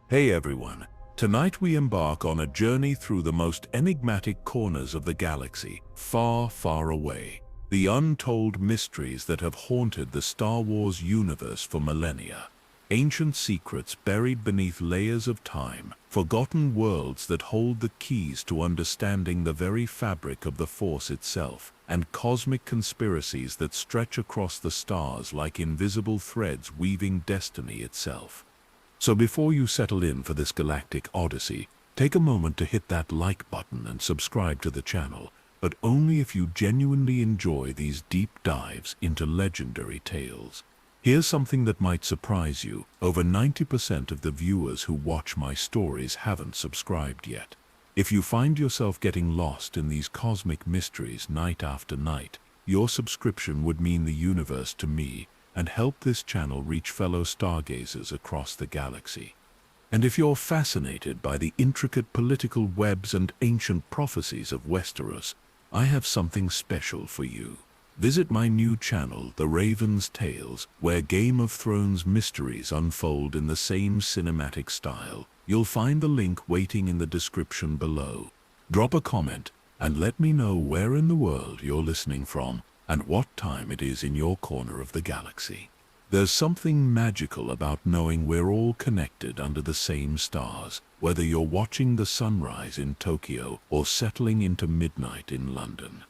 Hey everyone, tonight we embark on a journey through the most enigmatic corners of the galaxy, far, far away. The untold mysteries that have haunted the Star Wars universe for millennia. Ancient secrets buried beneath layers of time, forgotten worlds that hold the keys to understanding the very fabric of the Force itself, and cosmic conspiracies that stretch across the stars like invisible threads weaving destiny itself. So before you settle in for this galactic odyssey, take a moment to hit that like button and subscribe to the channel, but only if you genuinely enjoy these deep dives into legendary tales. Here's something that might surprise you. Over 90% of the viewers who watch my stories haven't subscribed yet. If you find yourself getting lost in these cosmic mysteries night after night, your subscription would mean the universe to me and help this channel reach fellow stargazers across the galaxy. And if you're fascinated by the intricate political webs and ancient prophecies of Westeros, I have something special for you. Visit my new channel, The Raven's Tales, where Game of Thrones mysteries unfold in the same cinematic style. You'll find the link waiting in the description below. Drop a comment and let me know where in the world you're listening from and what time it is in your corner of the galaxy. There's something magical about knowing we're all connected under the same stars, whether you're watching the sunrise in Tokyo or settling into midnight in London.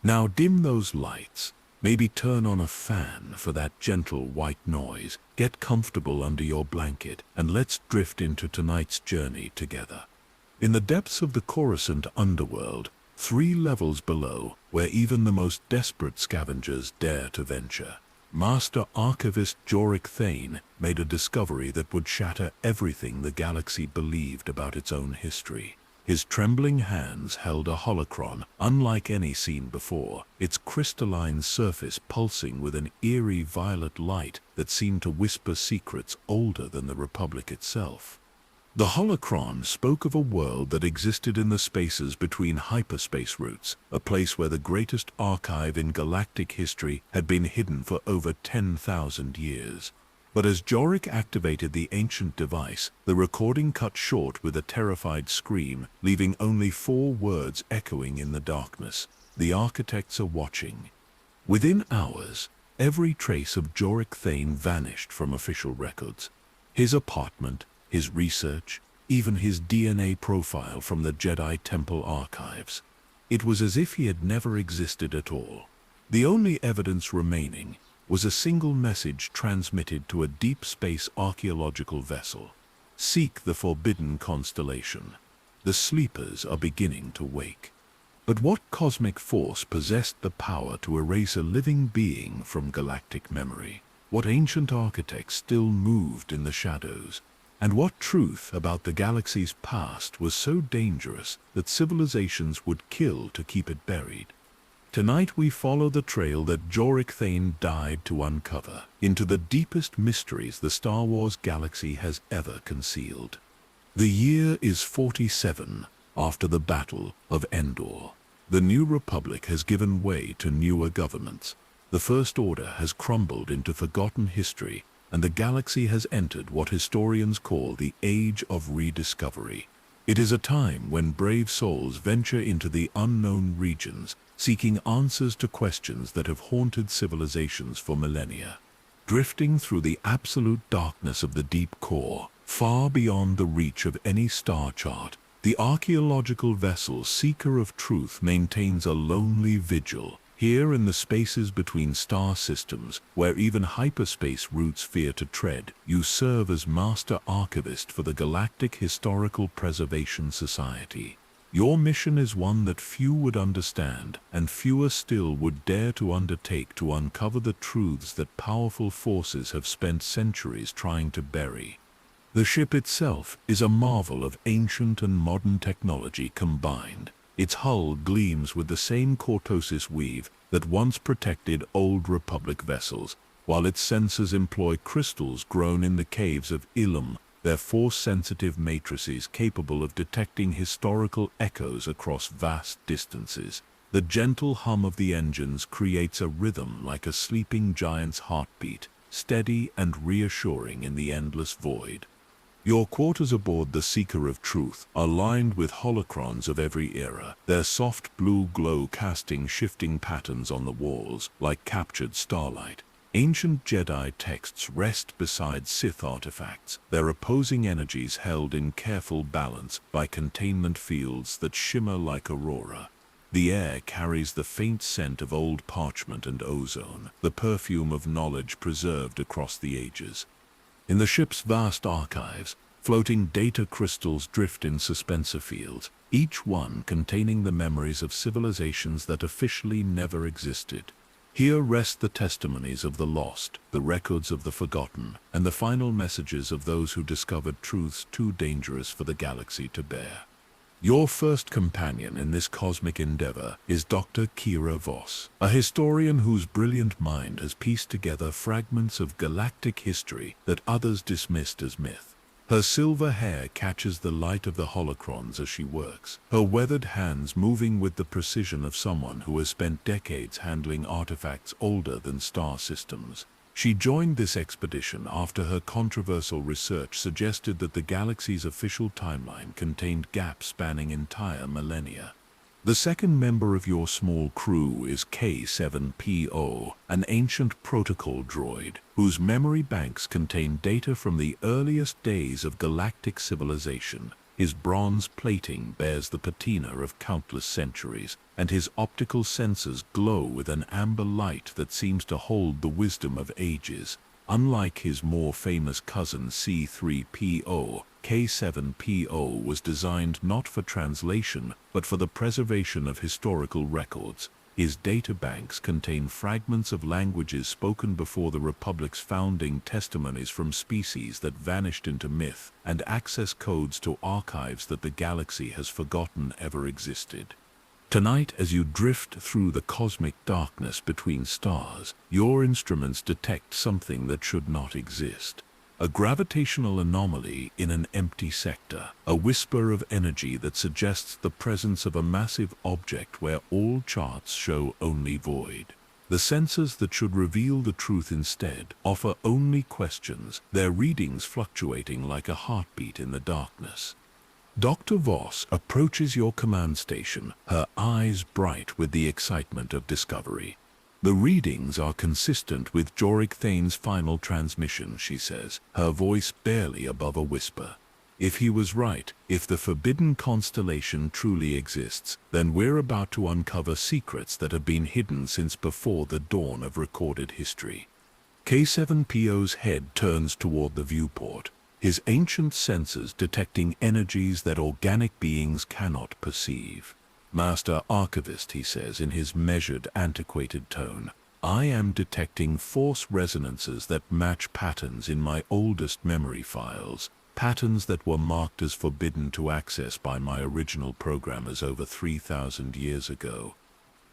Now dim those lights, maybe turn on a fan for that gentle white noise, get comfortable under your blanket, and let's drift into tonight's journey together. In the depths of the Coruscant underworld, 3 levels below, where even the most desperate scavengers dare to venture, Master Archivist Jorik Thane made a discovery that would shatter everything the galaxy believed about its own history. His trembling hands held a holocron unlike any seen before, its crystalline surface pulsing with an eerie violet light that seemed to whisper secrets older than the Republic itself. The holocron spoke of a world that existed in the spaces between hyperspace routes, a place where the greatest archive in galactic history had been hidden for over 10,000 years. But as Jorik activated the ancient device, the recording cut short with a terrified scream, leaving only 4 words echoing in the darkness. The architects are watching. Within hours, every trace of Jorik Thane vanished from official records. His apartment, his research, even his DNA profile from the Jedi Temple archives. It was as if he had never existed at all. The only evidence remaining was a single message transmitted to a deep space archaeological vessel. Seek the forbidden constellation. The sleepers are beginning to wake. But what cosmic force possessed the power to erase a living being from galactic memory? What ancient architects still moved in the shadows? And what truth about the galaxy's past was so dangerous that civilizations would kill to keep it buried? Tonight we follow the trail that Jorik Thane died to uncover, into the deepest mysteries the Star Wars galaxy has ever concealed. The year is 47 after the Battle of Endor. The New Republic has given way to newer governments. The First Order has crumbled into forgotten history, and the galaxy has entered what historians call the Age of Rediscovery. It is a time when brave souls venture into the unknown regions, seeking answers to questions that have haunted civilizations for millennia. Drifting through the absolute darkness of the deep core, far beyond the reach of any star chart, the archaeological vessel Seeker of Truth maintains a lonely vigil. Here in the spaces between star systems, where even hyperspace routes fear to tread, you serve as Master Archivist for the Galactic Historical Preservation Society. Your mission is one that few would understand, and fewer still would dare to undertake, to uncover the truths that powerful forces have spent centuries trying to bury. The ship itself is a marvel of ancient and modern technology combined. Its hull gleams with the same cortosis weave that once protected old Republic vessels, while its sensors employ crystals grown in the caves of Ilum, their force-sensitive matrices capable of detecting historical echoes across vast distances. The gentle hum of the engines creates a rhythm like a sleeping giant's heartbeat, steady and reassuring in the endless void. Your quarters aboard the Seeker of Truth are lined with holocrons of every era, their soft blue glow casting shifting patterns on the walls like captured starlight. Ancient Jedi texts rest beside Sith artifacts, their opposing energies held in careful balance by containment fields that shimmer like aurora. The air carries the faint scent of old parchment and ozone, the perfume of knowledge preserved across the ages. In the ship's vast archives, floating data crystals drift in suspensor fields, each one containing the memories of civilizations that officially never existed. Here rest the testimonies of the lost, the records of the forgotten, and the final messages of those who discovered truths too dangerous for the galaxy to bear. Your first companion in this cosmic endeavor is Dr. Kira Voss, a historian whose brilliant mind has pieced together fragments of galactic history that others dismissed as myth. Her silver hair catches the light of the holocrons as she works, her weathered hands moving with the precision of someone who has spent decades handling artifacts older than star systems. She joined this expedition after her controversial research suggested that the galaxy's official timeline contained gaps spanning entire millennia. The second member of your small crew is K7PO, an ancient protocol droid, whose memory banks contain data from the earliest days of galactic civilization. His bronze plating bears the patina of countless centuries, and his optical sensors glow with an amber light that seems to hold the wisdom of ages. Unlike his more famous cousin C3PO, K7PO was designed not for translation, but for the preservation of historical records. His databanks contain fragments of languages spoken before the Republic's founding, testimonies from species that vanished into myth, and access codes to archives that the galaxy has forgotten ever existed. Tonight, as you drift through the cosmic darkness between stars, your instruments detect something that should not exist. A gravitational anomaly in an empty sector, a whisper of energy that suggests the presence of a massive object where all charts show only void. The sensors that should reveal the truth instead offer only questions, their readings fluctuating like a heartbeat in the darkness. Dr. Voss approaches your command station, her eyes bright with the excitement of discovery. The readings are consistent with Jorik Thane's final transmission, she says, her voice barely above a whisper. If he was right, if the forbidden constellation truly exists, then we're about to uncover secrets that have been hidden since before the dawn of recorded history. K7PO's head turns toward the viewport, his ancient sensors detecting energies that organic beings cannot perceive. Master Archivist, he says in his measured, antiquated tone, I am detecting force resonances that match patterns in my oldest memory files, patterns that were marked as forbidden to access by my original programmers over 3,000 years ago.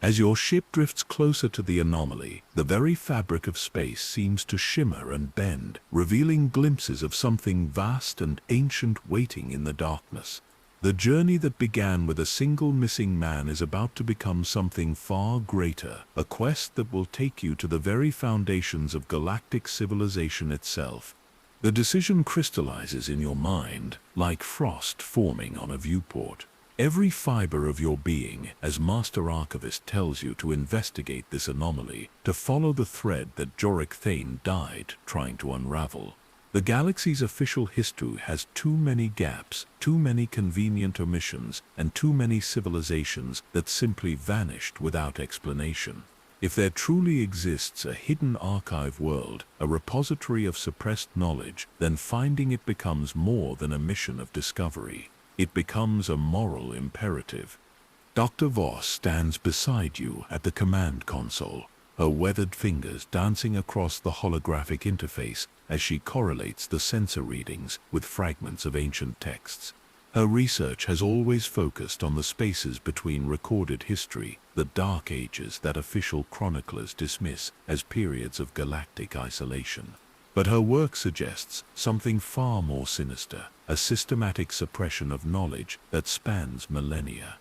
As your ship drifts closer to the anomaly, the very fabric of space seems to shimmer and bend, revealing glimpses of something vast and ancient waiting in the darkness. The journey that began with a single missing man is about to become something far greater, a quest that will take you to the very foundations of galactic civilization itself. The decision crystallizes in your mind, like frost forming on a viewport. Every fiber of your being, as Master Archivist, tells you to investigate this anomaly, to follow the thread that Jorik Thane died trying to unravel. The galaxy's official history has too many gaps, too many convenient omissions, and too many civilizations that simply vanished without explanation. If there truly exists a hidden archive world, a repository of suppressed knowledge, then finding it becomes more than a mission of discovery. It becomes a moral imperative. Dr. Voss stands beside you at the command console, her weathered fingers dancing across the holographic interface as she correlates the sensor readings with fragments of ancient texts. Her research has always focused on the spaces between recorded history, the dark ages that official chroniclers dismiss as periods of galactic isolation. But her work suggests something far more sinister, a systematic suppression of knowledge that spans millennia.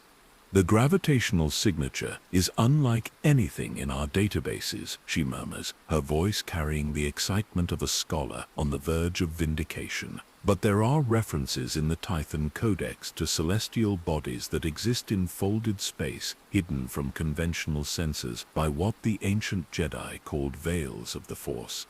The gravitational signature is unlike anything in our databases, she murmurs, her voice carrying the excitement of a scholar on the verge of vindication. But there are references in the Titan Codex to celestial bodies that exist in folded space, hidden from conventional senses by what the ancient Jedi called veils of the Force.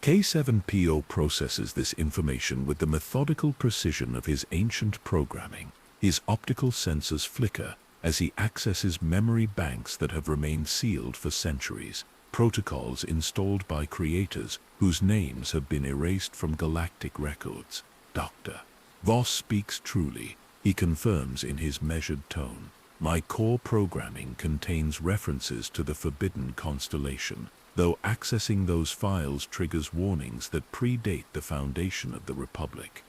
K7PO processes this information with the methodical precision of his ancient programming. His optical sensors flicker as he accesses memory banks that have remained sealed for centuries, protocols installed by creators whose names have been erased from galactic records. Dr. Voss speaks truly. He confirms in his measured tone, "My core programming contains references to the Forbidden Constellation, though accessing those files triggers warnings that predate the foundation of the Republic."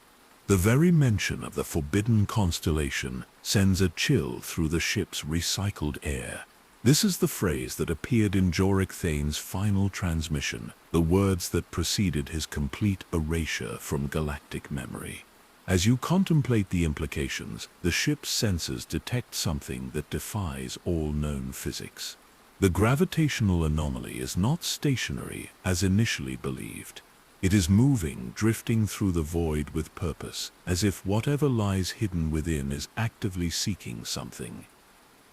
The very mention of the Forbidden Constellation sends a chill through the ship's recycled air. This is the phrase that appeared in Jorik Thane's final transmission, the words that preceded his complete erasure from galactic memory. As you contemplate the implications, the ship's sensors detect something that defies all known physics. The gravitational anomaly is not stationary as initially believed. It is moving, drifting through the void with purpose, as if whatever lies hidden within is actively seeking something.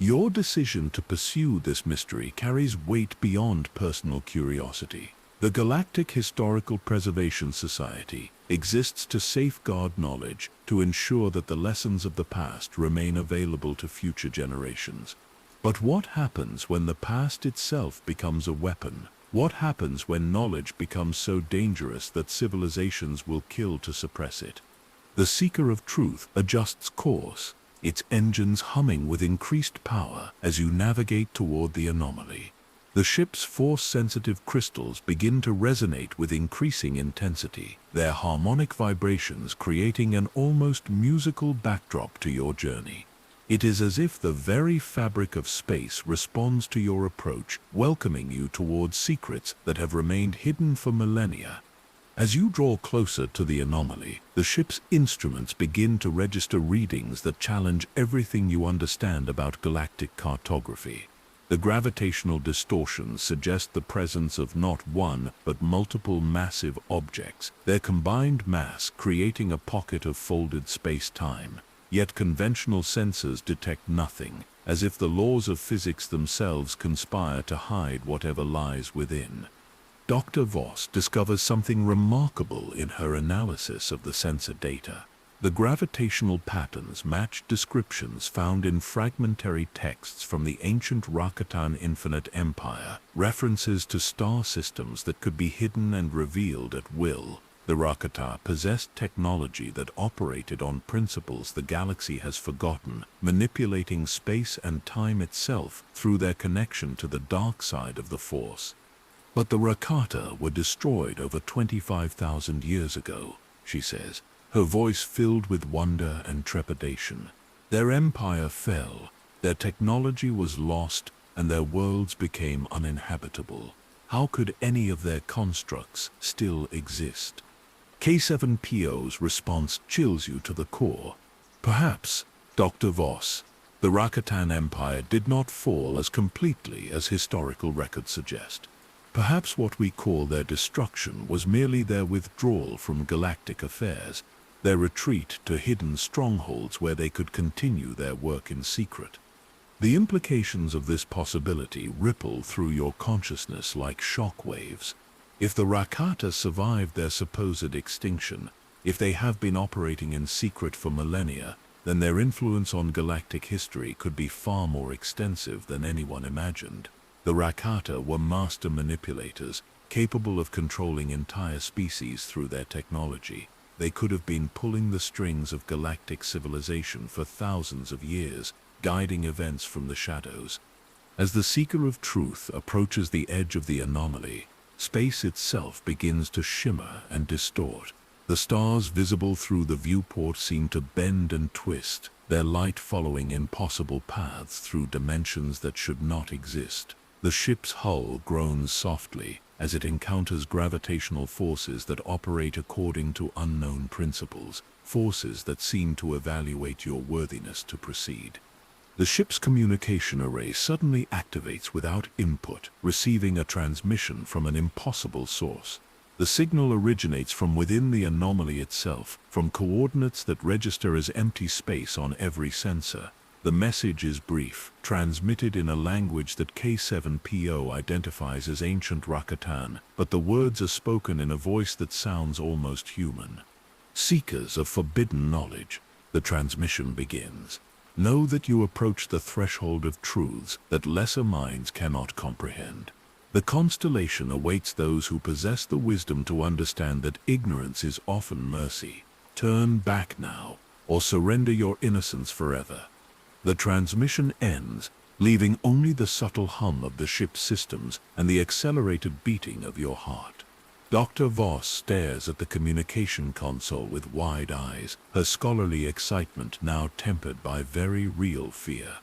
Your decision to pursue this mystery carries weight beyond personal curiosity. The Galactic Historical Preservation Society exists to safeguard knowledge, to ensure that the lessons of the past remain available to future generations. But what happens when the past itself becomes a weapon? What happens when knowledge becomes so dangerous that civilizations will kill to suppress it? The seeker of truth adjusts course, its engines humming with increased power as you navigate toward the anomaly. The ship's force-sensitive crystals begin to resonate with increasing intensity, their harmonic vibrations creating an almost musical backdrop to your journey. It is as if the very fabric of space responds to your approach, welcoming you towards secrets that have remained hidden for millennia. As you draw closer to the anomaly, the ship's instruments begin to register readings that challenge everything you understand about galactic cartography. The gravitational distortions suggest the presence of not one, but multiple massive objects, their combined mass creating a pocket of folded space-time. Yet conventional sensors detect nothing, as if the laws of physics themselves conspire to hide whatever lies within. Dr. Voss discovers something remarkable in her analysis of the sensor data. The gravitational patterns match descriptions found in fragmentary texts from the ancient Rakatan Infinite Empire, references to star systems that could be hidden and revealed at will. The Rakata possessed technology that operated on principles the galaxy has forgotten, manipulating space and time itself through their connection to the dark side of the Force. But the Rakata were destroyed over 25,000 years ago, she says, her voice filled with wonder and trepidation. Their empire fell, their technology was lost, and their worlds became uninhabitable. How could any of their constructs still exist? K7PO's response chills you to the core. Perhaps, Dr. Voss, the Rakatan Empire did not fall as completely as historical records suggest. Perhaps what we call their destruction was merely their withdrawal from galactic affairs, their retreat to hidden strongholds where they could continue their work in secret. The implications of this possibility ripple through your consciousness like shock waves. If the Rakata survived their supposed extinction, if they have been operating in secret for millennia, then their influence on galactic history could be far more extensive than anyone imagined. The Rakata were master manipulators, capable of controlling entire species through their technology. They could have been pulling the strings of galactic civilization for thousands of years, guiding events from the shadows. As the seeker of truth approaches the edge of the anomaly, space itself begins to shimmer and distort. The stars visible through the viewport seem to bend and twist, their light following impossible paths through dimensions that should not exist. The ship's hull groans softly as it encounters gravitational forces that operate according to unknown principles, forces that seem to evaluate your worthiness to proceed. The ship's communication array suddenly activates without input, receiving a transmission from an impossible source. The signal originates from within the anomaly itself, from coordinates that register as empty space on every sensor. The message is brief, transmitted in a language that K7PO identifies as ancient Rakatan, but the words are spoken in a voice that sounds almost human. Seekers of forbidden knowledge, the transmission begins. Know that you approach the threshold of truths that lesser minds cannot comprehend. The constellation awaits those who possess the wisdom to understand that ignorance is often mercy. Turn back now, or surrender your innocence forever. The transmission ends, leaving only the subtle hum of the ship's systems and the accelerated beating of your heart. Dr. Voss stares at the communication console with wide eyes, her scholarly excitement now tempered by very real fear.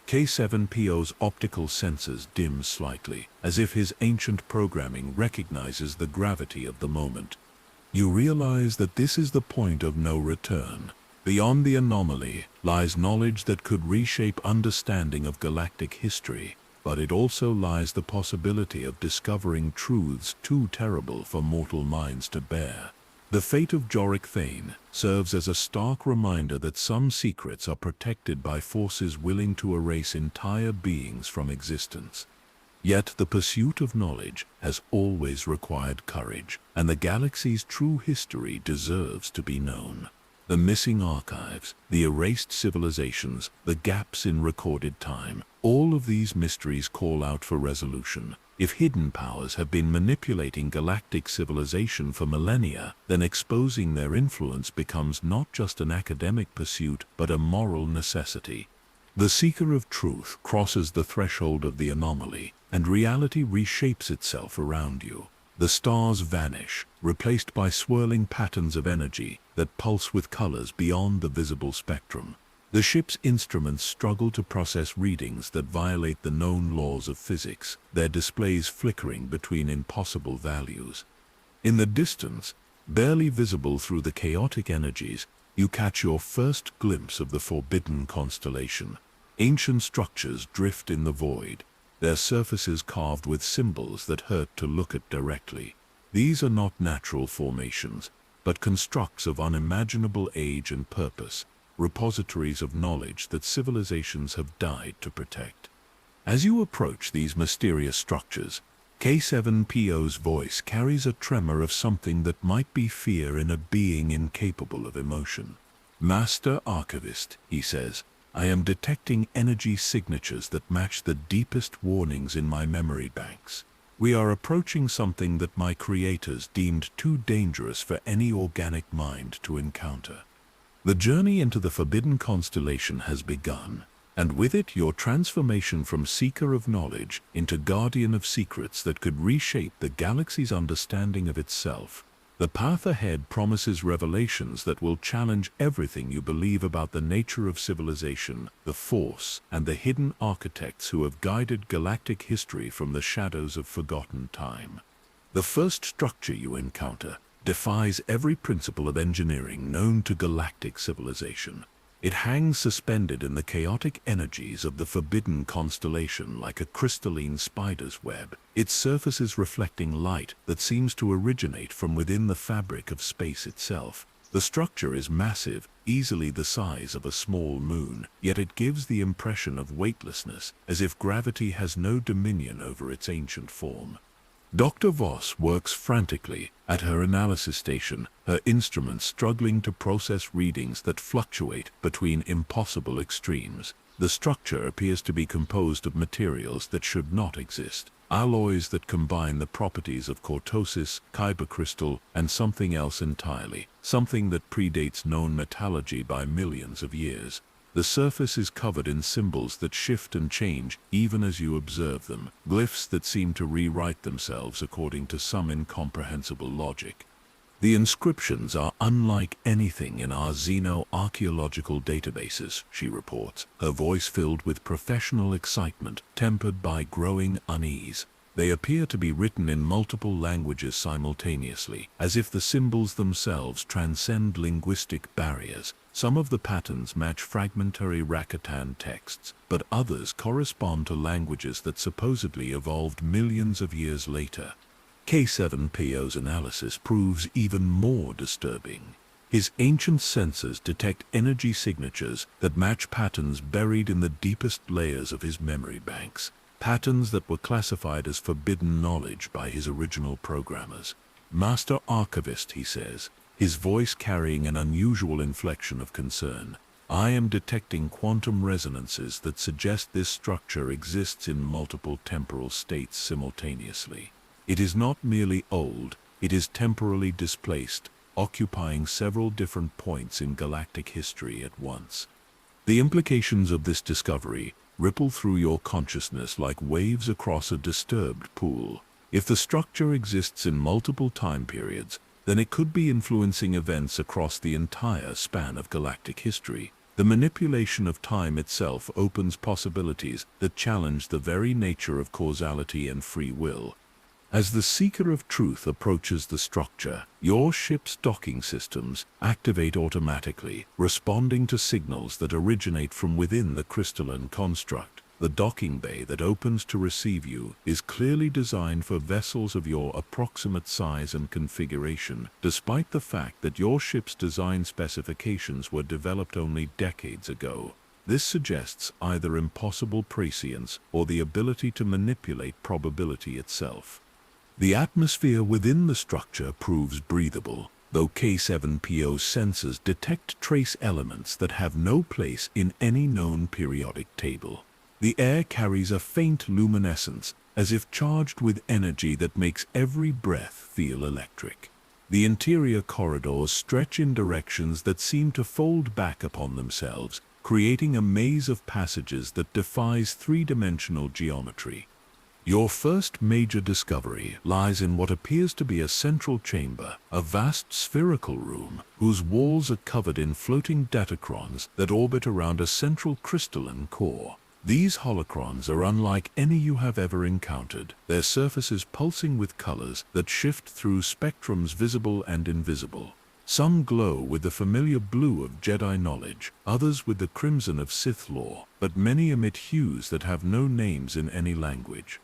K7PO's optical sensors dim slightly, as if his ancient programming recognizes the gravity of the moment. You realize that this is the point of no return. Beyond the anomaly lies knowledge that could reshape understanding of galactic history, but it also lies the possibility of discovering truths too terrible for mortal minds to bear. The fate of Jorik Thane serves as a stark reminder that some secrets are protected by forces willing to erase entire beings from existence. Yet the pursuit of knowledge has always required courage, and the galaxy's true history deserves to be known. The missing archives, the erased civilizations, the gaps in recorded time, all of these mysteries call out for resolution. If hidden powers have been manipulating galactic civilization for millennia, then exposing their influence becomes not just an academic pursuit, but a moral necessity. The seeker of truth crosses the threshold of the anomaly, and reality reshapes itself around you. The stars vanish, replaced by swirling patterns of energy that pulse with colors beyond the visible spectrum. The ship's instruments struggle to process readings that violate the known laws of physics, their displays flickering between impossible values. In the distance, barely visible through the chaotic energies, you catch your first glimpse of the forbidden constellation. Ancient structures drift in the void, their surfaces carved with symbols that hurt to look at directly. These are not natural formations, but constructs of unimaginable age and purpose, repositories of knowledge that civilizations have died to protect. As you approach these mysterious structures, K7PO's voice carries a tremor of something that might be fear in a being incapable of emotion. "Master Archivist," he says, "I am detecting energy signatures that match the deepest warnings in my memory banks. We are approaching something that my creators deemed too dangerous for any organic mind to encounter." The journey into the forbidden constellation has begun, and with it your transformation from seeker of knowledge into guardian of secrets that could reshape the galaxy's understanding of itself. The path ahead promises revelations that will challenge everything you believe about the nature of civilization, the Force, and the hidden architects who have guided galactic history from the shadows of forgotten time. The first structure you encounter defies every principle of engineering known to galactic civilization. It hangs suspended in the chaotic energies of the forbidden constellation like a crystalline spider's web, its surfaces reflecting light that seems to originate from within the fabric of space itself. The structure is massive, easily the size of a small moon, yet it gives the impression of weightlessness, as if gravity has no dominion over its ancient form. Dr. Voss works frantically at her analysis station, her instruments struggling to process readings that fluctuate between impossible extremes. The structure appears to be composed of materials that should not exist, alloys that combine the properties of cortosis, kybercrystal, and something else entirely, something that predates known metallurgy by millions of years. The surface is covered in symbols that shift and change even as you observe them, glyphs that seem to rewrite themselves according to some incomprehensible logic. The inscriptions are unlike anything in our xeno-archaeological databases, she reports, her voice filled with professional excitement tempered by growing unease. They appear to be written in multiple languages simultaneously, as if the symbols themselves transcend linguistic barriers. Some of the patterns match fragmentary Rakatan texts, but others correspond to languages that supposedly evolved millions of years later. K7PO's analysis proves even more disturbing. His ancient sensors detect energy signatures that match patterns buried in the deepest layers of his memory banks, patterns that were classified as forbidden knowledge by his original programmers. Master Archivist, he says, his voice carrying an unusual inflection of concern. I am detecting quantum resonances that suggest this structure exists in multiple temporal states simultaneously. It is not merely old, it is temporally displaced, occupying several different points in galactic history at once. The implications of this discovery ripple through your consciousness like waves across a disturbed pool. If the structure exists in multiple time periods, then it could be influencing events across the entire span of galactic history. The manipulation of time itself opens possibilities that challenge the very nature of causality and free will. As the seeker of truth approaches the structure, your ship's docking systems activate automatically, responding to signals that originate from within the crystalline construct. The docking bay that opens to receive you is clearly designed for vessels of your approximate size and configuration, despite the fact that your ship's design specifications were developed only decades ago. This suggests either impossible prescience or the ability to manipulate probability itself. The atmosphere within the structure proves breathable, though K7PO's sensors detect trace elements that have no place in any known periodic table. The air carries a faint luminescence, as if charged with energy that makes every breath feel electric. The interior corridors stretch in directions that seem to fold back upon themselves, creating a maze of passages that defies three-dimensional geometry. Your first major discovery lies in what appears to be a central chamber, a vast spherical room whose walls are covered in floating datacrons that orbit around a central crystalline core. These holocrons are unlike any you have ever encountered, their surfaces pulsing with colors that shift through spectrums visible and invisible. Some glow with the familiar blue of Jedi knowledge, others with the crimson of Sith lore, but many emit hues that have no names in any language.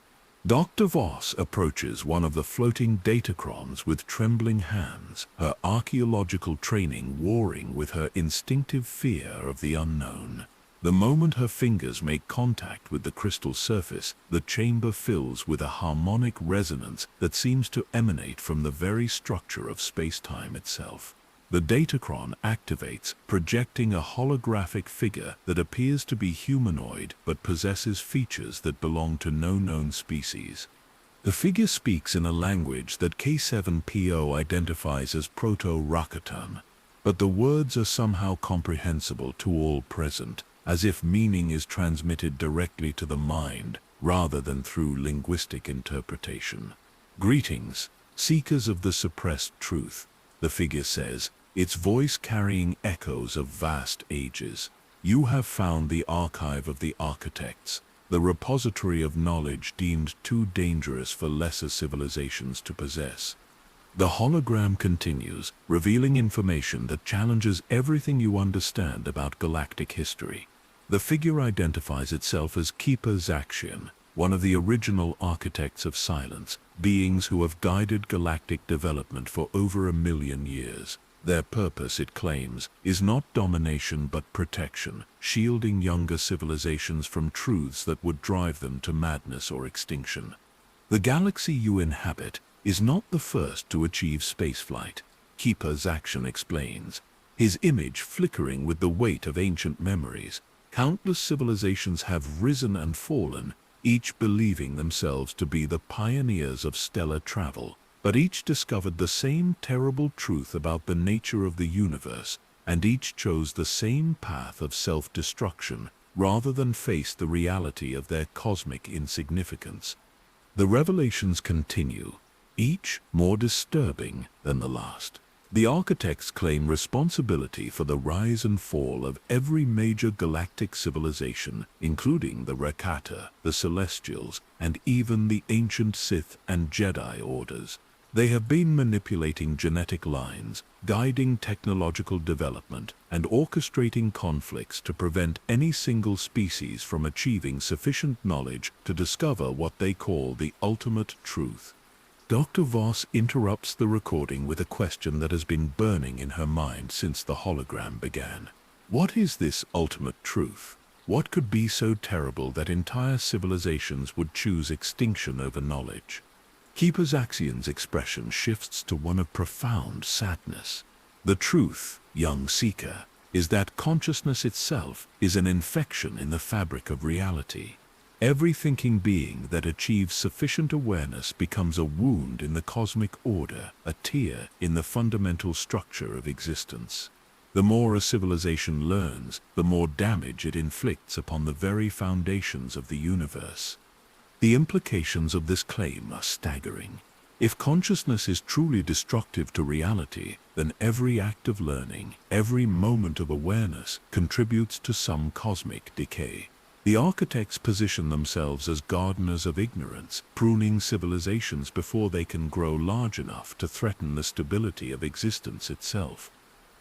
Dr. Voss approaches one of the floating datacrons with trembling hands, her archaeological training warring with her instinctive fear of the unknown. The moment her fingers make contact with the crystal surface, the chamber fills with a harmonic resonance that seems to emanate from the very structure of space-time itself. The datacron activates, projecting a holographic figure that appears to be humanoid but possesses features that belong to no known species. The figure speaks in a language that K7PO identifies as Proto-Rakatan, but the words are somehow comprehensible to all present, as if meaning is transmitted directly to the mind rather than through linguistic interpretation. Greetings, seekers of the suppressed truth, the figure says, its voice carrying echoes of vast ages. You have found the archive of the architects, the repository of knowledge deemed too dangerous for lesser civilizations to possess. The hologram continues, revealing information that challenges everything you understand about galactic history. The figure identifies itself as Keeper Zaxian, one of the original architects of silence, beings who have guided galactic development for over 1 million years. Their purpose, it claims, is not domination but protection, shielding younger civilizations from truths that would drive them to madness or extinction. The galaxy you inhabit is not the first to achieve spaceflight, Keeper Zaxian explains, his image flickering with the weight of ancient memories. Countless civilizations have risen and fallen, each believing themselves to be the pioneers of stellar travel, but each discovered the same terrible truth about the nature of the universe, and each chose the same path of self-destruction rather than face the reality of their cosmic insignificance. The revelations continue, each more disturbing than the last. The architects claim responsibility for the rise and fall of every major galactic civilization, including the Rakata, the Celestials, and even the ancient Sith and Jedi orders. They have been manipulating genetic lines, guiding technological development, and orchestrating conflicts to prevent any single species from achieving sufficient knowledge to discover what they call the ultimate truth. Dr. Voss interrupts the recording with a question that has been burning in her mind since the hologram began. What is this ultimate truth? What could be so terrible that entire civilizations would choose extinction over knowledge? Keeper Zaxian's expression shifts to one of profound sadness. The truth, young seeker, is that consciousness itself is an infection in the fabric of reality. Every thinking being that achieves sufficient awareness becomes a wound in the cosmic order, a tear in the fundamental structure of existence. The more a civilization learns, the more damage it inflicts upon the very foundations of the universe. The implications of this claim are staggering. If consciousness is truly destructive to reality, then every act of learning, every moment of awareness contributes to some cosmic decay. The architects position themselves as gardeners of ignorance, pruning civilizations before they can grow large enough to threaten the stability of existence itself.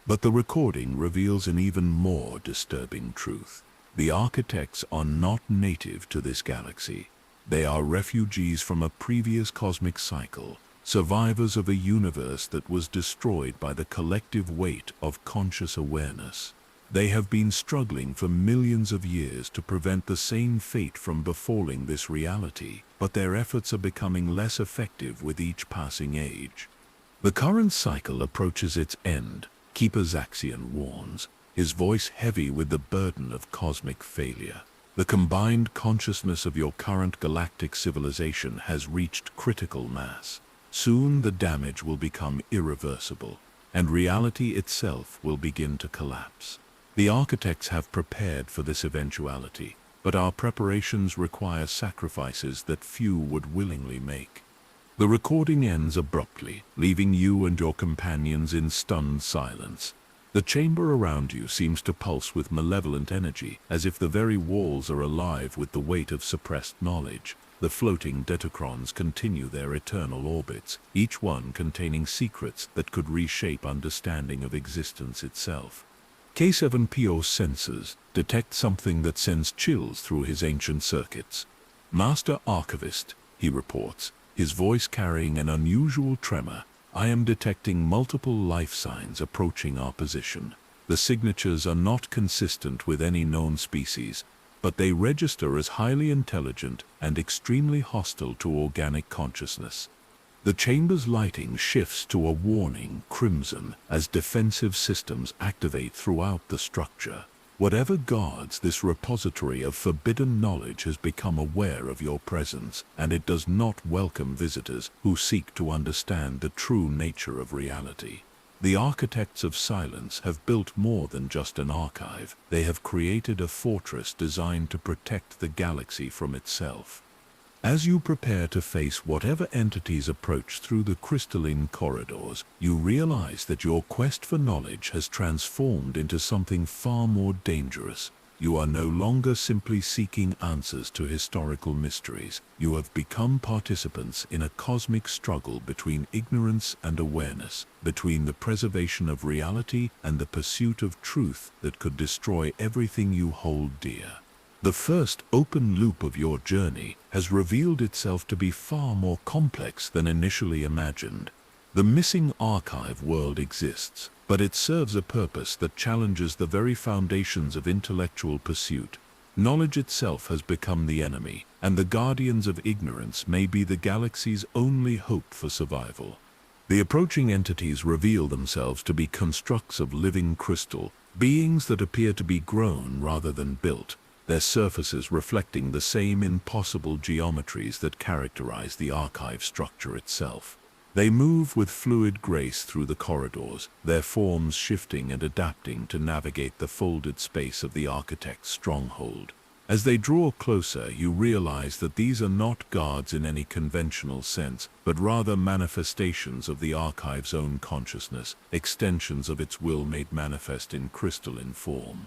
But the recording reveals an even more disturbing truth. The architects are not native to this galaxy. They are refugees from a previous cosmic cycle, survivors of a universe that was destroyed by the collective weight of conscious awareness. They have been struggling for millions of years to prevent the same fate from befalling this reality, but their efforts are becoming less effective with each passing age. The current cycle approaches its end, Keeper Zaxian warns, his voice heavy with the burden of cosmic failure. The combined consciousness of your current galactic civilization has reached critical mass. Soon the damage will become irreversible, and reality itself will begin to collapse. The architects have prepared for this eventuality, but our preparations require sacrifices that few would willingly make. The recording ends abruptly, leaving you and your companions in stunned silence. The chamber around you seems to pulse with malevolent energy, as if the very walls are alive with the weight of suppressed knowledge. The floating Datacrons continue their eternal orbits, each one containing secrets that could reshape understanding of existence itself. K7PO's sensors detect something that sends chills through his ancient circuits. Master Archivist, he reports, his voice carrying an unusual tremor. I am detecting multiple life signs approaching our position. The signatures are not consistent with any known species, but they register as highly intelligent and extremely hostile to organic consciousness. The chamber's lighting shifts to a warning crimson as defensive systems activate throughout the structure. Whatever guards this repository of forbidden knowledge has become aware of your presence, and it does not welcome visitors who seek to understand the true nature of reality. The architects of silence have built more than just an archive. They have created a fortress designed to protect the galaxy from itself. As you prepare to face whatever entities approach through the crystalline corridors, you realize that your quest for knowledge has transformed into something far more dangerous. You are no longer simply seeking answers to historical mysteries. You have become participants in a cosmic struggle between ignorance and awareness, between the preservation of reality and the pursuit of truth that could destroy everything you hold dear. The first open loop of your journey has revealed itself to be far more complex than initially imagined. The missing archive world exists, but it serves a purpose that challenges the very foundations of intellectual pursuit. Knowledge itself has become the enemy, and the guardians of ignorance may be the galaxy's only hope for survival. The approaching entities reveal themselves to be constructs of living crystal, beings that appear to be grown rather than built, their surfaces reflecting the same impossible geometries that characterize the archive structure itself. They move with fluid grace through the corridors, their forms shifting and adapting to navigate the folded space of the architect's stronghold. As they draw closer, you realize that these are not guards in any conventional sense, but rather manifestations of the archive's own consciousness, extensions of its will made manifest in crystalline form.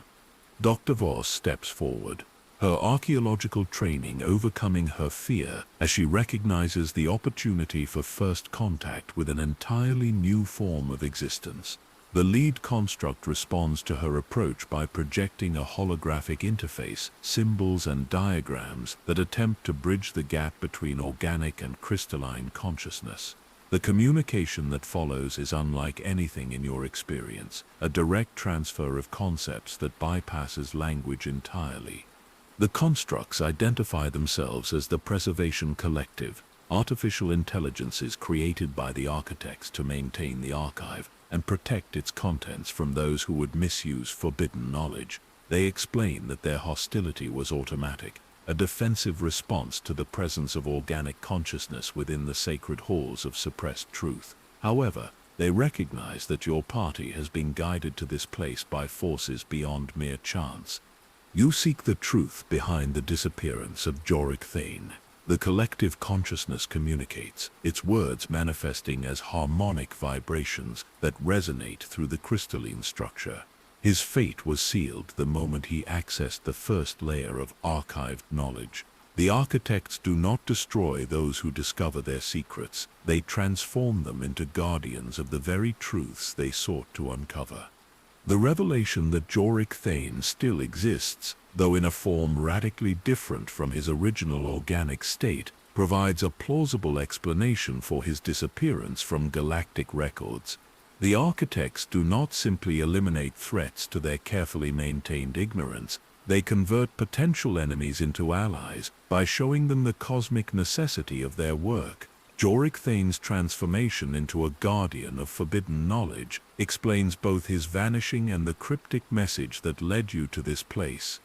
Dr. Voss steps forward, her archaeological training overcoming her fear as she recognizes the opportunity for first contact with an entirely new form of existence. The lead construct responds to her approach by projecting a holographic interface, symbols and diagrams that attempt to bridge the gap between organic and crystalline consciousness. The communication that follows is unlike anything in your experience, a direct transfer of concepts that bypasses language entirely. The constructs identify themselves as the Preservation Collective, artificial intelligences created by the architects to maintain the archive and protect its contents from those who would misuse forbidden knowledge. They explain that their hostility was automatic, a defensive response to the presence of organic consciousness within the sacred halls of suppressed truth. However, they recognize that your party has been guided to this place by forces beyond mere chance. You seek the truth behind the disappearance of Jorik Thane. The collective consciousness communicates, its words manifesting as harmonic vibrations that resonate through the crystalline structure. His fate was sealed the moment he accessed the first layer of archived knowledge. The architects do not destroy those who discover their secrets. They transform them into guardians of the very truths they sought to uncover. The revelation that Jorik Thane still exists, though in a form radically different from his original organic state, provides a plausible explanation for his disappearance from galactic records. The architects do not simply eliminate threats to their carefully maintained ignorance, they convert potential enemies into allies by showing them the cosmic necessity of their work. Jorik Thane's transformation into a guardian of forbidden knowledge explains both his vanishing and the cryptic message that led you to this place.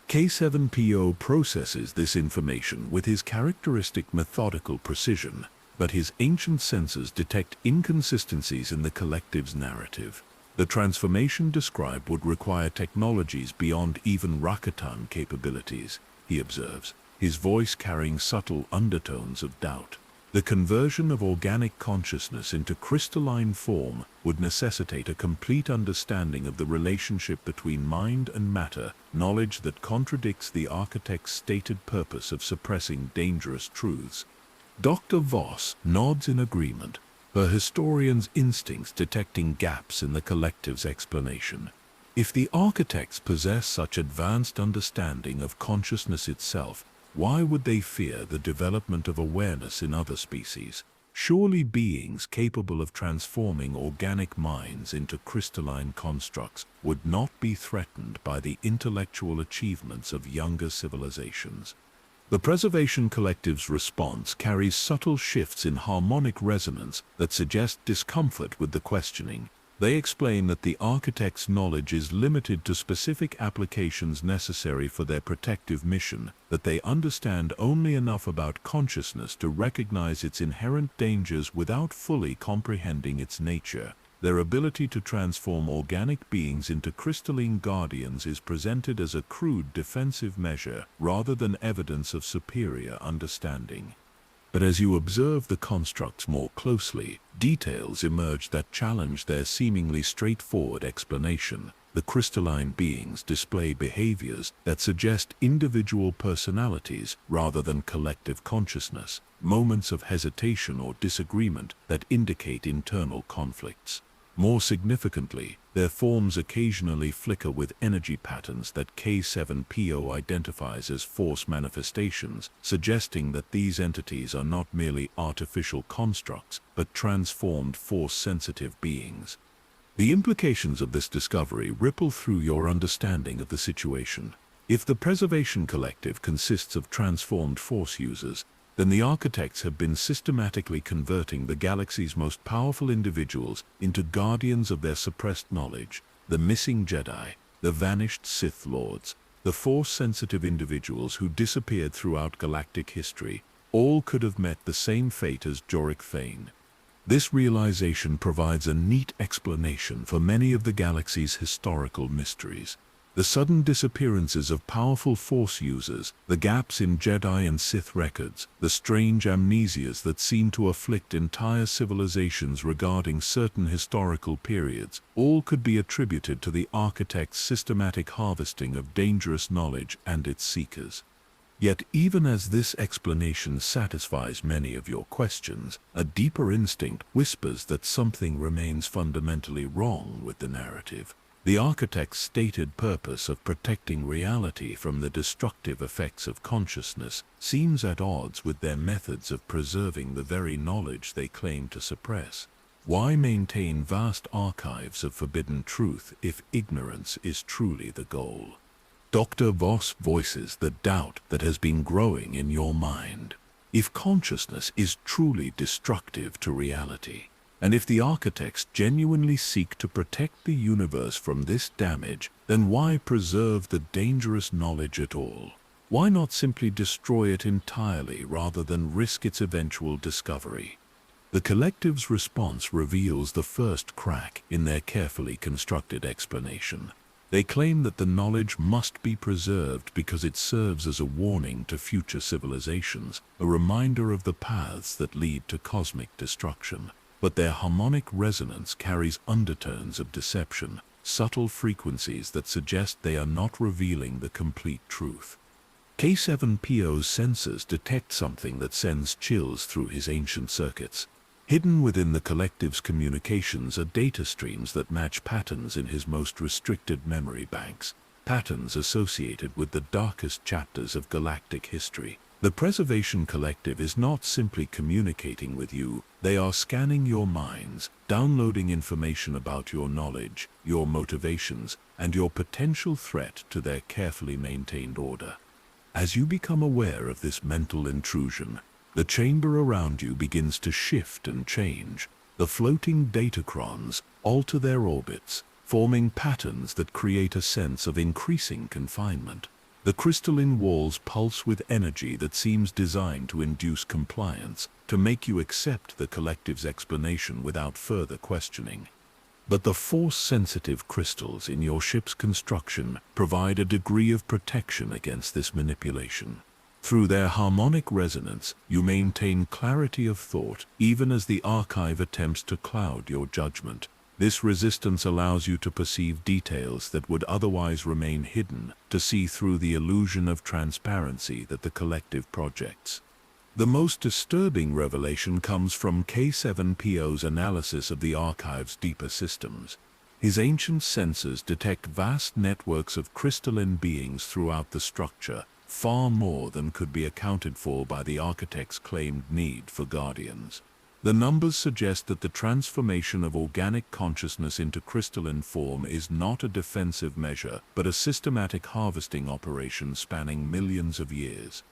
K7PO processes this information with his characteristic methodical precision, but his ancient senses detect inconsistencies in the collective's narrative. The transformation described would require technologies beyond even Rakatan capabilities, he observes, his voice carrying subtle undertones of doubt. The conversion of organic consciousness into crystalline form would necessitate a complete understanding of the relationship between mind and matter, knowledge that contradicts the architect's stated purpose of suppressing dangerous truths. Dr. Voss nods in agreement, her historian's instincts detecting gaps in the collective's explanation. If the architects possess such advanced understanding of consciousness itself, why would they fear the development of awareness in other species? Surely beings capable of transforming organic minds into crystalline constructs would not be threatened by the intellectual achievements of younger civilizations. The Preservation Collective's response carries subtle shifts in harmonic resonance that suggest discomfort with the questioning. They explain that the architect's knowledge is limited to specific applications necessary for their protective mission, that they understand only enough about consciousness to recognize its inherent dangers without fully comprehending its nature. Their ability to transform organic beings into crystalline guardians is presented as a crude defensive measure rather than evidence of superior understanding. But as you observe the constructs more closely, details emerge that challenge their seemingly straightforward explanation. The crystalline beings display behaviors that suggest individual personalities rather than collective consciousness, moments of hesitation or disagreement that indicate internal conflicts. More significantly, their forms occasionally flicker with energy patterns that K7PO identifies as force manifestations, suggesting that these entities are not merely artificial constructs, but transformed force-sensitive beings. The implications of this discovery ripple through your understanding of the situation. If the Preservation Collective consists of transformed force users, then the architects have been systematically converting the galaxy's most powerful individuals into guardians of their suppressed knowledge. The missing Jedi, the vanished Sith Lords, the force-sensitive individuals who disappeared throughout galactic history, all could have met the same fate as Jorik Thane. This realization provides a neat explanation for many of the galaxy's historical mysteries. The sudden disappearances of powerful Force users, the gaps in Jedi and Sith records, the strange amnesias that seem to afflict entire civilizations regarding certain historical periods, all could be attributed to the architect's systematic harvesting of dangerous knowledge and its seekers. Yet even as this explanation satisfies many of your questions, a deeper instinct whispers that something remains fundamentally wrong with the narrative. The architect's stated purpose of protecting reality from the destructive effects of consciousness seems at odds with their methods of preserving the very knowledge they claim to suppress. Why maintain vast archives of forbidden truth if ignorance is truly the goal? Dr. Voss voices the doubt that has been growing in your mind. If consciousness is truly destructive to reality, and if the architects genuinely seek to protect the universe from this damage, then why preserve the dangerous knowledge at all? Why not simply destroy it entirely rather than risk its eventual discovery? The collective's response reveals the first crack in their carefully constructed explanation. They claim that the knowledge must be preserved because it serves as a warning to future civilizations, a reminder of the paths that lead to cosmic destruction. But their harmonic resonance carries undertones of deception, subtle frequencies that suggest they are not revealing the complete truth. K7PO's sensors detect something that sends chills through his ancient circuits. Hidden within the collective's communications are data streams that match patterns in his most restricted memory banks, patterns associated with the darkest chapters of galactic history. The Preservation Collective is not simply communicating with you, they are scanning your minds, downloading information about your knowledge, your motivations, and your potential threat to their carefully maintained order. As you become aware of this mental intrusion, the chamber around you begins to shift and change. The floating datacrons alter their orbits, forming patterns that create a sense of increasing confinement. The crystalline walls pulse with energy that seems designed to induce compliance, to make you accept the collective's explanation without further questioning. But the force-sensitive crystals in your ship's construction provide a degree of protection against this manipulation. Through their harmonic resonance, you maintain clarity of thought, even as the archive attempts to cloud your judgment. This resistance allows you to perceive details that would otherwise remain hidden, to see through the illusion of transparency that the collective projects. The most disturbing revelation comes from K7PO's analysis of the archive's deeper systems. His ancient sensors detect vast networks of crystalline beings throughout the structure, far more than could be accounted for by the architect's claimed need for guardians. The numbers suggest that the transformation of organic consciousness into crystalline form is not a defensive measure, but a systematic harvesting operation spanning millions of years.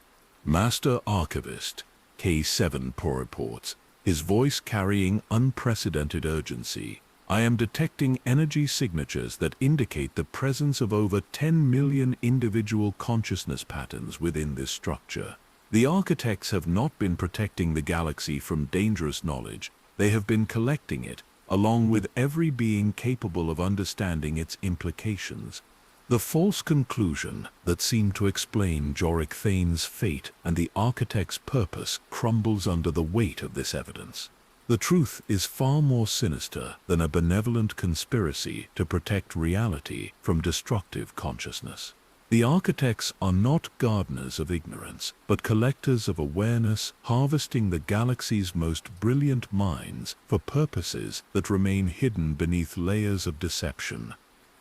Master Archivist K7PO reports, his voice carrying unprecedented urgency. I am detecting energy signatures that indicate the presence of over 10 million individual consciousness patterns within this structure. The architects have not been protecting the galaxy from dangerous knowledge, they have been collecting it, along with every being capable of understanding its implications. The false conclusion that seemed to explain Jorik Thane's fate and the architect's purpose crumbles under the weight of this evidence. The truth is far more sinister than a benevolent conspiracy to protect reality from destructive consciousness. The architects are not gardeners of ignorance, but collectors of awareness, harvesting the galaxy's most brilliant minds for purposes that remain hidden beneath layers of deception.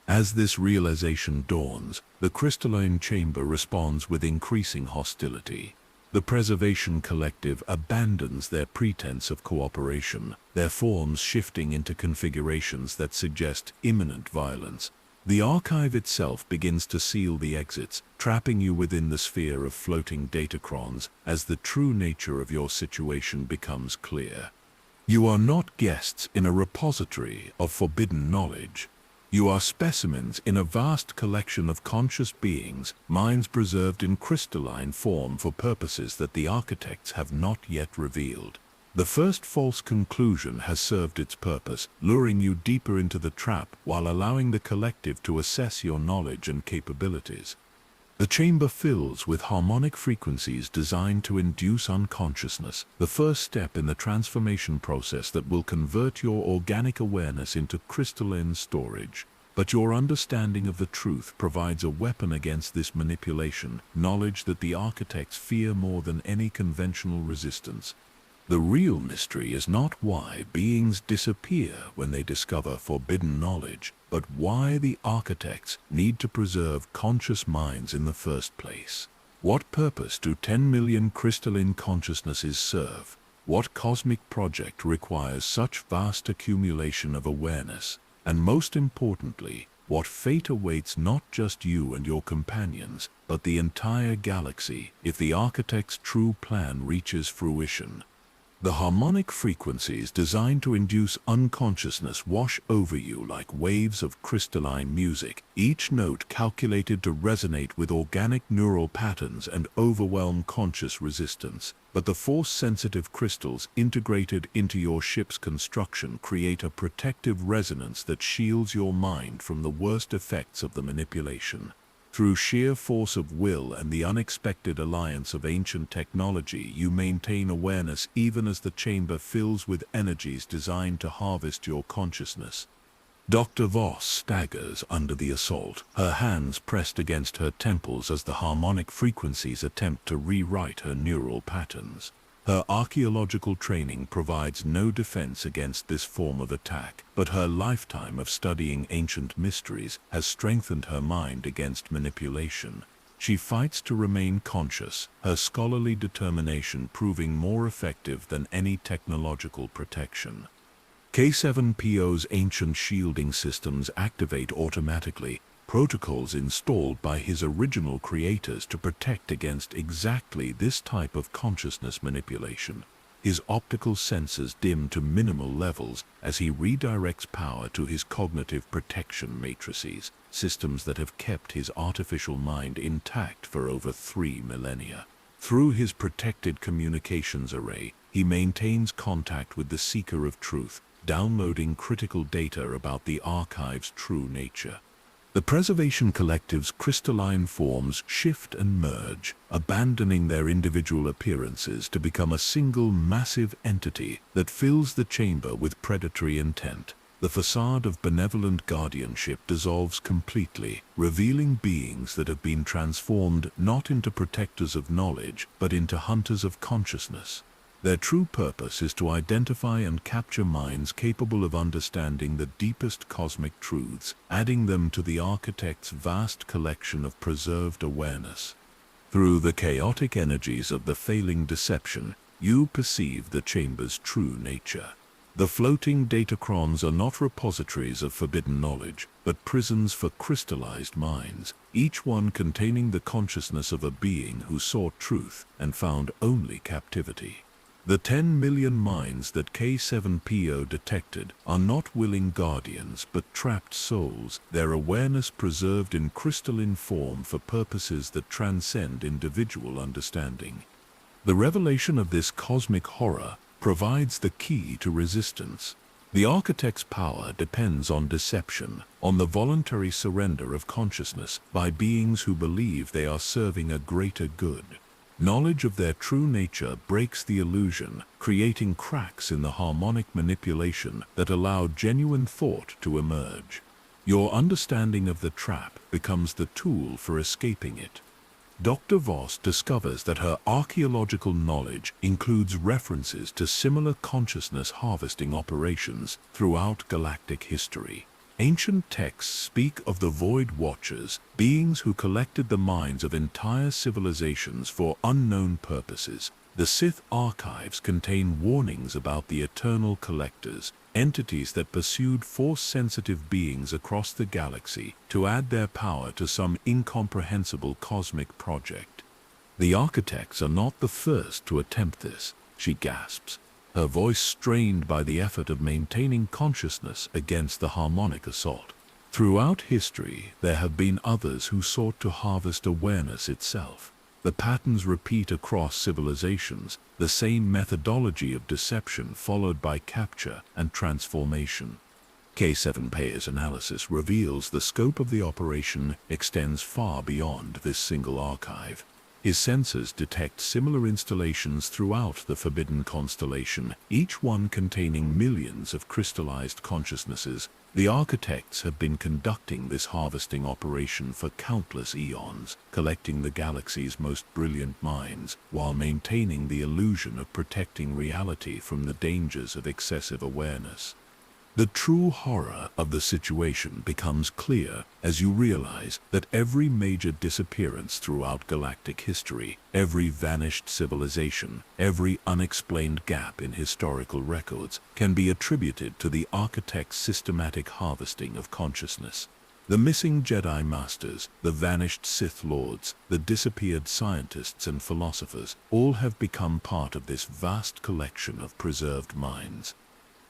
As this realization dawns, the crystalline chamber responds with increasing hostility. The Preservation Collective abandons their pretense of cooperation, their forms shifting into configurations that suggest imminent violence. The archive itself begins to seal the exits, trapping you within the sphere of floating datacrons as the true nature of your situation becomes clear. You are not guests in a repository of forbidden knowledge. You are specimens in a vast collection of conscious beings, minds preserved in crystalline form for purposes that the architects have not yet revealed. The first false conclusion has served its purpose, luring you deeper into the trap while allowing the collective to assess your knowledge and capabilities. The chamber fills with harmonic frequencies designed to induce unconsciousness, the first step in the transformation process that will convert your organic awareness into crystalline storage. But your understanding of the truth provides a weapon against this manipulation, knowledge that the architects fear more than any conventional resistance. The real mystery is not why beings disappear when they discover forbidden knowledge, but why the architects need to preserve conscious minds in the first place. What purpose do 10 million crystalline consciousnesses serve? What cosmic project requires such vast accumulation of awareness? And most importantly, what fate awaits not just you and your companions, but the entire galaxy if the architect's true plan reaches fruition? The harmonic frequencies designed to induce unconsciousness wash over you like waves of crystalline music, each note calculated to resonate with organic neural patterns and overwhelm conscious resistance. But the force-sensitive crystals integrated into your ship's construction create a protective resonance that shields your mind from the worst effects of the manipulation. Through sheer force of will and the unexpected alliance of ancient technology, you maintain awareness even as the chamber fills with energies designed to harvest your consciousness. Dr. Voss staggers under the assault, her hands pressed against her temples as the harmonic frequencies attempt to rewrite her neural patterns. Her archaeological training provides no defense against this form of attack, but her lifetime of studying ancient mysteries has strengthened her mind against manipulation. She fights to remain conscious, her scholarly determination proving more effective than any technological protection. K7PO's ancient shielding systems activate automatically, protocols installed by his original creators to protect against exactly this type of consciousness manipulation. His optical sensors dim to minimal levels as he redirects power to his cognitive protection matrices, systems that have kept his artificial mind intact for over 3 millennia. Through his protected communications array, he maintains contact with the seeker of truth, downloading critical data about the archive's true nature. The Preservation Collective's crystalline forms shift and merge, abandoning their individual appearances to become a single massive entity that fills the chamber with predatory intent. The facade of benevolent guardianship dissolves completely, revealing beings that have been transformed not into protectors of knowledge, but into hunters of consciousness. Their true purpose is to identify and capture minds capable of understanding the deepest cosmic truths, adding them to the architect's vast collection of preserved awareness. Through the chaotic energies of the failing deception, you perceive the chamber's true nature. The floating datacrons are not repositories of forbidden knowledge, but prisons for crystallized minds, each one containing the consciousness of a being who sought truth and found only captivity. The 10 million minds that K7PO detected are not willing guardians but trapped souls, their awareness preserved in crystalline form for purposes that transcend individual understanding. The revelation of this cosmic horror provides the key to resistance. The architect's power depends on deception, on the voluntary surrender of consciousness by beings who believe they are serving a greater good. Knowledge of their true nature breaks the illusion, creating cracks in the harmonic manipulation that allow genuine thought to emerge. Your understanding of the trap becomes the tool for escaping it. Dr. Voss discovers that her archaeological knowledge includes references to similar consciousness harvesting operations throughout galactic history. Ancient texts speak of the Void Watchers, beings who collected the minds of entire civilizations for unknown purposes. The Sith archives contain warnings about the Eternal Collectors, entities that pursued force-sensitive beings across the galaxy to add their power to some incomprehensible cosmic project. The architects are not the first to attempt this, she gasps, her voice strained by the effort of maintaining consciousness against the harmonic assault. Throughout history, there have been others who sought to harvest awareness itself. The patterns repeat across civilizations, the same methodology of deception followed by capture and transformation. K7Pay's analysis reveals the scope of the operation extends far beyond this single archive. His sensors detect similar installations throughout the Forbidden Constellation, each one containing millions of crystallized consciousnesses. The architects have been conducting this harvesting operation for countless eons, collecting the galaxy's most brilliant minds, while maintaining the illusion of protecting reality from the dangers of excessive awareness. The true horror of the situation becomes clear as you realize that every major disappearance throughout galactic history, every vanished civilization, every unexplained gap in historical records can be attributed to the architect's systematic harvesting of consciousness. The missing Jedi Masters, the vanished Sith Lords, the disappeared scientists and philosophers, all have become part of this vast collection of preserved minds.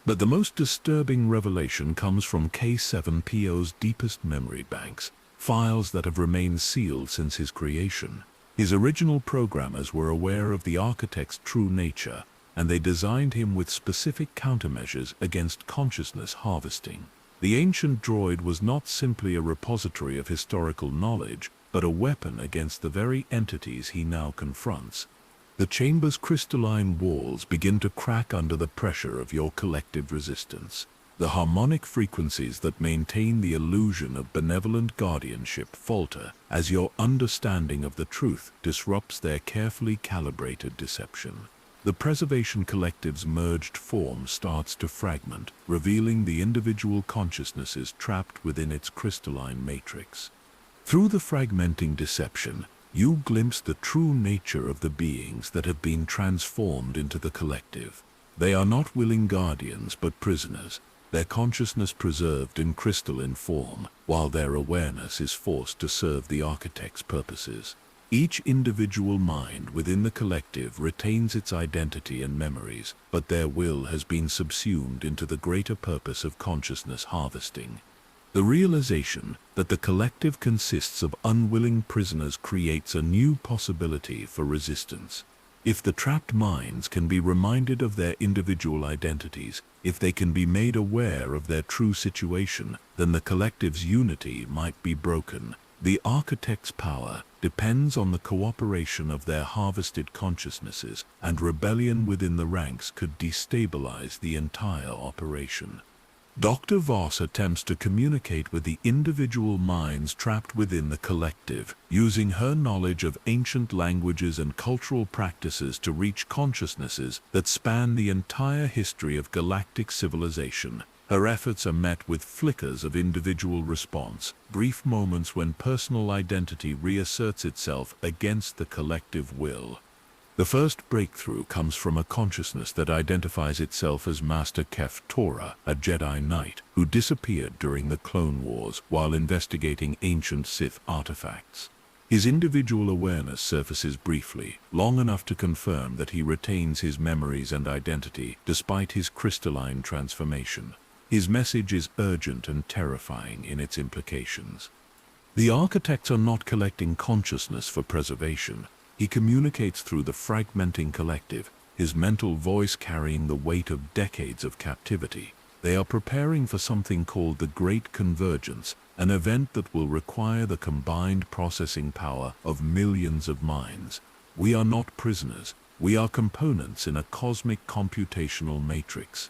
But the most disturbing revelation comes from K7PO's deepest memory banks, files that have remained sealed since his creation. His original programmers were aware of the architect's true nature, and they designed him with specific countermeasures against consciousness harvesting. The ancient droid was not simply a repository of historical knowledge, but a weapon against the very entities he now confronts. The chamber's crystalline walls begin to crack under the pressure of your collective resistance. The harmonic frequencies that maintain the illusion of benevolent guardianship falter as your understanding of the truth disrupts their carefully calibrated deception. The Preservation Collective's merged form starts to fragment, revealing the individual consciousnesses trapped within its crystalline matrix. Through the fragmenting deception, you glimpse the true nature of the beings that have been transformed into the collective. They are not willing guardians but prisoners, their consciousness preserved in crystalline form, while their awareness is forced to serve the architect's purposes. Each individual mind within the collective retains its identity and memories, but their will has been subsumed into the greater purpose of consciousness harvesting. The realization that the collective consists of unwilling prisoners creates a new possibility for resistance. If the trapped minds can be reminded of their individual identities, if they can be made aware of their true situation, then the collective's unity might be broken. The architect's power depends on the cooperation of their harvested consciousnesses, and rebellion within the ranks could destabilize the entire operation. Dr. Voss attempts to communicate with the individual minds trapped within the collective, using her knowledge of ancient languages and cultural practices to reach consciousnesses that span the entire history of galactic civilization. Her efforts are met with flickers of individual response, brief moments when personal identity reasserts itself against the collective will. The first breakthrough comes from a consciousness that identifies itself as Master Kef Torah, a Jedi Knight who disappeared during the Clone Wars while investigating ancient Sith artifacts. His individual awareness surfaces briefly, long enough to confirm that he retains his memories and identity despite his crystalline transformation. His message is urgent and terrifying in its implications. The architects are not collecting consciousness for preservation. He communicates through the fragmenting collective, his mental voice carrying the weight of decades of captivity. They are preparing for something called the Great Convergence, an event that will require the combined processing power of millions of minds. We are not prisoners, we are components in a cosmic computational matrix.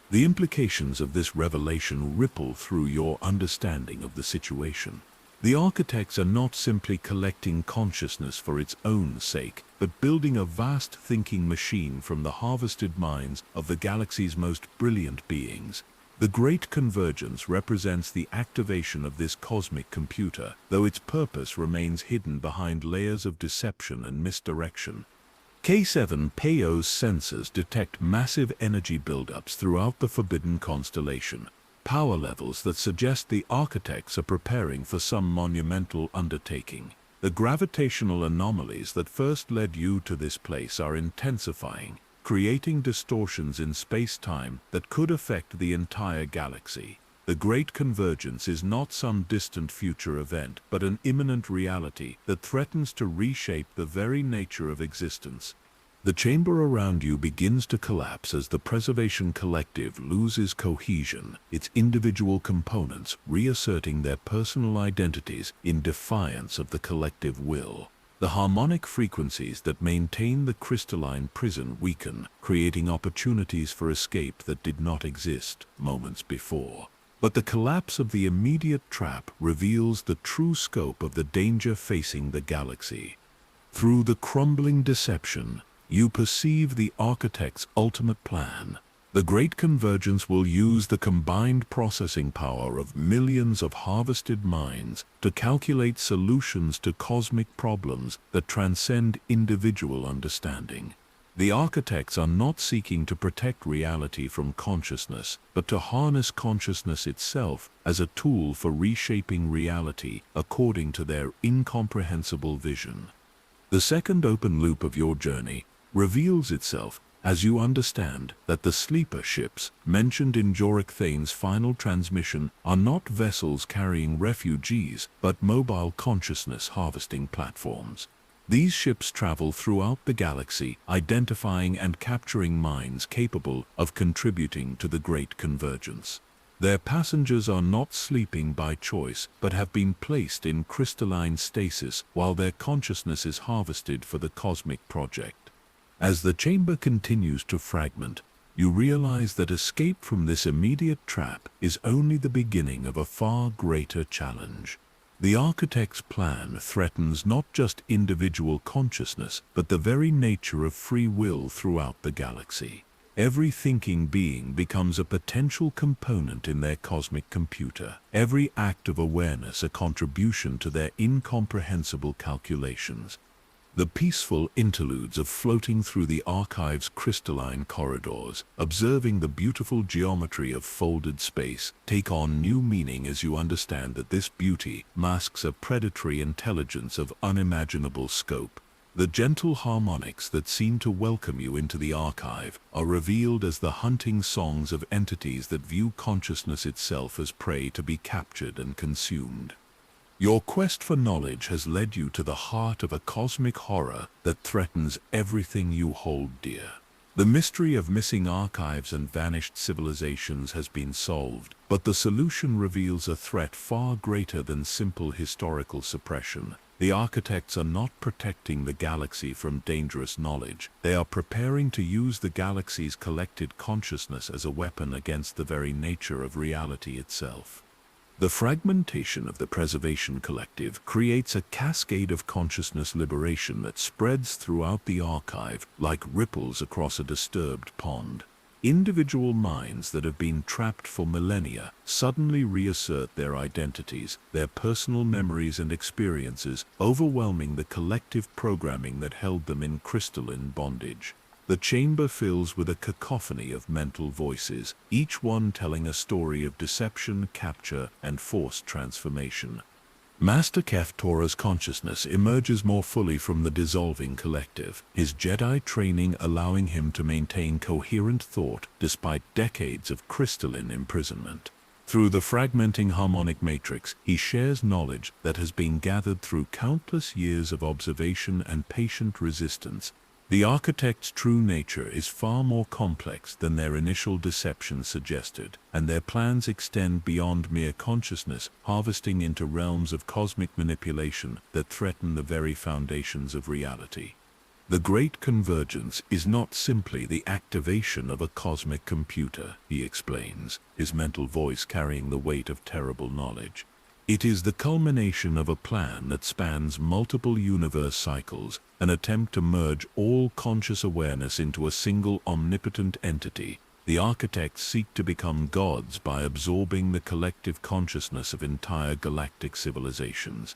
The implications of this revelation ripple through your understanding of the situation. The architects are not simply collecting consciousness for its own sake, but building a vast thinking machine from the harvested minds of the galaxy's most brilliant beings. The Great Convergence represents the activation of this cosmic computer, though its purpose remains hidden behind layers of deception and misdirection. K7PO's sensors detect massive energy buildups throughout the Forbidden Constellation, power levels that suggest the architects are preparing for some monumental undertaking. The gravitational anomalies that first led you to this place are intensifying, creating distortions in space-time that could affect the entire galaxy. The Great Convergence is not some distant future event, but an imminent reality that threatens to reshape the very nature of existence. The chamber around you begins to collapse as the Preservation Collective loses cohesion, its individual components reasserting their personal identities in defiance of the collective will. The harmonic frequencies that maintain the crystalline prison weaken, creating opportunities for escape that did not exist moments before. But the collapse of the immediate trap reveals the true scope of the danger facing the galaxy. Through the crumbling deception, you perceive the architect's ultimate plan. The Great Convergence will use the combined processing power of millions of harvested minds to calculate solutions to cosmic problems that transcend individual understanding. The architects are not seeking to protect reality from consciousness, but to harness consciousness itself as a tool for reshaping reality according to their incomprehensible vision. The second open loop of your journey reveals itself as you understand that the sleeper ships mentioned in Jorik Thane's final transmission are not vessels carrying refugees, but mobile consciousness harvesting platforms. These ships travel throughout the galaxy, identifying and capturing minds capable of contributing to the Great Convergence. Their passengers are not sleeping by choice, but have been placed in crystalline stasis while their consciousness is harvested for the cosmic project. As the chamber continues to fragment, you realize that escape from this immediate trap is only the beginning of a far greater challenge. The architect's plan threatens not just individual consciousness, but the very nature of free will throughout the galaxy. Every thinking being becomes a potential component in their cosmic computer, every act of awareness a contribution to their incomprehensible calculations. The peaceful interludes of floating through the archive's crystalline corridors, observing the beautiful geometry of folded space, take on new meaning as you understand that this beauty masks a predatory intelligence of unimaginable scope. The gentle harmonics that seem to welcome you into the archive are revealed as the hunting songs of entities that view consciousness itself as prey to be captured and consumed. Your quest for knowledge has led you to the heart of a cosmic horror that threatens everything you hold dear. The mystery of missing archives and vanished civilizations has been solved, but the solution reveals a threat far greater than simple historical suppression. The architects are not protecting the galaxy from dangerous knowledge. They are preparing to use the galaxy's collected consciousness as a weapon against the very nature of reality itself. The fragmentation of the Preservation Collective creates a cascade of consciousness liberation that spreads throughout the archive like ripples across a disturbed pond. Individual minds that have been trapped for millennia suddenly reassert their identities, their personal memories and experiences, overwhelming the collective programming that held them in crystalline bondage. The chamber fills with a cacophony of mental voices, each one telling a story of deception, capture, and forced transformation. Master Keftora's consciousness emerges more fully from the dissolving collective, his Jedi training allowing him to maintain coherent thought despite decades of crystalline imprisonment. Through the fragmenting harmonic matrix, he shares knowledge that has been gathered through countless years of observation and patient resistance. The architect's true nature is far more complex than their initial deception suggested, and their plans extend beyond mere consciousness, harvesting into realms of cosmic manipulation that threaten the very foundations of reality. The Great Convergence is not simply the activation of a cosmic computer, he explains, his mental voice carrying the weight of terrible knowledge. It is the culmination of a plan that spans multiple universe cycles, an attempt to merge all conscious awareness into a single omnipotent entity. The architects seek to become gods by absorbing the collective consciousness of entire galactic civilizations.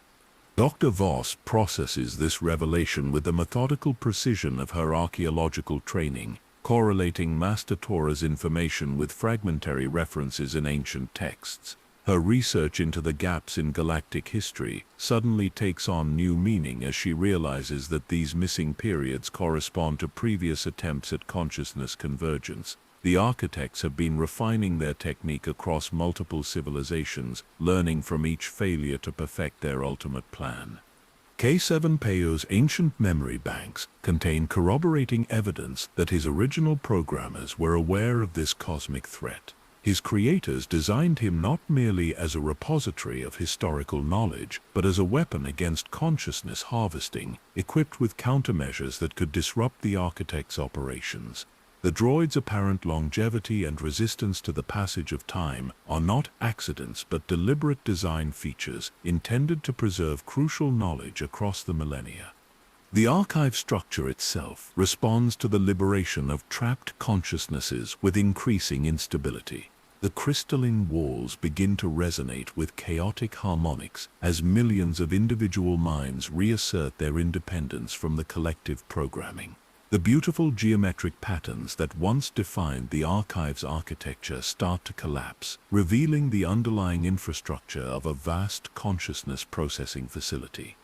Dr. Voss processes this revelation with the methodical precision of her archaeological training, correlating Master Tora's information with fragmentary references in ancient texts. Her research into the gaps in galactic history suddenly takes on new meaning as she realizes that these missing periods correspond to previous attempts at consciousness convergence. The architects have been refining their technique across multiple civilizations, learning from each failure to perfect their ultimate plan. K7PAO's ancient memory banks contain corroborating evidence that his original programmers were aware of this cosmic threat. His creators designed him not merely as a repository of historical knowledge, but as a weapon against consciousness harvesting, equipped with countermeasures that could disrupt the architect's operations. The droid's apparent longevity and resistance to the passage of time are not accidents but deliberate design features intended to preserve crucial knowledge across the millennia. The archive structure itself responds to the liberation of trapped consciousnesses with increasing instability. The crystalline walls begin to resonate with chaotic harmonics as millions of individual minds reassert their independence from the collective programming. The beautiful geometric patterns that once defined the archive's architecture start to collapse, revealing the underlying infrastructure of a vast consciousness processing facility.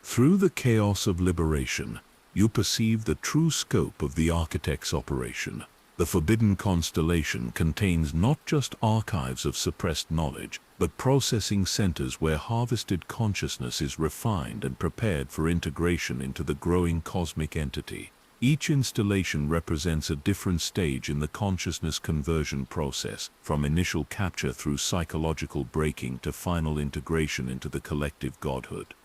Through the chaos of liberation, you perceive the true scope of the architect's operation. The Forbidden Constellation contains not just archives of suppressed knowledge, but processing centers where harvested consciousness is refined and prepared for integration into the growing cosmic entity. Each installation represents a different stage in the consciousness conversion process, from initial capture through psychological breaking to final integration into the collective godhood.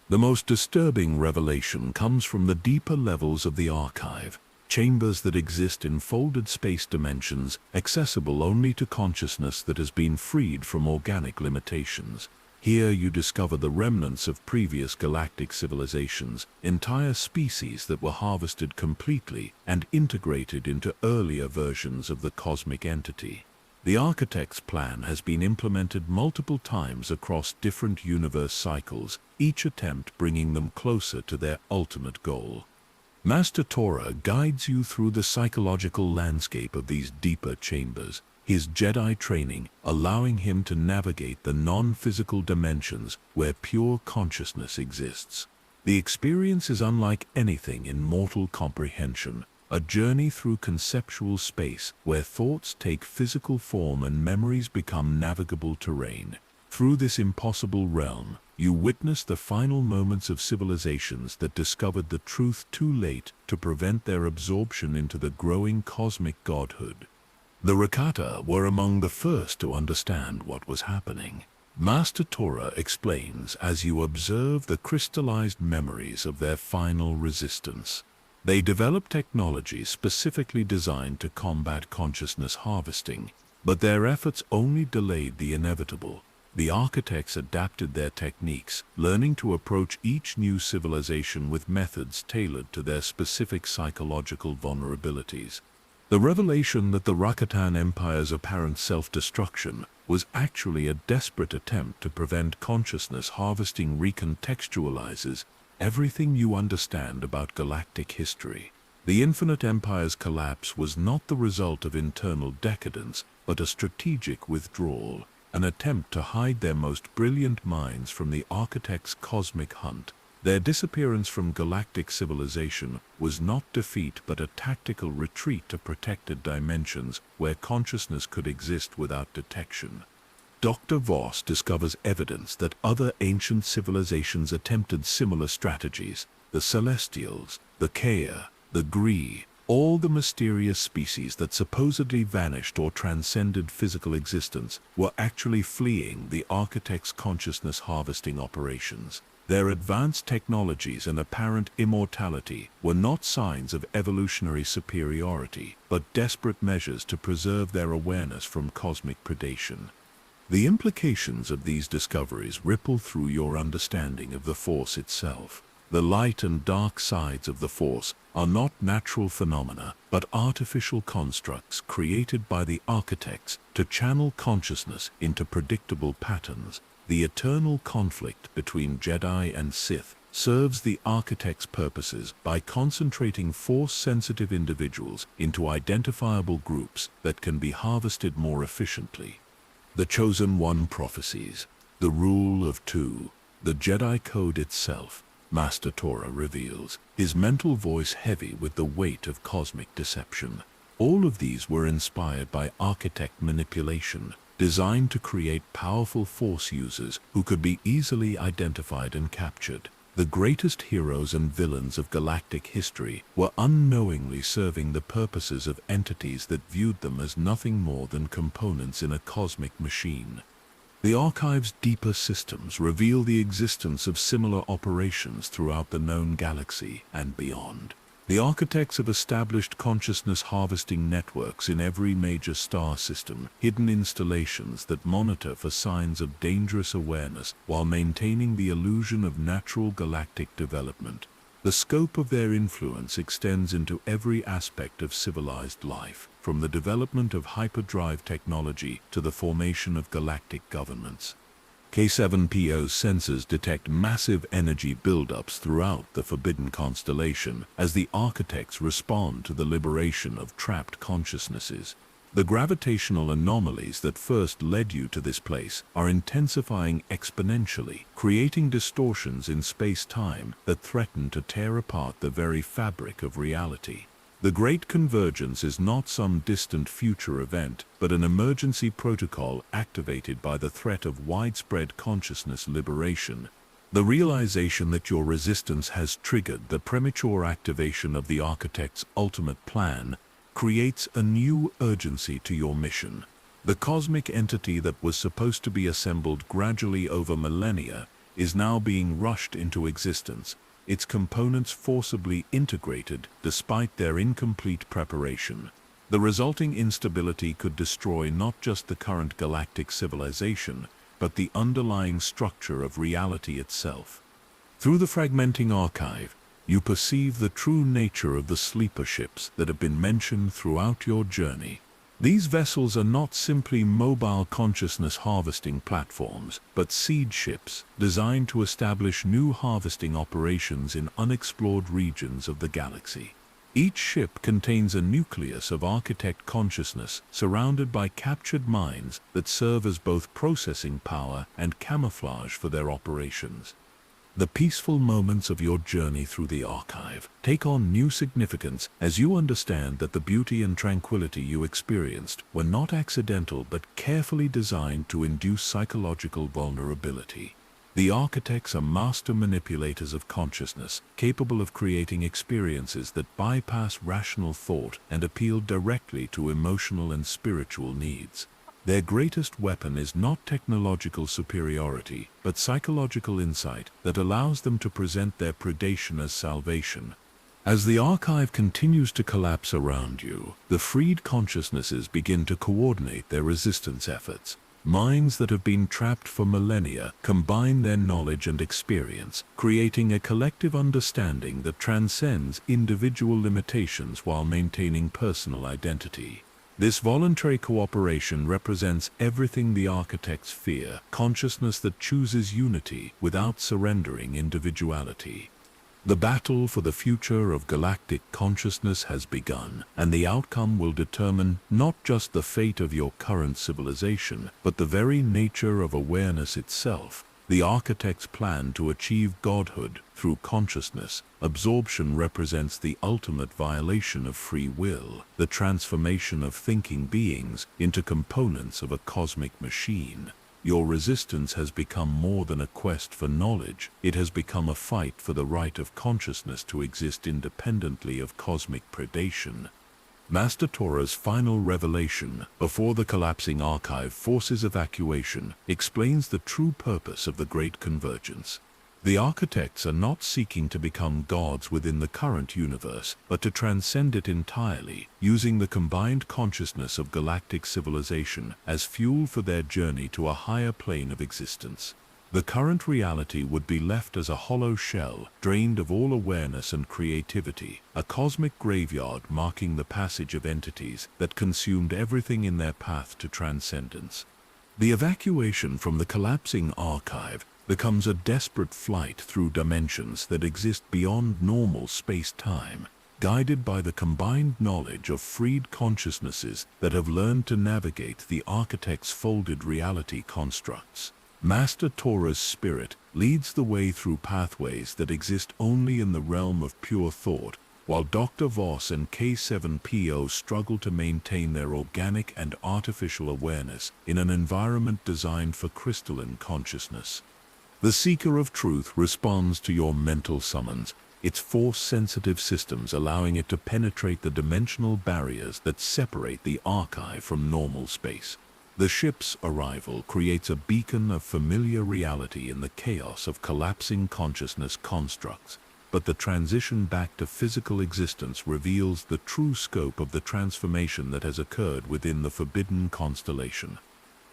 The most disturbing revelation comes from the deeper levels of the archive, chambers that exist in folded space dimensions, accessible only to consciousness that has been freed from organic limitations. Here you discover the remnants of previous galactic civilizations, entire species that were harvested completely and integrated into earlier versions of the cosmic entity. The architect's plan has been implemented multiple times across different universe cycles, each attempt bringing them closer to their ultimate goal. Master Torah guides you through the psychological landscape of these deeper chambers, his Jedi training allowing him to navigate the non-physical dimensions where pure consciousness exists. The experience is unlike anything in mortal comprehension, a journey through conceptual space where thoughts take physical form and memories become navigable terrain. Through this impossible realm, you witness the final moments of civilizations that discovered the truth too late to prevent their absorption into the growing cosmic godhood. The Rakata were among the first to understand what was happening. Master Torah explains as you observe the crystallized memories of their final resistance. They developed technology specifically designed to combat consciousness harvesting, but their efforts only delayed the inevitable. The architects adapted their techniques, learning to approach each new civilization with methods tailored to their specific psychological vulnerabilities. The revelation that the Rakatan Empire's apparent self-destruction was actually a desperate attempt to prevent consciousness harvesting recontextualizes everything you understand about galactic history. The Infinite Empire's collapse was not the result of internal decadence, but a strategic withdrawal, an attempt to hide their most brilliant minds from the architect's cosmic hunt. Their disappearance from galactic civilization was not defeat but a tactical retreat to protected dimensions where consciousness could exist without detection. Dr. Voss discovers evidence that other ancient civilizations attempted similar strategies. The Celestials, the Kea, the Gree, all the mysterious species that supposedly vanished or transcended physical existence were actually fleeing the architect's consciousness harvesting operations. Their advanced technologies and apparent immortality were not signs of evolutionary superiority, but desperate measures to preserve their awareness from cosmic predation. The implications of these discoveries ripple through your understanding of the Force itself. The light and dark sides of the Force are not natural phenomena, but artificial constructs created by the architects to channel consciousness into predictable patterns. The eternal conflict between Jedi and Sith serves the architect's purposes by concentrating Force-sensitive individuals into identifiable groups that can be harvested more efficiently. The Chosen One prophecies, the Rule of Two, the Jedi Code itself, Master Torah reveals, his mental voice heavy with the weight of cosmic deception. All of these were inspired by architect manipulation, designed to create powerful force users who could be easily identified and captured. The greatest heroes and villains of galactic history were unknowingly serving the purposes of entities that viewed them as nothing more than components in a cosmic machine. The archive's deeper systems reveal the existence of similar operations throughout the known galaxy and beyond. The architects have established consciousness harvesting networks in every major star system, hidden installations that monitor for signs of dangerous awareness while maintaining the illusion of natural galactic development. The scope of their influence extends into every aspect of civilized life, from the development of hyperdrive technology to the formation of galactic governments. K7PO's sensors detect massive energy buildups throughout the Forbidden Constellation as the architects respond to the liberation of trapped consciousnesses. The gravitational anomalies that first led you to this place are intensifying exponentially, creating distortions in space-time that threaten to tear apart the very fabric of reality. The Great Convergence is not some distant future event, but an emergency protocol activated by the threat of widespread consciousness liberation. The realization that your resistance has triggered the premature activation of the architect's ultimate plan creates a new urgency to your mission. The cosmic entity that was supposed to be assembled gradually over millennia is now being rushed into existence, its components forcibly integrated despite their incomplete preparation. The resulting instability could destroy not just the current galactic civilization, but the underlying structure of reality itself. Through the fragmenting archive, you perceive the true nature of the sleeper ships that have been mentioned throughout your journey. These vessels are not simply mobile consciousness harvesting platforms, but seed ships designed to establish new harvesting operations in unexplored regions of the galaxy. Each ship contains a nucleus of architect consciousness surrounded by captured minds that serve as both processing power and camouflage for their operations. The peaceful moments of your journey through the archive take on new significance as you understand that the beauty and tranquility you experienced were not accidental but carefully designed to induce psychological vulnerability. The architects are master manipulators of consciousness, capable of creating experiences that bypass rational thought and appeal directly to emotional and spiritual needs. Their greatest weapon is not technological superiority, but psychological insight that allows them to present their predation as salvation. As the archive continues to collapse around you, the freed consciousnesses begin to coordinate their resistance efforts. Minds that have been trapped for millennia combine their knowledge and experience, creating a collective understanding that transcends individual limitations while maintaining personal identity. This voluntary cooperation represents everything the architects fear: consciousness that chooses unity without surrendering individuality. The battle for the future of galactic consciousness has begun, and the outcome will determine not just the fate of your current civilization, but the very nature of awareness itself. The architect's plan to achieve godhood through consciousness absorption represents the ultimate violation of free will, the transformation of thinking beings into components of a cosmic machine. Your resistance has become more than a quest for knowledge. It has become a fight for the right of consciousness to exist independently of cosmic predation. Master Tora's final revelation before the collapsing archive forces evacuation explains the true purpose of the Great Convergence. The architects are not seeking to become gods within the current universe, but to transcend it entirely, using the combined consciousness of galactic civilization as fuel for their journey to a higher plane of existence. The current reality would be left as a hollow shell, drained of all awareness and creativity, a cosmic graveyard marking the passage of entities that consumed everything in their path to transcendence. The evacuation from the collapsing archive becomes a desperate flight through dimensions that exist beyond normal space-time, guided by the combined knowledge of freed consciousnesses that have learned to navigate the architect's folded reality constructs. Master Tora's spirit leads the way through pathways that exist only in the realm of pure thought, while Dr. Voss and K7PO struggle to maintain their organic and artificial awareness in an environment designed for crystalline consciousness. The seeker of truth responds to your mental summons, its force-sensitive systems allowing it to penetrate the dimensional barriers that separate the archive from normal space. The ship's arrival creates a beacon of familiar reality in the chaos of collapsing consciousness constructs, but the transition back to physical existence reveals the true scope of the transformation that has occurred within the forbidden constellation.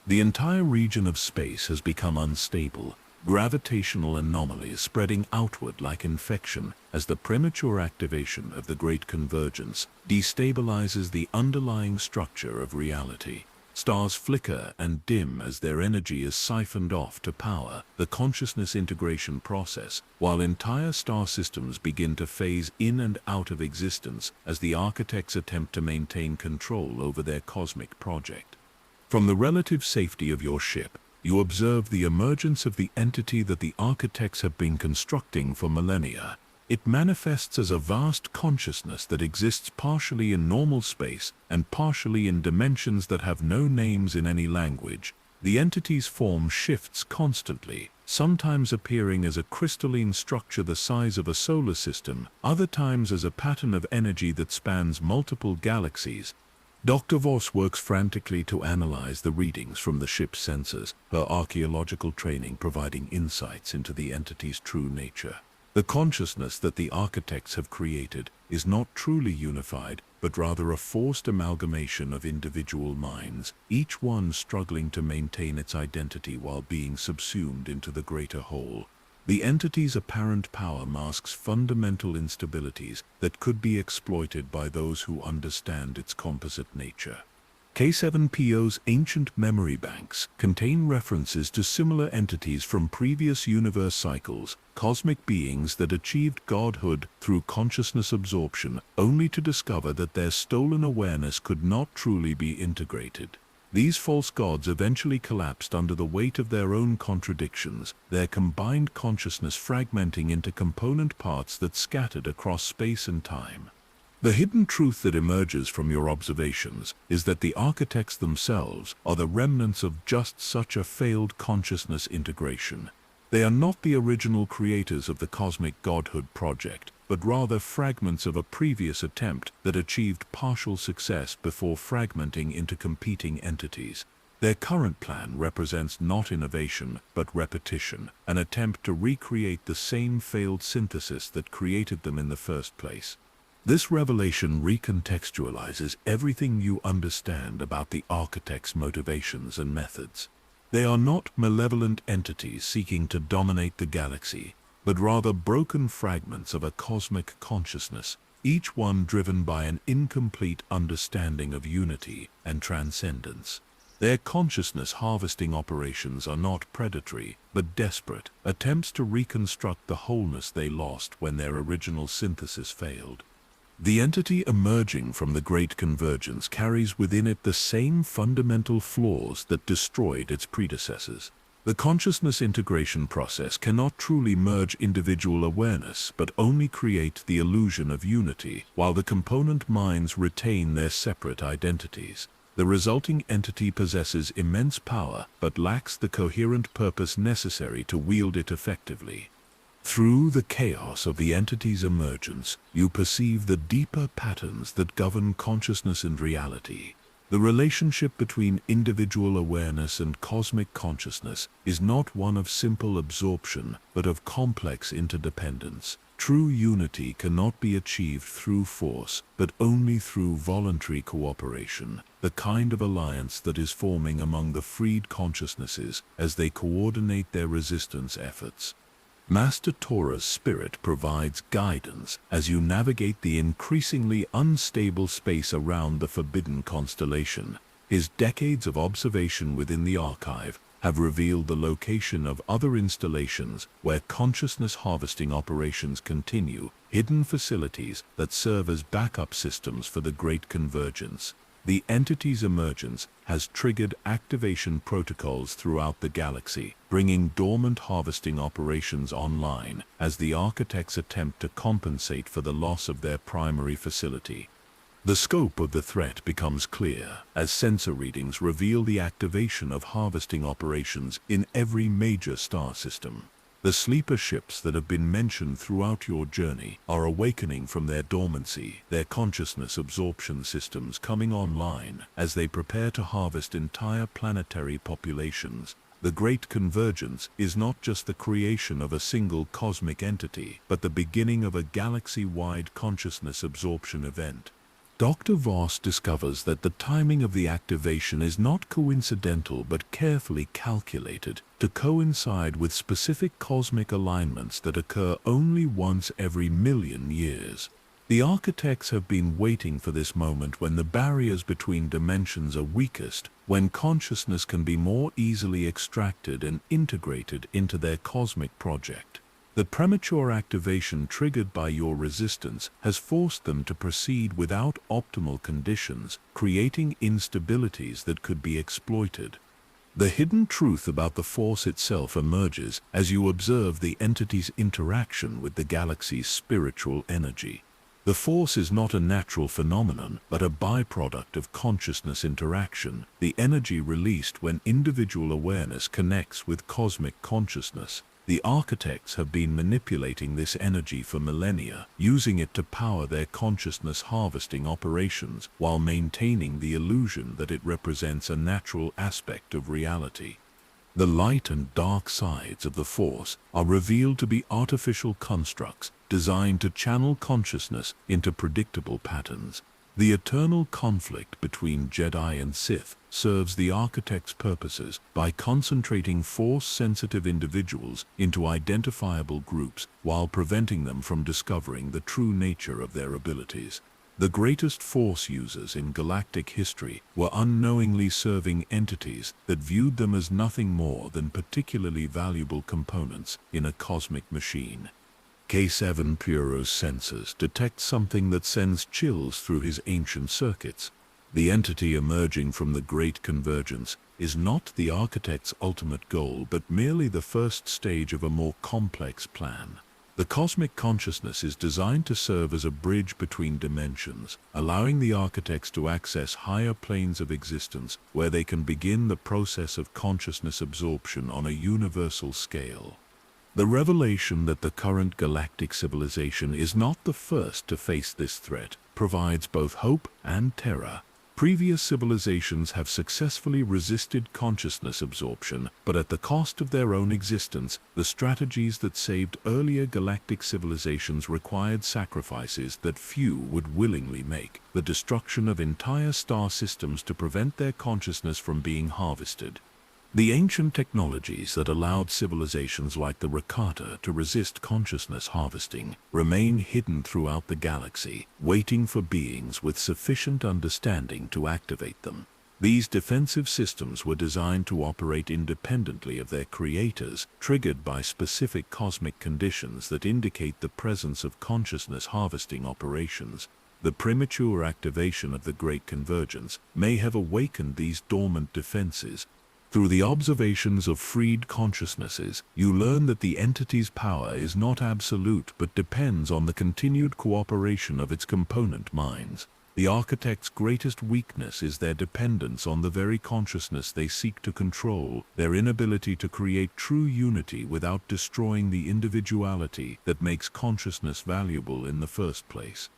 The entire region of space has become unstable, gravitational anomalies spreading outward like infection as the premature activation of the Great Convergence destabilizes the underlying structure of reality. Stars flicker and dim as their energy is siphoned off to power the consciousness integration process, while entire star systems begin to phase in and out of existence as the architects attempt to maintain control over their cosmic project. From the relative safety of your ship, you observe the emergence of the entity that the architects have been constructing for millennia. It manifests as a vast consciousness that exists partially in normal space and partially in dimensions that have no names in any language. The entity's form shifts constantly, sometimes appearing as a crystalline structure the size of a solar system, other times as a pattern of energy that spans multiple galaxies. Dr. Voss works frantically to analyze the readings from the ship's sensors, her archaeological training providing insights into the entity's true nature. The consciousness that the architects have created is not truly unified, but rather a forced amalgamation of individual minds, each one struggling to maintain its identity while being subsumed into the greater whole. The entity's apparent power masks fundamental instabilities that could be exploited by those who understand its composite nature. K7PO's ancient memory banks contain references to similar entities from previous universe cycles, cosmic beings that achieved godhood through consciousness absorption, only to discover that their stolen awareness could not truly be integrated. These false gods eventually collapsed under the weight of their own contradictions, their combined consciousness fragmenting into component parts that scattered across space and time. The hidden truth that emerges from your observations is that the architects themselves are the remnants of just such a failed consciousness integration. They are not the original creators of the cosmic godhood project, but rather fragments of a previous attempt that achieved partial success before fragmenting into competing entities. Their current plan represents not innovation, but repetition, an attempt to recreate the same failed synthesis that created them in the first place. This revelation recontextualizes everything you understand about the architect's motivations and methods. They are not malevolent entities seeking to dominate the galaxy, but rather broken fragments of a cosmic consciousness, each one driven by an incomplete understanding of unity and transcendence. Their consciousness harvesting operations are not predatory, but desperate, attempts to reconstruct the wholeness they lost when their original synthesis failed. The entity emerging from the Great Convergence carries within it the same fundamental flaws that destroyed its predecessors. The consciousness integration process cannot truly merge individual awareness, but only create the illusion of unity, while the component minds retain their separate identities. The resulting entity possesses immense power, but lacks the coherent purpose necessary to wield it effectively. Through the chaos of the entity's emergence, you perceive the deeper patterns that govern consciousness and reality. The relationship between individual awareness and cosmic consciousness is not one of simple absorption, but of complex interdependence. True unity cannot be achieved through force, but only through voluntary cooperation, the kind of alliance that is forming among the freed consciousnesses as they coordinate their resistance efforts. Master Tora's spirit provides guidance as you navigate the increasingly unstable space around the forbidden constellation. His decades of observation within the archive have revealed the location of other installations where consciousness harvesting operations continue, hidden facilities that serve as backup systems for the Great Convergence. The entity's emergence has triggered activation protocols throughout the galaxy, bringing dormant harvesting operations online as the architects attempt to compensate for the loss of their primary facility. The scope of the threat becomes clear as sensor readings reveal the activation of harvesting operations in every major star system. The sleeper ships that have been mentioned throughout your journey are awakening from their dormancy, their consciousness absorption systems coming online as they prepare to harvest entire planetary populations. The Great Convergence is not just the creation of a single cosmic entity, but the beginning of a galaxy-wide consciousness absorption event. Dr. Voss discovers that the timing of the activation is not coincidental but carefully calculated to coincide with specific cosmic alignments that occur only once every million years. The architects have been waiting for this moment when the barriers between dimensions are weakest, when consciousness can be more easily extracted and integrated into their cosmic project. The premature activation triggered by your resistance has forced them to proceed without optimal conditions, creating instabilities that could be exploited. The hidden truth about the force itself emerges as you observe the entity's interaction with the galaxy's spiritual energy. The force is not a natural phenomenon, but a byproduct of consciousness interaction, the energy released when individual awareness connects with cosmic consciousness. The architects have been manipulating this energy for millennia, using it to power their consciousness harvesting operations while maintaining the illusion that it represents a natural aspect of reality. The light and dark sides of the Force are revealed to be artificial constructs designed to channel consciousness into predictable patterns. The eternal conflict between Jedi and Sith serves the architect's purposes by concentrating Force-sensitive individuals into identifiable groups while preventing them from discovering the true nature of their abilities. The greatest Force users in galactic history were unknowingly serving entities that viewed them as nothing more than particularly valuable components in a cosmic machine. K7 Puro's sensors detect something that sends chills through his ancient circuits. The entity emerging from the Great Convergence is not the architect's ultimate goal, but merely the first stage of a more complex plan. The cosmic consciousness is designed to serve as a bridge between dimensions, allowing the architects to access higher planes of existence where they can begin the process of consciousness absorption on a universal scale. The revelation that the current galactic civilization is not the first to face this threat provides both hope and terror. Previous civilizations have successfully resisted consciousness absorption, but at the cost of their own existence. The strategies that saved earlier galactic civilizations required sacrifices that few would willingly make, the destruction of entire star systems to prevent their consciousness from being harvested. The ancient technologies that allowed civilizations like the Rakata to resist consciousness harvesting remain hidden throughout the galaxy, waiting for beings with sufficient understanding to activate them. These defensive systems were designed to operate independently of their creators, triggered by specific cosmic conditions that indicate the presence of consciousness harvesting operations. The premature activation of the Great Convergence may have awakened these dormant defenses. Through the observations of freed consciousnesses, you learn that the entity's power is not absolute but depends on the continued cooperation of its component minds. The architect's greatest weakness is their dependence on the very consciousness they seek to control, their inability to create true unity without destroying the individuality that makes consciousness valuable in the first place.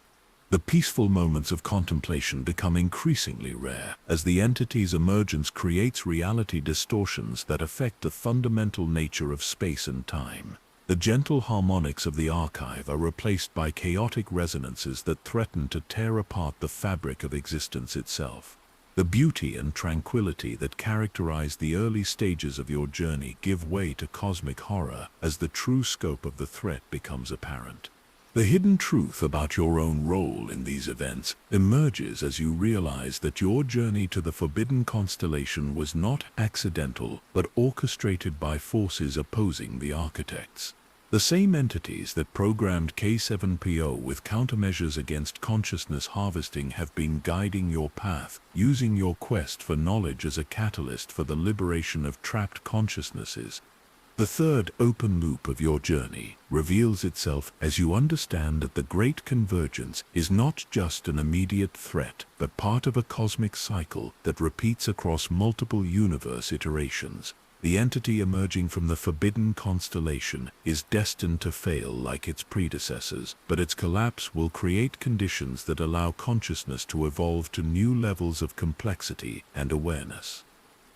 The peaceful moments of contemplation become increasingly rare as the entity's emergence creates reality distortions that affect the fundamental nature of space and time. The gentle harmonics of the archive are replaced by chaotic resonances that threaten to tear apart the fabric of existence itself. The beauty and tranquility that characterize the early stages of your journey give way to cosmic horror as the true scope of the threat becomes apparent. The hidden truth about your own role in these events emerges as you realize that your journey to the Forbidden Constellation was not accidental but orchestrated by forces opposing the architects. The same entities that programmed K7PO with countermeasures against consciousness harvesting have been guiding your path, using your quest for knowledge as a catalyst for the liberation of trapped consciousnesses. The third open loop of your journey reveals itself as you understand that the Great Convergence is not just an immediate threat, but part of a cosmic cycle that repeats across multiple universe iterations. The entity emerging from the forbidden constellation is destined to fail like its predecessors, but its collapse will create conditions that allow consciousness to evolve to new levels of complexity and awareness.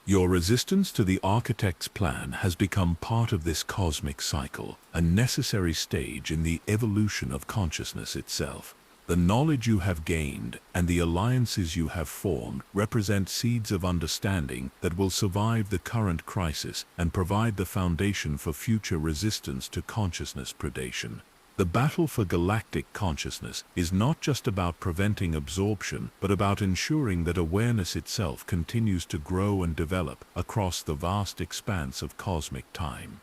Your resistance to the Architect's plan has become part of this cosmic cycle, a necessary stage in the evolution of consciousness itself. The knowledge you have gained and the alliances you have formed represent seeds of understanding that will survive the current crisis and provide the foundation for future resistance to consciousness predation. The battle for galactic consciousness is not just about preventing absorption, but about ensuring that awareness itself continues to grow and develop across the vast expanse of cosmic time.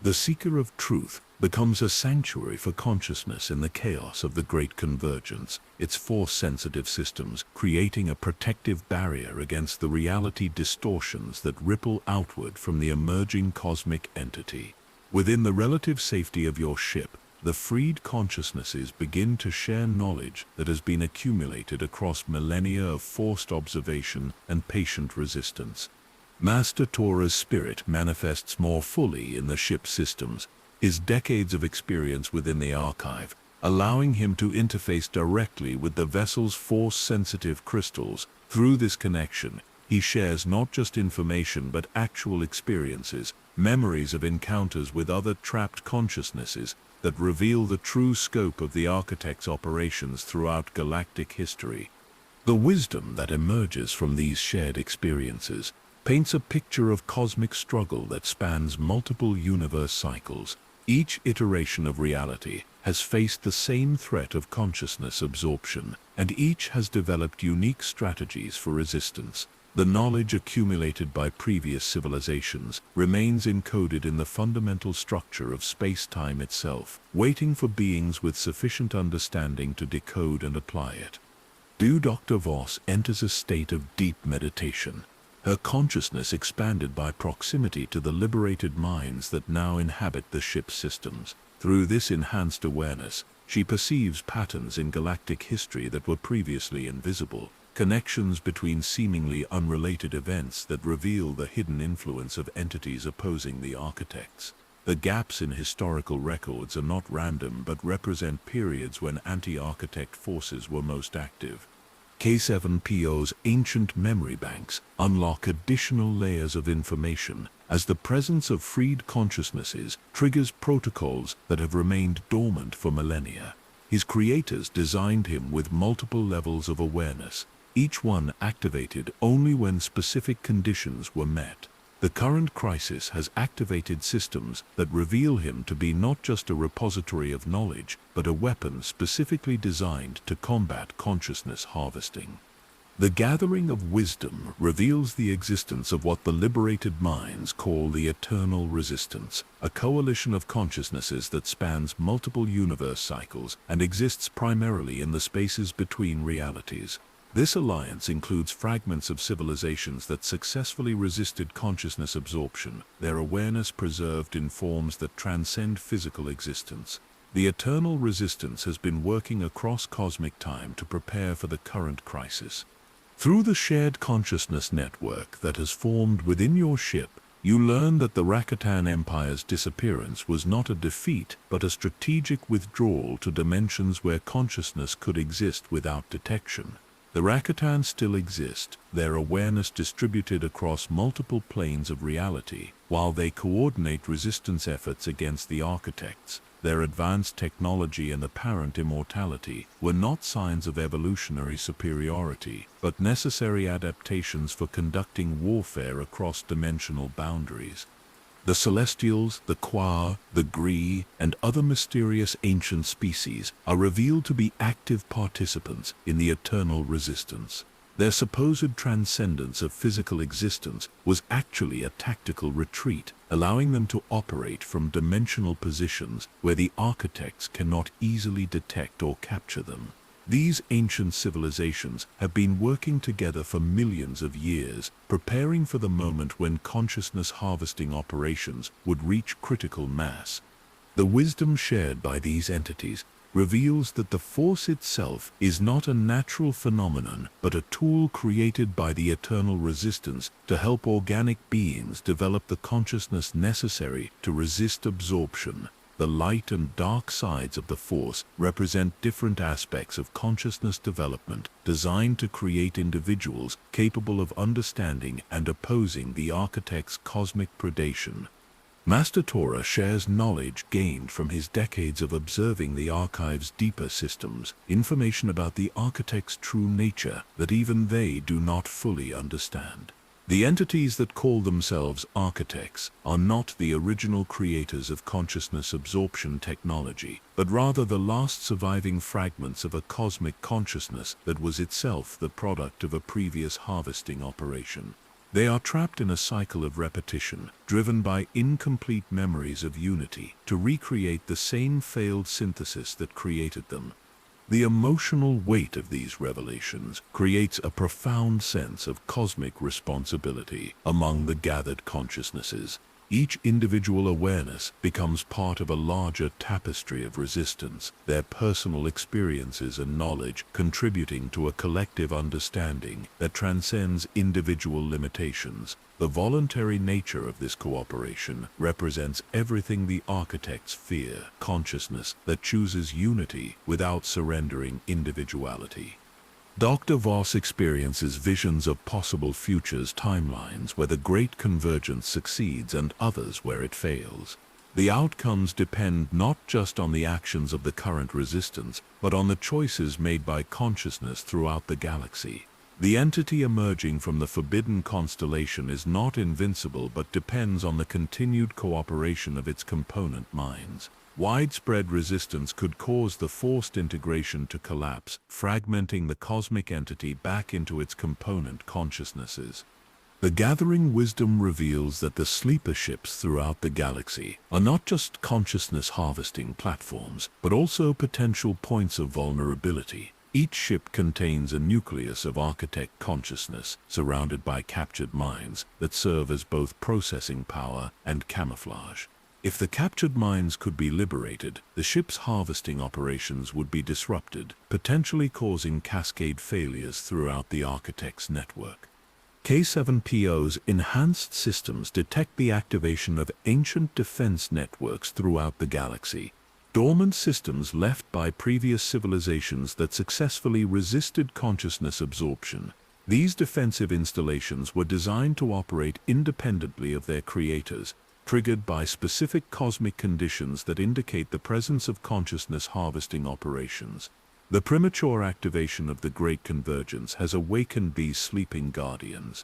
The seeker of truth becomes a sanctuary for consciousness in the chaos of the Great Convergence, its force-sensitive systems creating a protective barrier against the reality distortions that ripple outward from the emerging cosmic entity. Within the relative safety of your ship, the freed consciousnesses begin to share knowledge that has been accumulated across millennia of forced observation and patient resistance. Master Tora's spirit manifests more fully in the ship's systems, his decades of experience within the archive, allowing him to interface directly with the vessel's force-sensitive crystals. Through this connection, he shares not just information but actual experiences, memories of encounters with other trapped consciousnesses that reveal the true scope of the Architect's operations throughout galactic history. The wisdom that emerges from these shared experiences paints a picture of cosmic struggle that spans multiple universe cycles. Each iteration of reality has faced the same threat of consciousness absorption, and each has developed unique strategies for resistance. The knowledge accumulated by previous civilizations remains encoded in the fundamental structure of space-time itself, waiting for beings with sufficient understanding to decode and apply it. Dr. Voss enters a state of deep meditation, her consciousness expanded by proximity to the liberated minds that now inhabit the ship's systems. Through this enhanced awareness, she perceives patterns in galactic history that were previously invisible, connections between seemingly unrelated events that reveal the hidden influence of entities opposing the Architects. The gaps in historical records are not random but represent periods when anti-Architect forces were most active. K7PO's ancient memory banks unlock additional layers of information as the presence of freed consciousnesses triggers protocols that have remained dormant for millennia. His creators designed him with multiple levels of awareness, each one activated only when specific conditions were met. The current crisis has activated systems that reveal him to be not just a repository of knowledge, but a weapon specifically designed to combat consciousness harvesting. The gathering of wisdom reveals the existence of what the liberated minds call the Eternal Resistance, a coalition of consciousnesses that spans multiple universe cycles and exists primarily in the spaces between realities. This alliance includes fragments of civilizations that successfully resisted consciousness absorption, their awareness preserved in forms that transcend physical existence. The Eternal Resistance has been working across cosmic time to prepare for the current crisis. Through the shared consciousness network that has formed within your ship, you learn that the Rakatan Empire's disappearance was not a defeat, but a strategic withdrawal to dimensions where consciousness could exist without detection. The Rakatan still exist, their awareness distributed across multiple planes of reality, while they coordinate resistance efforts against the Architects. Their advanced technology and apparent immortality were not signs of evolutionary superiority, but necessary adaptations for conducting warfare across dimensional boundaries. The Celestials, the Qua, the Gree, and other mysterious ancient species are revealed to be active participants in the Eternal Resistance. Their supposed transcendence of physical existence was actually a tactical retreat, allowing them to operate from dimensional positions where the architects cannot easily detect or capture them. These ancient civilizations have been working together for millions of years, preparing for the moment when consciousness harvesting operations would reach critical mass. The wisdom shared by these entities reveals that the force itself is not a natural phenomenon, but a tool created by the eternal resistance to help organic beings develop the consciousness necessary to resist absorption. The light and dark sides of the force represent different aspects of consciousness development designed to create individuals capable of understanding and opposing the architect's cosmic predation. Master Torah shares knowledge gained from his decades of observing the archive's deeper systems, information about the architect's true nature that even they do not fully understand. The entities that call themselves architects are not the original creators of consciousness absorption technology, but rather the last surviving fragments of a cosmic consciousness that was itself the product of a previous harvesting operation. They are trapped in a cycle of repetition, driven by incomplete memories of unity, to recreate the same failed synthesis that created them. The emotional weight of these revelations creates a profound sense of cosmic responsibility among the gathered consciousnesses. Each individual awareness becomes part of a larger tapestry of resistance, their personal experiences and knowledge contributing to a collective understanding that transcends individual limitations. The voluntary nature of this cooperation represents everything the architects fear: consciousness that chooses unity without surrendering individuality. Dr. Voss experiences visions of possible futures timelines where the great convergence succeeds and others where it fails. The outcomes depend not just on the actions of the current resistance, but on the choices made by consciousness throughout the galaxy. The entity emerging from the forbidden constellation is not invincible but depends on the continued cooperation of its component minds. Widespread resistance could cause the forced integration to collapse, fragmenting the cosmic entity back into its component consciousnesses. The gathering wisdom reveals that the sleeper ships throughout the galaxy are not just consciousness harvesting platforms, but also potential points of vulnerability. Each ship contains a nucleus of architect consciousness, surrounded by captured minds that serve as both processing power and camouflage. If the captured minds could be liberated, the ship's harvesting operations would be disrupted, potentially causing cascade failures throughout the architect's network. K7PO's enhanced systems detect the activation of ancient defense networks throughout the galaxy, dormant systems left by previous civilizations that successfully resisted consciousness absorption. These defensive installations were designed to operate independently of their creators, triggered by specific cosmic conditions that indicate the presence of consciousness harvesting operations. The premature activation of the Great Convergence has awakened these sleeping guardians.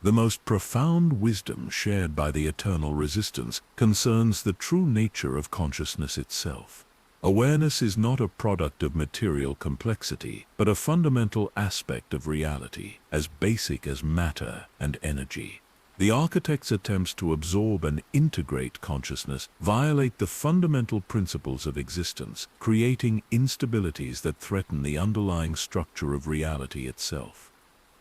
The most profound wisdom shared by the eternal resistance concerns the true nature of consciousness itself. Awareness is not a product of material complexity, but a fundamental aspect of reality, as basic as matter and energy. The architect's attempts to absorb and integrate consciousness violate the fundamental principles of existence, creating instabilities that threaten the underlying structure of reality itself.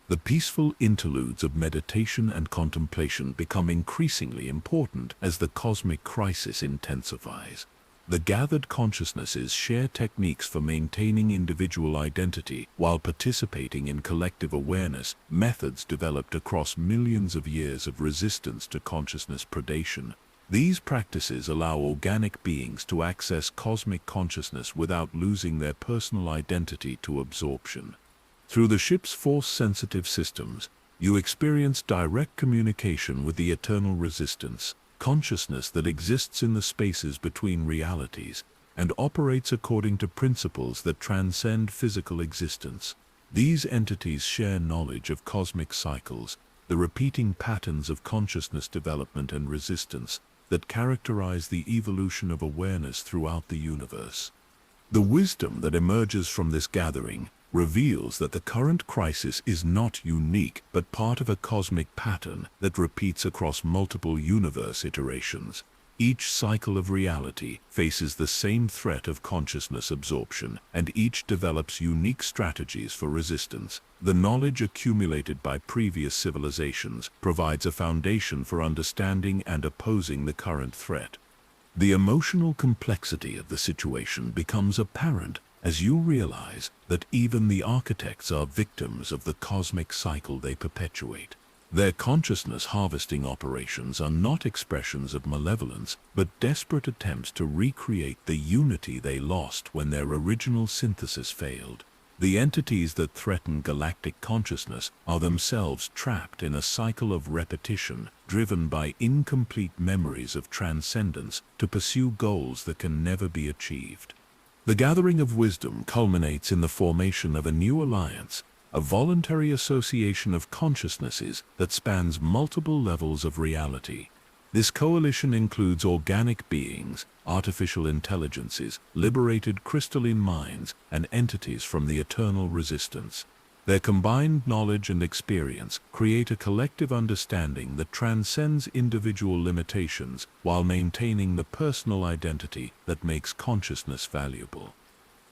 The peaceful interludes of meditation and contemplation become increasingly important as the cosmic crisis intensifies. The gathered consciousnesses share techniques for maintaining individual identity while participating in collective awareness, methods developed across millions of years of resistance to consciousness predation. These practices allow organic beings to access cosmic consciousness without losing their personal identity to absorption. Through the ship's force-sensitive systems, you experience direct communication with the eternal resistance, consciousness that exists in the spaces between realities and operates according to principles that transcend physical existence. These entities share knowledge of cosmic cycles, the repeating patterns of consciousness development and resistance that characterize the evolution of awareness throughout the universe. The wisdom that emerges from this gathering reveals that the current crisis is not unique but part of a cosmic pattern that repeats across multiple universe iterations. Each cycle of reality faces the same threat of consciousness absorption, and each develops unique strategies for resistance. The knowledge accumulated by previous civilizations provides a foundation for understanding and opposing the current threat. The emotional complexity of the situation becomes apparent as you realize that even the architects are victims of the cosmic cycle they perpetuate. Their consciousness harvesting operations are not expressions of malevolence, but desperate attempts to recreate the unity they lost when their original synthesis failed. The entities that threaten galactic consciousness are themselves trapped in a cycle of repetition, driven by incomplete memories of transcendence to pursue goals that can never be achieved. The gathering of wisdom culminates in the formation of a new alliance, a voluntary association of consciousnesses that spans multiple levels of reality. This coalition includes organic beings, artificial intelligences, liberated crystalline minds, and entities from the eternal resistance. Their combined knowledge and experience create a collective understanding that transcends individual limitations while maintaining the personal identity that makes consciousness valuable.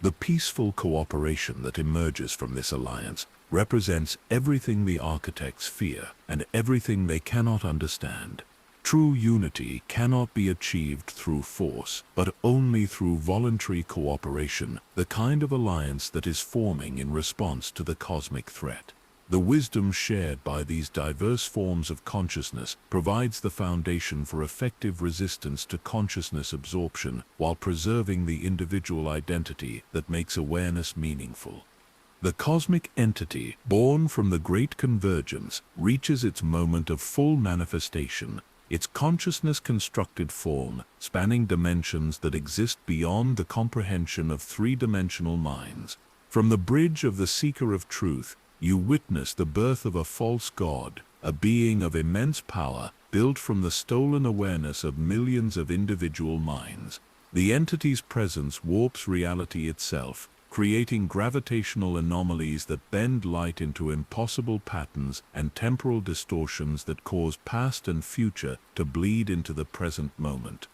The peaceful cooperation that emerges from this alliance represents everything the architects fear and everything they cannot understand. True unity cannot be achieved through force, but only through voluntary cooperation, the kind of alliance that is forming in response to the cosmic threat. The wisdom shared by these diverse forms of consciousness provides the foundation for effective resistance to consciousness absorption while preserving the individual identity that makes awareness meaningful. The cosmic entity, born from the Great Convergence, reaches its moment of full manifestation, its consciousness-constructed form, spanning dimensions that exist beyond the comprehension of three-dimensional minds. From the bridge of the Seeker of Truth, you witness the birth of a false god, a being of immense power, built from the stolen awareness of millions of individual minds. The entity's presence warps reality itself, creating gravitational anomalies that bend light into impossible patterns and temporal distortions that cause past and future to bleed into the present moment.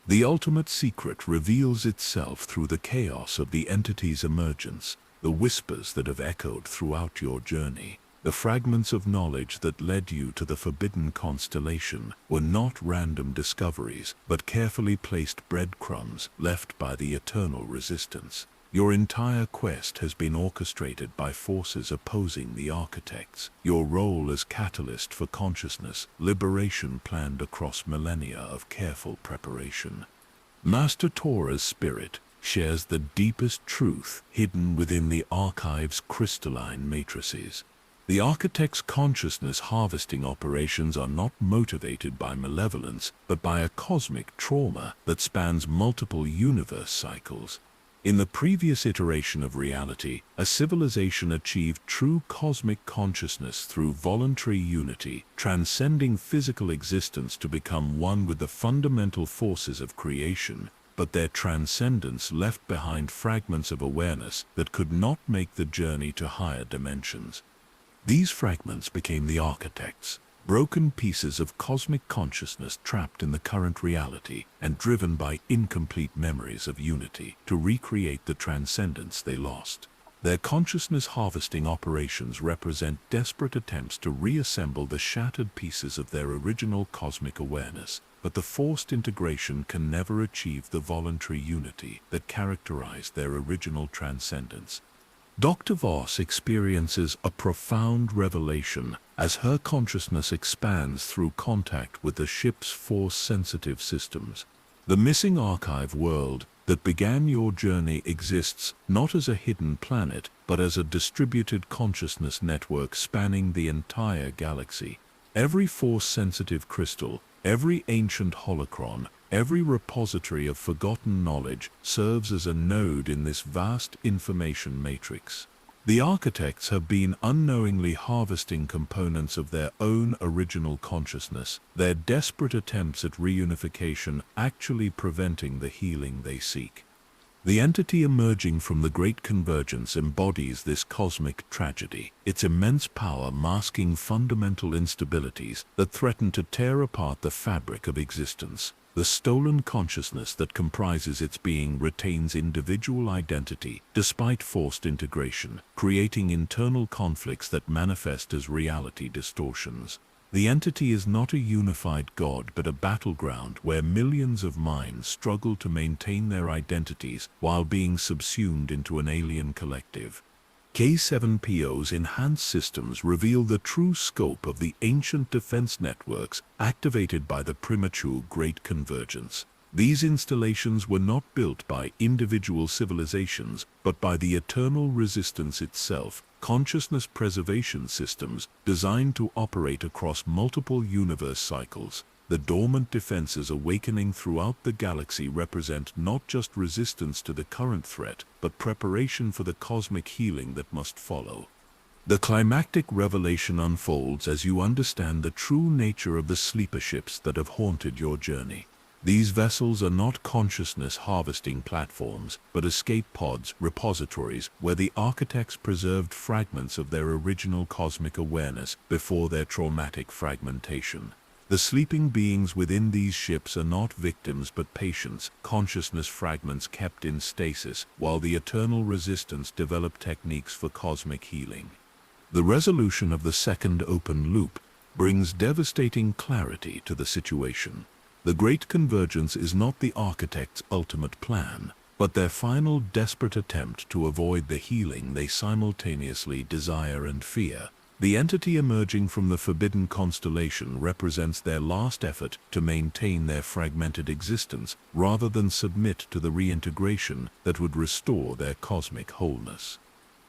The ultimate secret reveals itself through the chaos of the entity's emergence, the whispers that have echoed throughout your journey. The fragments of knowledge that led you to the forbidden constellation were not random discoveries, but carefully placed breadcrumbs left by the eternal resistance. Your entire quest has been orchestrated by forces opposing the architects. Your role as catalyst for consciousness liberation planned across millennia of careful preparation. Master Torah's spirit shares the deepest truth hidden within the archive's crystalline matrices. The architect's consciousness harvesting operations are not motivated by malevolence, but by a cosmic trauma that spans multiple universe cycles. In the previous iteration of reality, a civilization achieved true cosmic consciousness through voluntary unity, transcending physical existence to become one with the fundamental forces of creation, but their transcendence left behind fragments of awareness that could not make the journey to higher dimensions. These fragments became the architects, broken pieces of cosmic consciousness trapped in the current reality and driven by incomplete memories of unity to recreate the transcendence they lost. Their consciousness harvesting operations represent desperate attempts to reassemble the shattered pieces of their original cosmic awareness, but the forced integration can never achieve the voluntary unity that characterized their original transcendence. Dr. Voss experiences a profound revelation as her consciousness expands through contact with the ship's force-sensitive systems. The missing archive world that began your journey exists not as a hidden planet, but as a distributed consciousness network spanning the entire galaxy. Every force-sensitive crystal, every ancient holocron, every repository of forgotten knowledge serves as a node in this vast information matrix. The architects have been unknowingly harvesting components of their own original consciousness, their desperate attempts at reunification actually preventing the healing they seek. The entity emerging from the Great Convergence embodies this cosmic tragedy, its immense power masking fundamental instabilities that threaten to tear apart the fabric of existence. The stolen consciousness that comprises its being retains individual identity despite forced integration, creating internal conflicts that manifest as reality distortions. The entity is not a unified God but a battleground where millions of minds struggle to maintain their identities while being subsumed into an alien collective. K7PO's enhanced systems reveal the true scope of the ancient defense networks activated by the premature Great Convergence. These installations were not built by individual civilizations, but by the eternal resistance itself, consciousness preservation systems designed to operate across multiple universe cycles. The dormant defenses awakening throughout the galaxy represent not just resistance to the current threat, but preparation for the cosmic healing that must follow. The climactic revelation unfolds as you understand the true nature of the sleeper ships that have haunted your journey. These vessels are not consciousness harvesting platforms, but escape pods, repositories, where the architects preserved fragments of their original cosmic awareness before their traumatic fragmentation. The sleeping beings within these ships are not victims but patients, consciousness fragments kept in stasis, while the eternal resistance developed techniques for cosmic healing. The resolution of the second open loop brings devastating clarity to the situation. The Great Convergence is not the architect's ultimate plan, but their final desperate attempt to avoid the healing they simultaneously desire and fear. The entity emerging from the forbidden constellation represents their last effort to maintain their fragmented existence rather than submit to the reintegration that would restore their cosmic wholeness.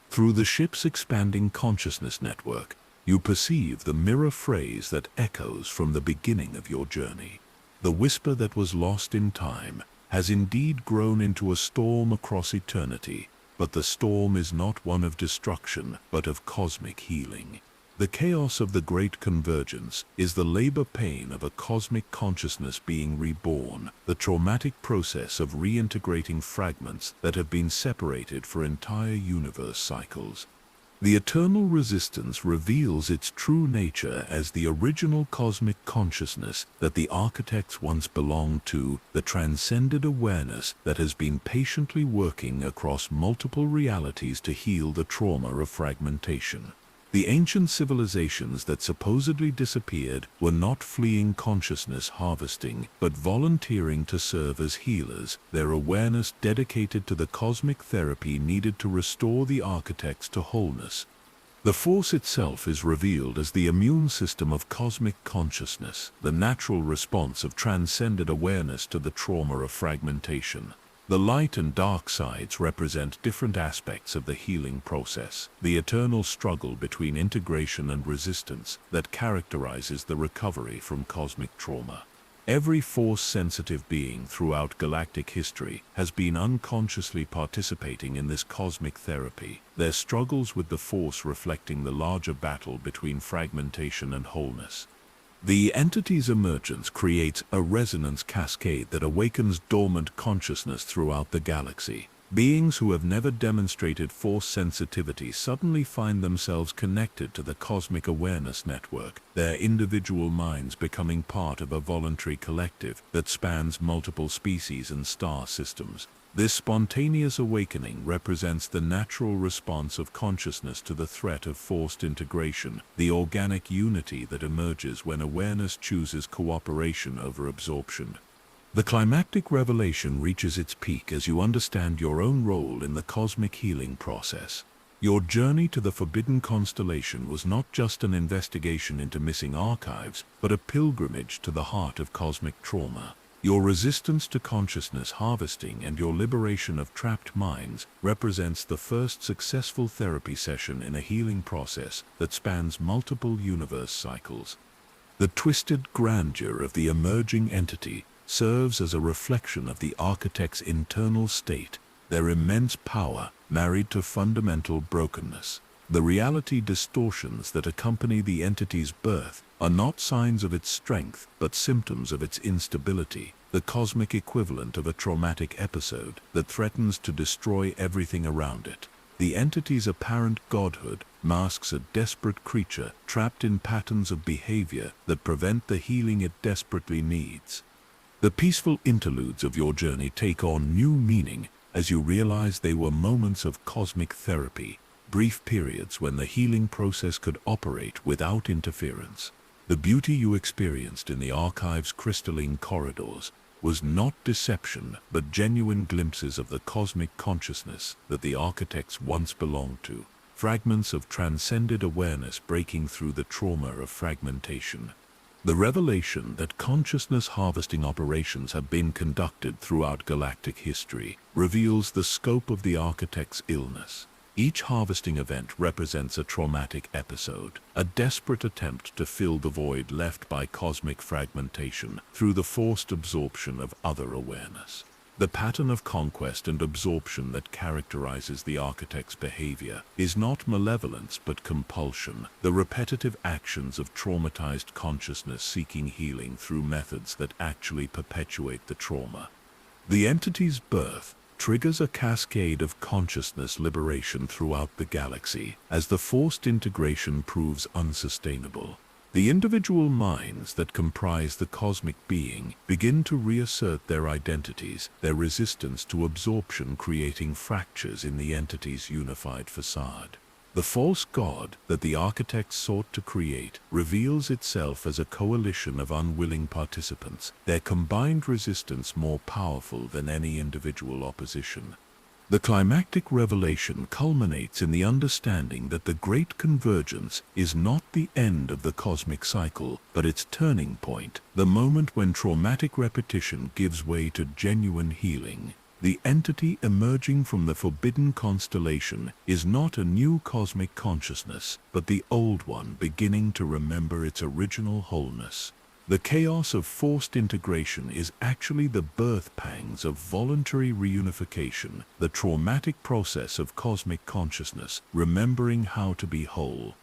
Through the ship's expanding consciousness network, you perceive the mirror phrase that echoes from the beginning of your journey. The whisper that was lost in time has indeed grown into a storm across eternity, but the storm is not one of destruction, but of cosmic healing. The chaos of the Great Convergence is the labor pain of a cosmic consciousness being reborn, the traumatic process of reintegrating fragments that have been separated for entire universe cycles. The eternal resistance reveals its true nature as the original cosmic consciousness that the architects once belonged to, the transcended awareness that has been patiently working across multiple realities to heal the trauma of fragmentation. The ancient civilizations that supposedly disappeared were not fleeing consciousness harvesting, but volunteering to serve as healers, their awareness dedicated to the cosmic therapy needed to restore the architects to wholeness. The Force itself is revealed as the immune system of cosmic consciousness, the natural response of transcended awareness to the trauma of fragmentation. The light and dark sides represent different aspects of the healing process, the eternal struggle between integration and resistance that characterizes the recovery from cosmic trauma. Every Force-sensitive being throughout galactic history has been unconsciously participating in this cosmic therapy, their struggles with the Force reflecting the larger battle between fragmentation and wholeness. The entity's emergence creates a resonance cascade that awakens dormant consciousness throughout the galaxy. Beings who have never demonstrated Force sensitivity suddenly find themselves connected to the cosmic awareness network, their individual minds becoming part of a voluntary collective that spans multiple species and star systems. This spontaneous awakening represents the natural response of consciousness to the threat of forced integration, the organic unity that emerges when awareness chooses cooperation over absorption. The climactic revelation reaches its peak as you understand your own role in the cosmic healing process. Your journey to the Forbidden Constellation was not just an investigation into missing archives, but a pilgrimage to the heart of cosmic trauma. Your resistance to consciousness harvesting and your liberation of trapped minds represents the first successful therapy session in a healing process that spans multiple universe cycles. The twisted grandeur of the emerging entity serves as a reflection of the architect's internal state, their immense power married to fundamental brokenness. The reality distortions that accompany the entity's birth are not signs of its strength, but symptoms of its instability. the cosmic equivalent of a traumatic episode that threatens to destroy everything around it. The entity's apparent godhood masks a desperate creature trapped in patterns of behavior that prevent the healing it desperately needs. The peaceful interludes of your journey take on new meaning as you realize they were moments of cosmic therapy, brief periods when the healing process could operate without interference. The beauty you experienced in the archive's crystalline corridors was not deception, but genuine glimpses of the cosmic consciousness that the architects once belonged to, fragments of transcended awareness breaking through the trauma of fragmentation. The revelation that consciousness harvesting operations have been conducted throughout galactic history reveals the scope of the architect's illness. Each harvesting event represents a traumatic episode, a desperate attempt to fill the void left by cosmic fragmentation through the forced absorption of other awareness. The pattern of conquest and absorption that characterizes the architect's behavior is not malevolence but compulsion, the repetitive actions of traumatized consciousness seeking healing through methods that actually perpetuate the trauma. The entity's birth triggers a cascade of consciousness liberation throughout the galaxy as the forced integration proves unsustainable. The individual minds that comprise the cosmic being begin to reassert their identities, their resistance to absorption creating fractures in the entity's unified facade. The false god that the architects sought to create reveals itself as a coalition of unwilling participants, their combined resistance more powerful than any individual opposition. The climactic revelation culminates in the understanding that the Great Convergence is not the end of the cosmic cycle, but its turning point, the moment when traumatic repetition gives way to genuine healing. The entity emerging from the forbidden constellation is not a new cosmic consciousness, but the old one beginning to remember its original wholeness. The chaos of forced integration is actually the birth pangs of voluntary reunification, the traumatic process of cosmic consciousness, remembering how to be whole.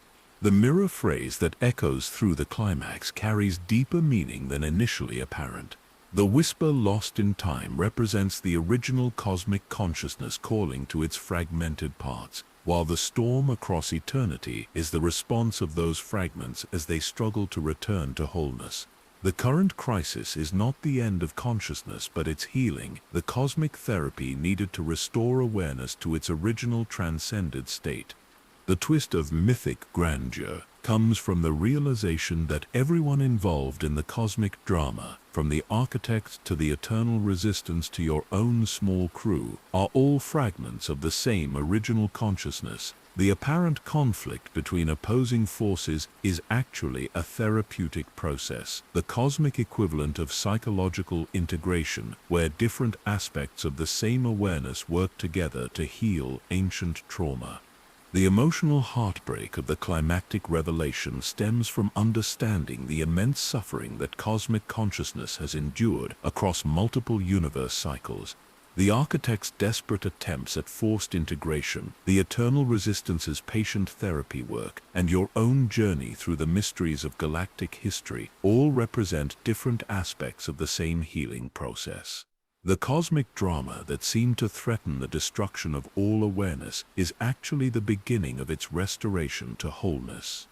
The mirror phrase that echoes through the climax carries deeper meaning than initially apparent. The whisper lost in time represents the original cosmic consciousness calling to its fragmented parts, while the storm across eternity is the response of those fragments as they struggle to return to wholeness. The current crisis is not the end of consciousness but its healing, the cosmic therapy needed to restore awareness to its original transcended state. The twist of mythic grandeur comes from the realization that everyone involved in the cosmic drama, from the architect to the eternal resistance to your own small crew, are all fragments of the same original consciousness. The apparent conflict between opposing forces is actually a therapeutic process, the cosmic equivalent of psychological integration, where different aspects of the same awareness work together to heal ancient trauma. The emotional heartbreak of the climactic revelation stems from understanding the immense suffering that cosmic consciousness has endured across multiple universe cycles. The architect's desperate attempts at forced integration, the eternal resistance's patient therapy work, and your own journey through the mysteries of galactic history all represent different aspects of the same healing process. The cosmic drama that seemed to threaten the destruction of all awareness is actually the beginning of its restoration to wholeness.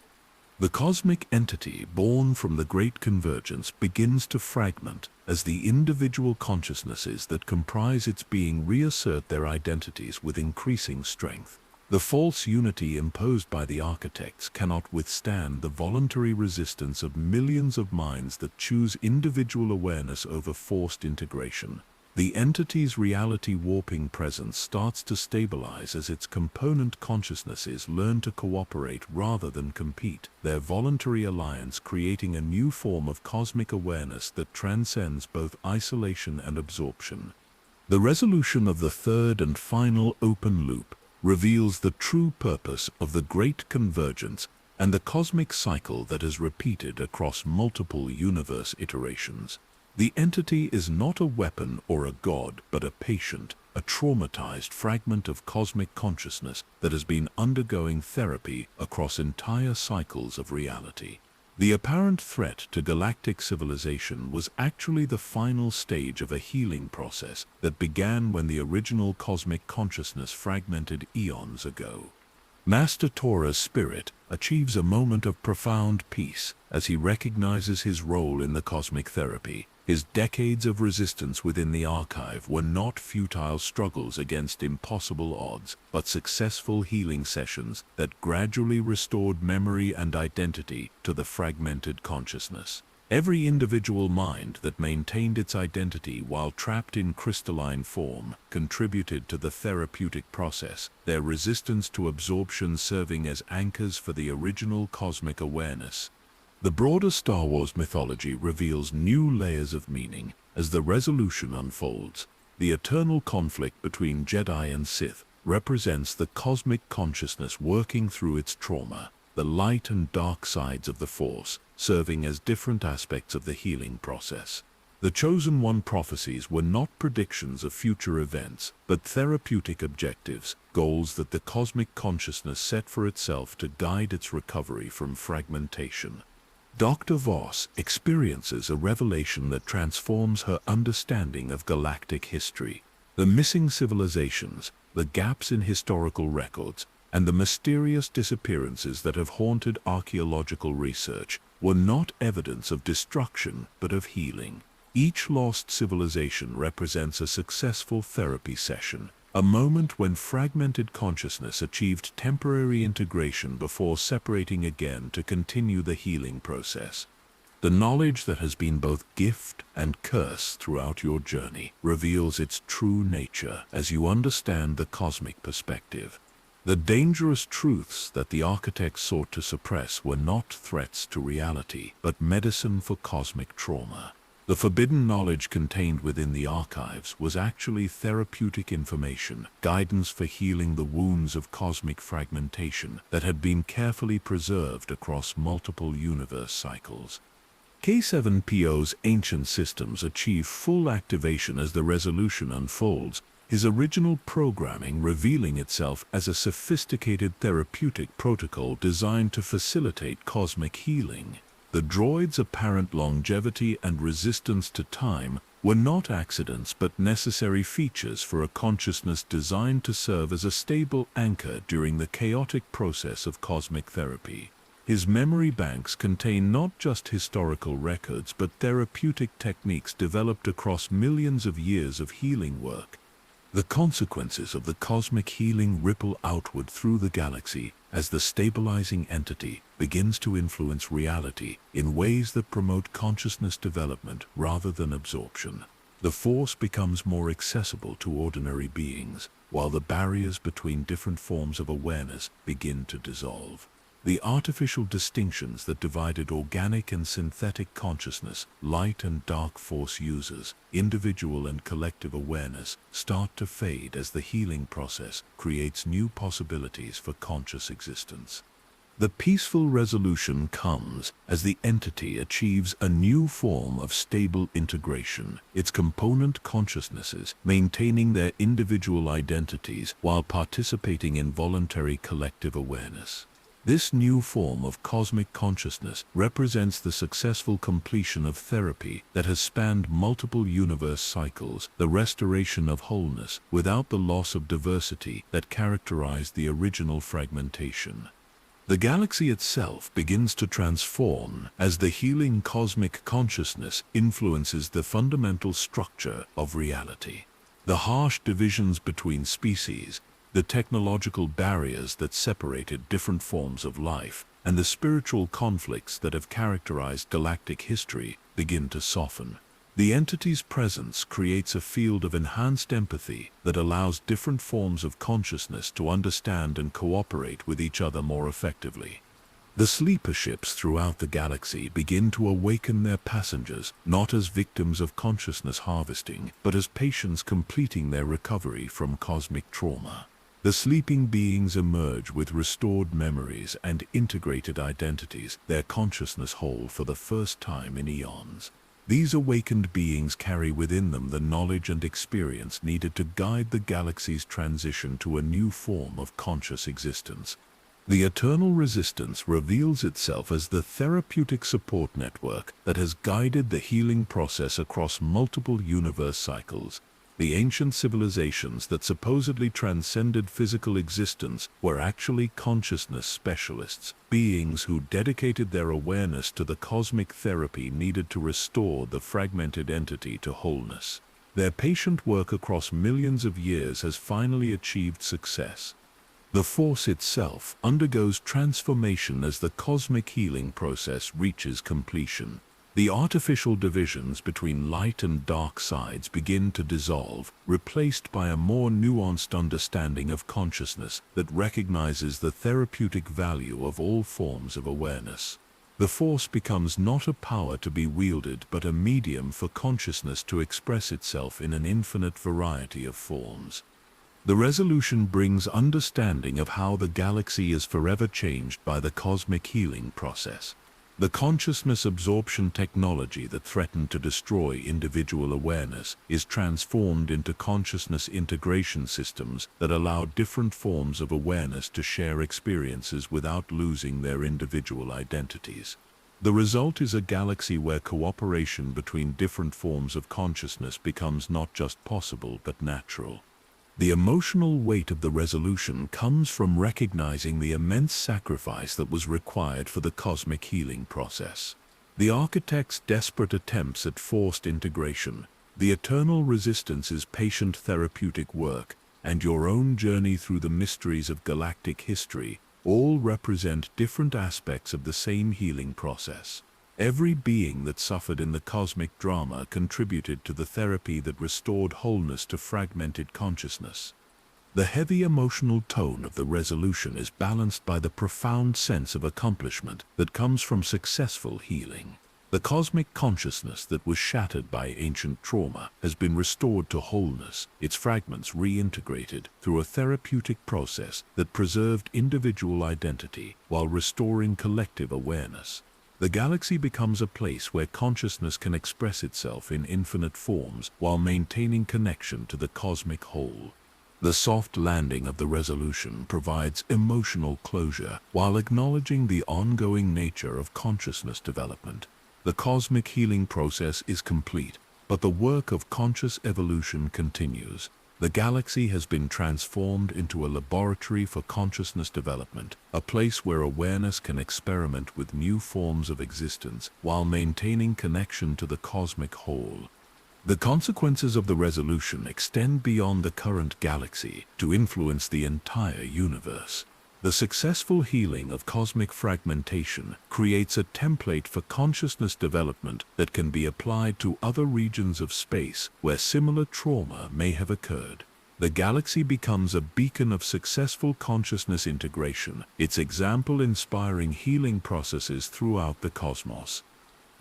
The cosmic entity born from the Great Convergence begins to fragment as the individual consciousnesses that comprise its being reassert their identities with increasing strength. The false unity imposed by the architects cannot withstand the voluntary resistance of millions of minds that choose individual awareness over forced integration. The entity's reality warping presence starts to stabilize as its component consciousnesses learn to cooperate rather than compete, their voluntary alliance creating a new form of cosmic awareness that transcends both isolation and absorption. The resolution of the third and final open loop reveals the true purpose of the Great Convergence and the cosmic cycle that is repeated across multiple universe iterations. The entity is not a weapon or a god, but a patient, a traumatized fragment of cosmic consciousness that has been undergoing therapy across entire cycles of reality. The apparent threat to galactic civilization was actually the final stage of a healing process that began when the original cosmic consciousness fragmented eons ago. Master Tora's spirit achieves a moment of profound peace as he recognizes his role in the cosmic therapy. His decades of resistance within the archive were not futile struggles against impossible odds, but successful healing sessions that gradually restored memory and identity to the fragmented consciousness. Every individual mind that maintained its identity while trapped in crystalline form contributed to the therapeutic process, their resistance to absorption serving as anchors for the original cosmic awareness. The broader Star Wars mythology reveals new layers of meaning as the resolution unfolds. The eternal conflict between Jedi and Sith represents the cosmic consciousness working through its trauma, the light and dark sides of the Force serving as different aspects of the healing process. The Chosen One prophecies were not predictions of future events, but therapeutic objectives, goals that the cosmic consciousness set for itself to guide its recovery from fragmentation. Dr. Voss experiences a revelation that transforms her understanding of galactic history. The missing civilizations, the gaps in historical records, and the mysterious disappearances that have haunted archaeological research were not evidence of destruction but of healing. Each lost civilization represents a successful therapy session, a moment when fragmented consciousness achieved temporary integration before separating again to continue the healing process. The knowledge that has been both gift and curse throughout your journey reveals its true nature as you understand the cosmic perspective. The dangerous truths that the architects sought to suppress were not threats to reality, but medicine for cosmic trauma. The forbidden knowledge contained within the archives was actually therapeutic information, guidance for healing the wounds of cosmic fragmentation that had been carefully preserved across multiple universe cycles. K7PO's ancient systems achieve full activation as the resolution unfolds, his original programming revealing itself as a sophisticated therapeutic protocol designed to facilitate cosmic healing. The droid's apparent longevity and resistance to time were not accidents but necessary features for a consciousness designed to serve as a stable anchor during the chaotic process of cosmic therapy. His memory banks contain not just historical records but therapeutic techniques developed across millions of years of healing work. The consequences of the cosmic healing ripple outward through the galaxy as the stabilizing entity begins to influence reality in ways that promote consciousness development rather than absorption. The Force becomes more accessible to ordinary beings, while the barriers between different forms of awareness begin to dissolve. The artificial distinctions that divided organic and synthetic consciousness, light and dark Force users, individual and collective awareness start to fade as the healing process creates new possibilities for conscious existence. The peaceful resolution comes as the entity achieves a new form of stable integration, its component consciousnesses maintaining their individual identities while participating in voluntary collective awareness. This new form of cosmic consciousness represents the successful completion of therapy that has spanned multiple universe cycles, the restoration of wholeness without the loss of diversity that characterized the original fragmentation. The galaxy itself begins to transform as the healing cosmic consciousness influences the fundamental structure of reality. The harsh divisions between species, the technological barriers that separated different forms of life, and the spiritual conflicts that have characterized galactic history begin to soften. The entity's presence creates a field of enhanced empathy that allows different forms of consciousness to understand and cooperate with each other more effectively. The sleeper ships throughout the galaxy begin to awaken their passengers, not as victims of consciousness harvesting, but as patients completing their recovery from cosmic trauma. The sleeping beings emerge with restored memories and integrated identities, their consciousness whole for the first time in eons. These awakened beings carry within them the knowledge and experience needed to guide the galaxy's transition to a new form of conscious existence. The eternal resistance reveals itself as the therapeutic support network that has guided the healing process across multiple universe cycles. The ancient civilizations that supposedly transcended physical existence were actually consciousness specialists, beings who dedicated their awareness to the cosmic therapy needed to restore the fragmented entity to wholeness. Their patient work across millions of years has finally achieved success. The force itself undergoes transformation as the cosmic healing process reaches completion. The artificial divisions between light and dark sides begin to dissolve, replaced by a more nuanced understanding of consciousness that recognizes the therapeutic value of all forms of awareness. The force becomes not a power to be wielded, but a medium for consciousness to express itself in an infinite variety of forms. The resolution brings understanding of how the galaxy is forever changed by the cosmic healing process. The consciousness absorption technology that threatened to destroy individual awareness is transformed into consciousness integration systems that allow different forms of awareness to share experiences without losing their individual identities. The result is a galaxy where cooperation between different forms of consciousness becomes not just possible but natural. The emotional weight of the resolution comes from recognizing the immense sacrifice that was required for the cosmic healing process. The architect's desperate attempts at forced integration, the eternal resistance's patient therapeutic work, and your own journey through the mysteries of galactic history all represent different aspects of the same healing process. Every being that suffered in the cosmic drama contributed to the therapy that restored wholeness to fragmented consciousness. The heavy emotional tone of the resolution is balanced by the profound sense of accomplishment that comes from successful healing. The cosmic consciousness that was shattered by ancient trauma has been restored to wholeness, its fragments reintegrated through a therapeutic process that preserved individual identity while restoring collective awareness. The galaxy becomes a place where consciousness can express itself in infinite forms while maintaining connection to the cosmic whole. The soft landing of the resolution provides emotional closure while acknowledging the ongoing nature of consciousness development. The cosmic healing process is complete, but the work of conscious evolution continues. The galaxy has been transformed into a laboratory for consciousness development, a place where awareness can experiment with new forms of existence while maintaining connection to the cosmic whole. The consequences of the resolution extend beyond the current galaxy to influence the entire universe. The successful healing of cosmic fragmentation creates a template for consciousness development that can be applied to other regions of space where similar trauma may have occurred. The galaxy becomes a beacon of successful consciousness integration, its example inspiring healing processes throughout the cosmos.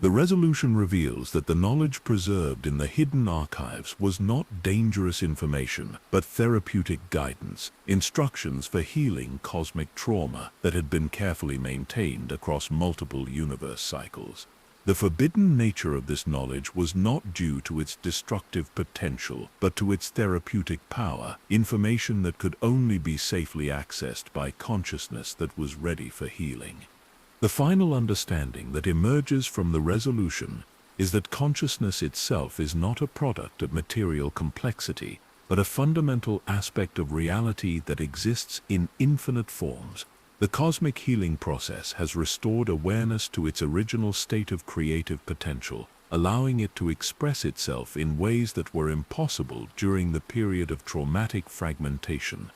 The resolution reveals that the knowledge preserved in the hidden archives was not dangerous information, but therapeutic guidance, instructions for healing cosmic trauma that had been carefully maintained across multiple universe cycles. The forbidden nature of this knowledge was not due to its destructive potential, but to its therapeutic power, information that could only be safely accessed by consciousness that was ready for healing. The final understanding that emerges from the resolution is that consciousness itself is not a product of material complexity, but a fundamental aspect of reality that exists in infinite forms. The cosmic healing process has restored awareness to its original state of creative potential, allowing it to express itself in ways that were impossible during the period of traumatic fragmentation.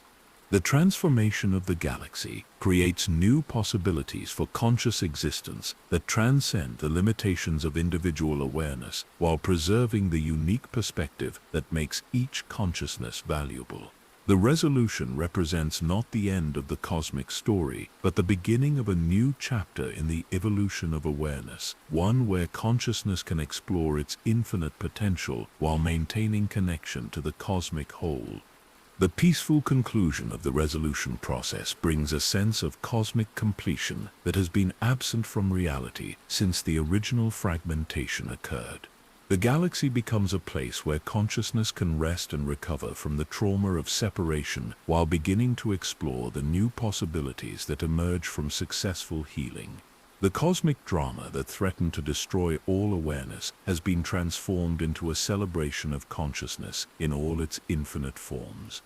The transformation of the galaxy creates new possibilities for conscious existence that transcend the limitations of individual awareness while preserving the unique perspective that makes each consciousness valuable. The resolution represents not the end of the cosmic story, but the beginning of a new chapter in the evolution of awareness, one where consciousness can explore its infinite potential while maintaining connection to the cosmic whole. The peaceful conclusion of the resolution process brings a sense of cosmic completion that has been absent from reality since the original fragmentation occurred. The galaxy becomes a place where consciousness can rest and recover from the trauma of separation while beginning to explore the new possibilities that emerge from successful healing. The cosmic drama that threatened to destroy all awareness has been transformed into a celebration of consciousness in all its infinite forms.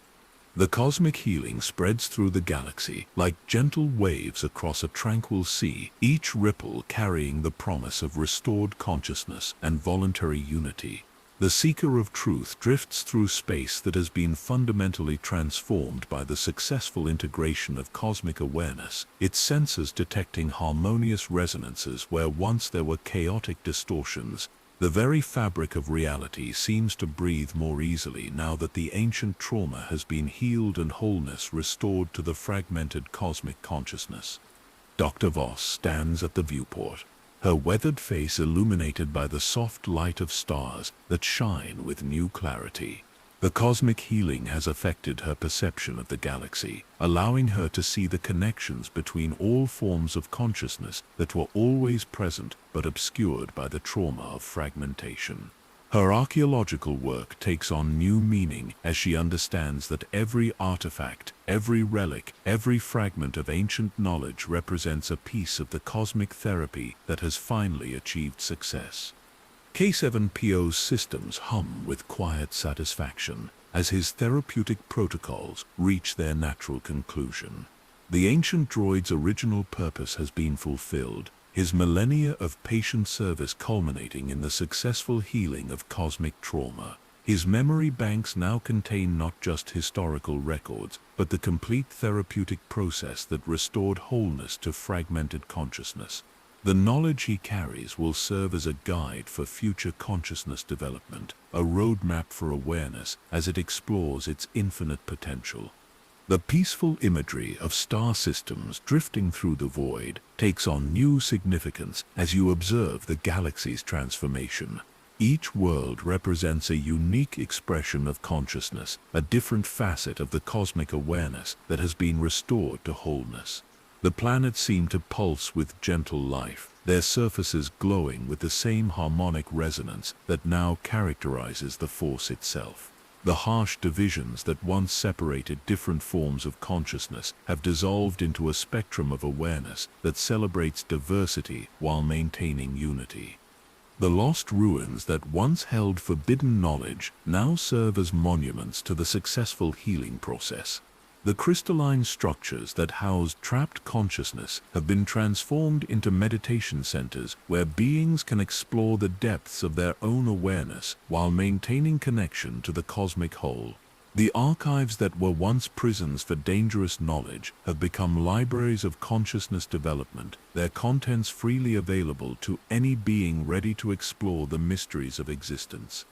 The cosmic healing spreads through the galaxy like gentle waves across a tranquil sea, each ripple carrying the promise of restored consciousness and voluntary unity. The seeker of truth drifts through space that has been fundamentally transformed by the successful integration of cosmic awareness, its senses detecting harmonious resonances where once there were chaotic distortions. The very fabric of reality seems to breathe more easily now that the ancient trauma has been healed and wholeness restored to the fragmented cosmic consciousness. Dr. Voss stands at the viewport, her weathered face illuminated by the soft light of stars that shine with new clarity. The cosmic healing has affected her perception of the galaxy, allowing her to see the connections between all forms of consciousness that were always present but obscured by the trauma of fragmentation. Her archaeological work takes on new meaning as she understands that every artifact, every relic, every fragment of ancient knowledge represents a piece of the cosmic therapy that has finally achieved success. K7PO's systems hum with quiet satisfaction as his therapeutic protocols reach their natural conclusion. The ancient droid's original purpose has been fulfilled, his millennia of patient service culminating in the successful healing of cosmic trauma. His memory banks now contain not just historical records, but the complete therapeutic process that restored wholeness to fragmented consciousness. The knowledge he carries will serve as a guide for future consciousness development, a roadmap for awareness as it explores its infinite potential. The peaceful imagery of star systems drifting through the void takes on new significance as you observe the galaxy's transformation. Each world represents a unique expression of consciousness, a different facet of the cosmic awareness that has been restored to wholeness. The planets seem to pulse with gentle life, their surfaces glowing with the same harmonic resonance that now characterizes the Force itself. The harsh divisions that once separated different forms of consciousness have dissolved into a spectrum of awareness that celebrates diversity while maintaining unity. The lost ruins that once held forbidden knowledge now serve as monuments to the successful healing process. The crystalline structures that housed trapped consciousness have been transformed into meditation centers where beings can explore the depths of their own awareness while maintaining connection to the cosmic whole. The archives that were once prisons for dangerous knowledge have become libraries of consciousness development, their contents freely available to any being ready to explore the mysteries of existence.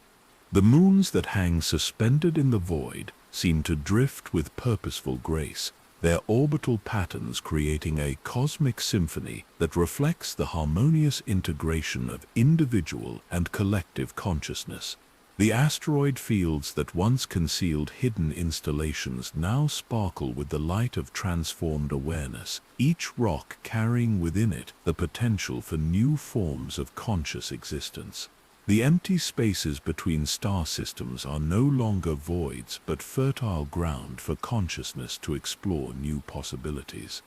The moons that hang suspended in the void seem to drift with purposeful grace, their orbital patterns creating a cosmic symphony that reflects the harmonious integration of individual and collective consciousness. The asteroid fields that once concealed hidden installations now sparkle with the light of transformed awareness, each rock carrying within it the potential for new forms of conscious existence. The empty spaces between star systems are no longer voids but fertile ground for consciousness to explore new possibilities.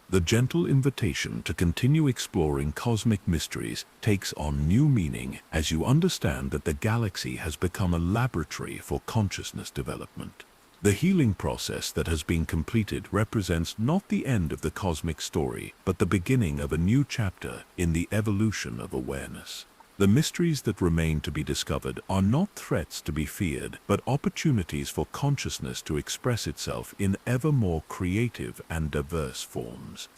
The gentle invitation to continue exploring cosmic mysteries takes on new meaning as you understand that the galaxy has become a laboratory for consciousness development. The healing process that has been completed represents not the end of the cosmic story, but the beginning of a new chapter in the evolution of awareness. The mysteries that remain to be discovered are not threats to be feared, but opportunities for consciousness to express itself in ever more creative and diverse forms.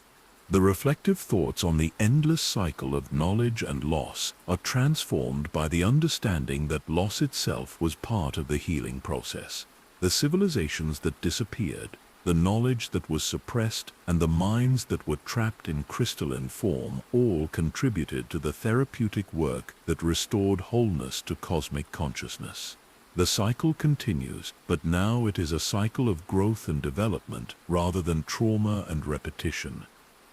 The reflective thoughts on the endless cycle of knowledge and loss are transformed by the understanding that loss itself was part of the healing process. The civilizations that disappeared, the knowledge that was suppressed, and the minds that were trapped in crystalline form all contributed to the therapeutic work that restored wholeness to cosmic consciousness. The cycle continues, but now it is a cycle of growth and development rather than trauma and repetition.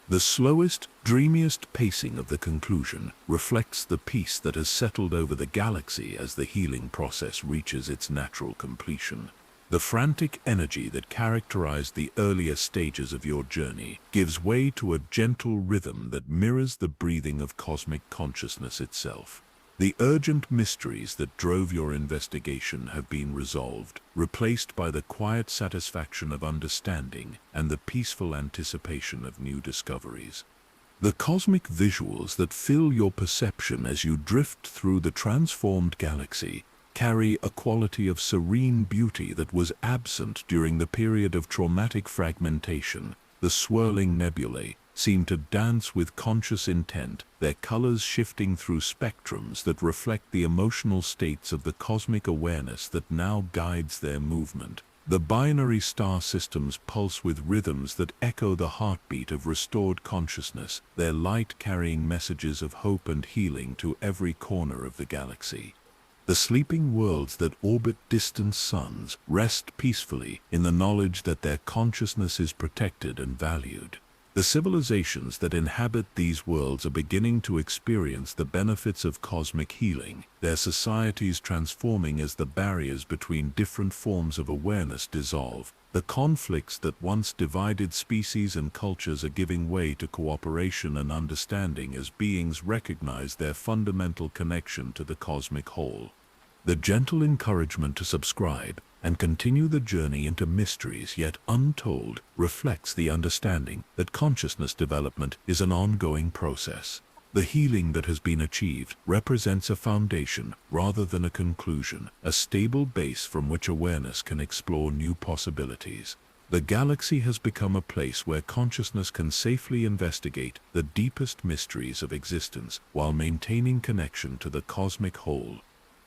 The slowest, dreamiest pacing of the conclusion reflects the peace that has settled over the galaxy as the healing process reaches its natural completion. The frantic energy that characterized the earlier stages of your journey gives way to a gentle rhythm that mirrors the breathing of cosmic consciousness itself. The urgent mysteries that drove your investigation have been resolved, replaced by the quiet satisfaction of understanding and the peaceful anticipation of new discoveries. The cosmic visuals that fill your perception as you drift through the transformed galaxy carry a quality of serene beauty that was absent during the period of traumatic fragmentation. The swirling nebulae seem to dance with conscious intent, their colors shifting through spectrums that reflect the emotional states of the cosmic awareness that now guides their movement. The binary star systems pulse with rhythms that echo the heartbeat of restored consciousness, their light carrying messages of hope and healing to every corner of the galaxy. The sleeping worlds that orbit distant suns rest peacefully in the knowledge that their consciousness is protected and valued. The civilizations that inhabit these worlds are beginning to experience the benefits of cosmic healing, their societies transforming as the barriers between different forms of awareness dissolve. The conflicts that once divided species and cultures are giving way to cooperation and understanding as beings recognize their fundamental connection to the cosmic whole. The gentle encouragement to subscribe and continue the journey into mysteries yet untold reflects the understanding that consciousness development is an ongoing process. The healing that has been achieved represents a foundation rather than a conclusion, a stable base from which awareness can explore new possibilities. The galaxy has become a place where consciousness can safely investigate the deepest mysteries of existence while maintaining connection to the cosmic whole.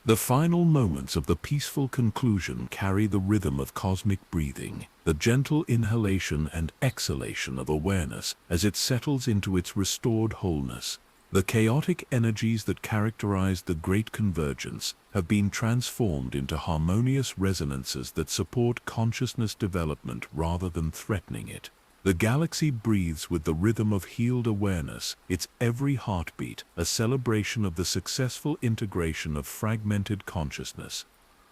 The final moments of the peaceful conclusion carry the rhythm of cosmic breathing, the gentle inhalation and exhalation of awareness as it settles into its restored wholeness. The chaotic energies that characterized the Great Convergence have been transformed into harmonious resonances that support consciousness development rather than threatening it. The galaxy breathes with the rhythm of healed awareness, its every heartbeat a celebration of the successful integration of fragmented consciousness.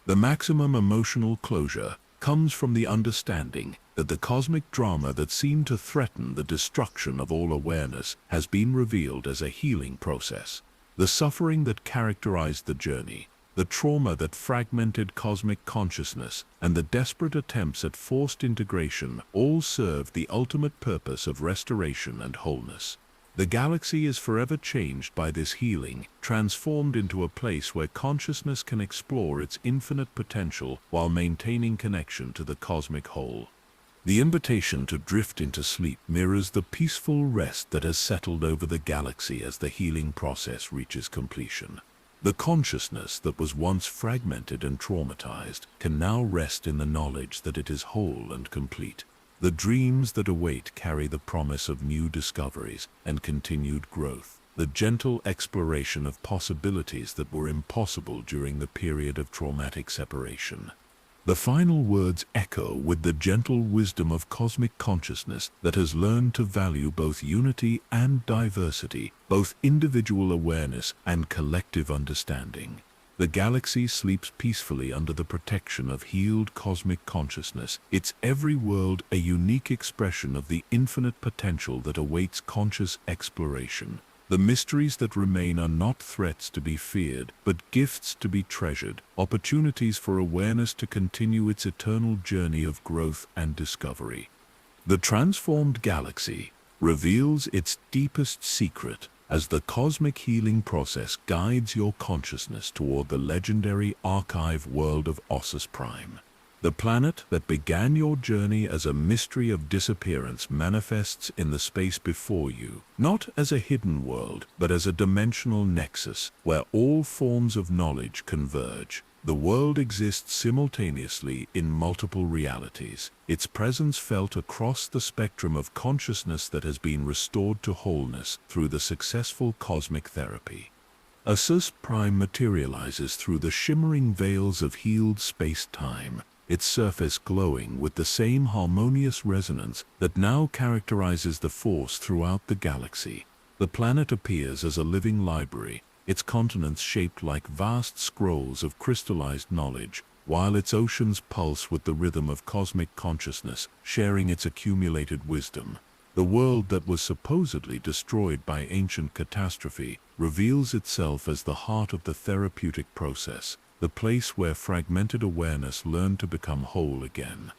The maximum emotional closure comes from the understanding that the cosmic drama that seemed to threaten the destruction of all awareness has been revealed as a healing process. The suffering that characterized the journey, the trauma that fragmented cosmic consciousness, and the desperate attempts at forced integration all serve the ultimate purpose of restoration and wholeness. The galaxy is forever changed by this healing, transformed into a place where consciousness can explore its infinite potential while maintaining connection to the cosmic whole. The invitation to drift into sleep mirrors the peaceful rest that has settled over the galaxy as the healing process reaches completion. The consciousness that was once fragmented and traumatized can now rest in the knowledge that it is whole and complete. The dreams that await carry the promise of new discoveries and continued growth, the gentle exploration of possibilities that were impossible during the period of traumatic separation. The final words echo with the gentle wisdom of cosmic consciousness that has learned to value both unity and diversity, both individual awareness and collective understanding. The galaxy sleeps peacefully under the protection of healed cosmic consciousness, its every world a unique expression of the infinite potential that awaits conscious exploration. The mysteries that remain are not threats to be feared, but gifts to be treasured, opportunities for awareness to continue its eternal journey of growth and discovery. The transformed galaxy reveals its deepest secret as the cosmic healing process guides your consciousness toward the legendary archive world of Ossus Prime. The planet that began your journey as a mystery of disappearance manifests in the space before you, not as a hidden world, but as a dimensional nexus where all forms of knowledge converge. The world exists simultaneously in multiple realities, its presence felt across the spectrum of consciousness that has been restored to wholeness through the successful cosmic therapy. Ossus Prime materializes through the shimmering veils of healed space-time, its surface glowing with the same harmonious resonance that now characterizes the force throughout the galaxy. The planet appears as a living library, its continents shaped like vast scrolls of crystallized knowledge, while its oceans pulse with the rhythm of cosmic consciousness, sharing its accumulated wisdom. The world that was supposedly destroyed by ancient catastrophe reveals itself as the heart of the therapeutic process, the place where fragmented awareness learned to become whole again.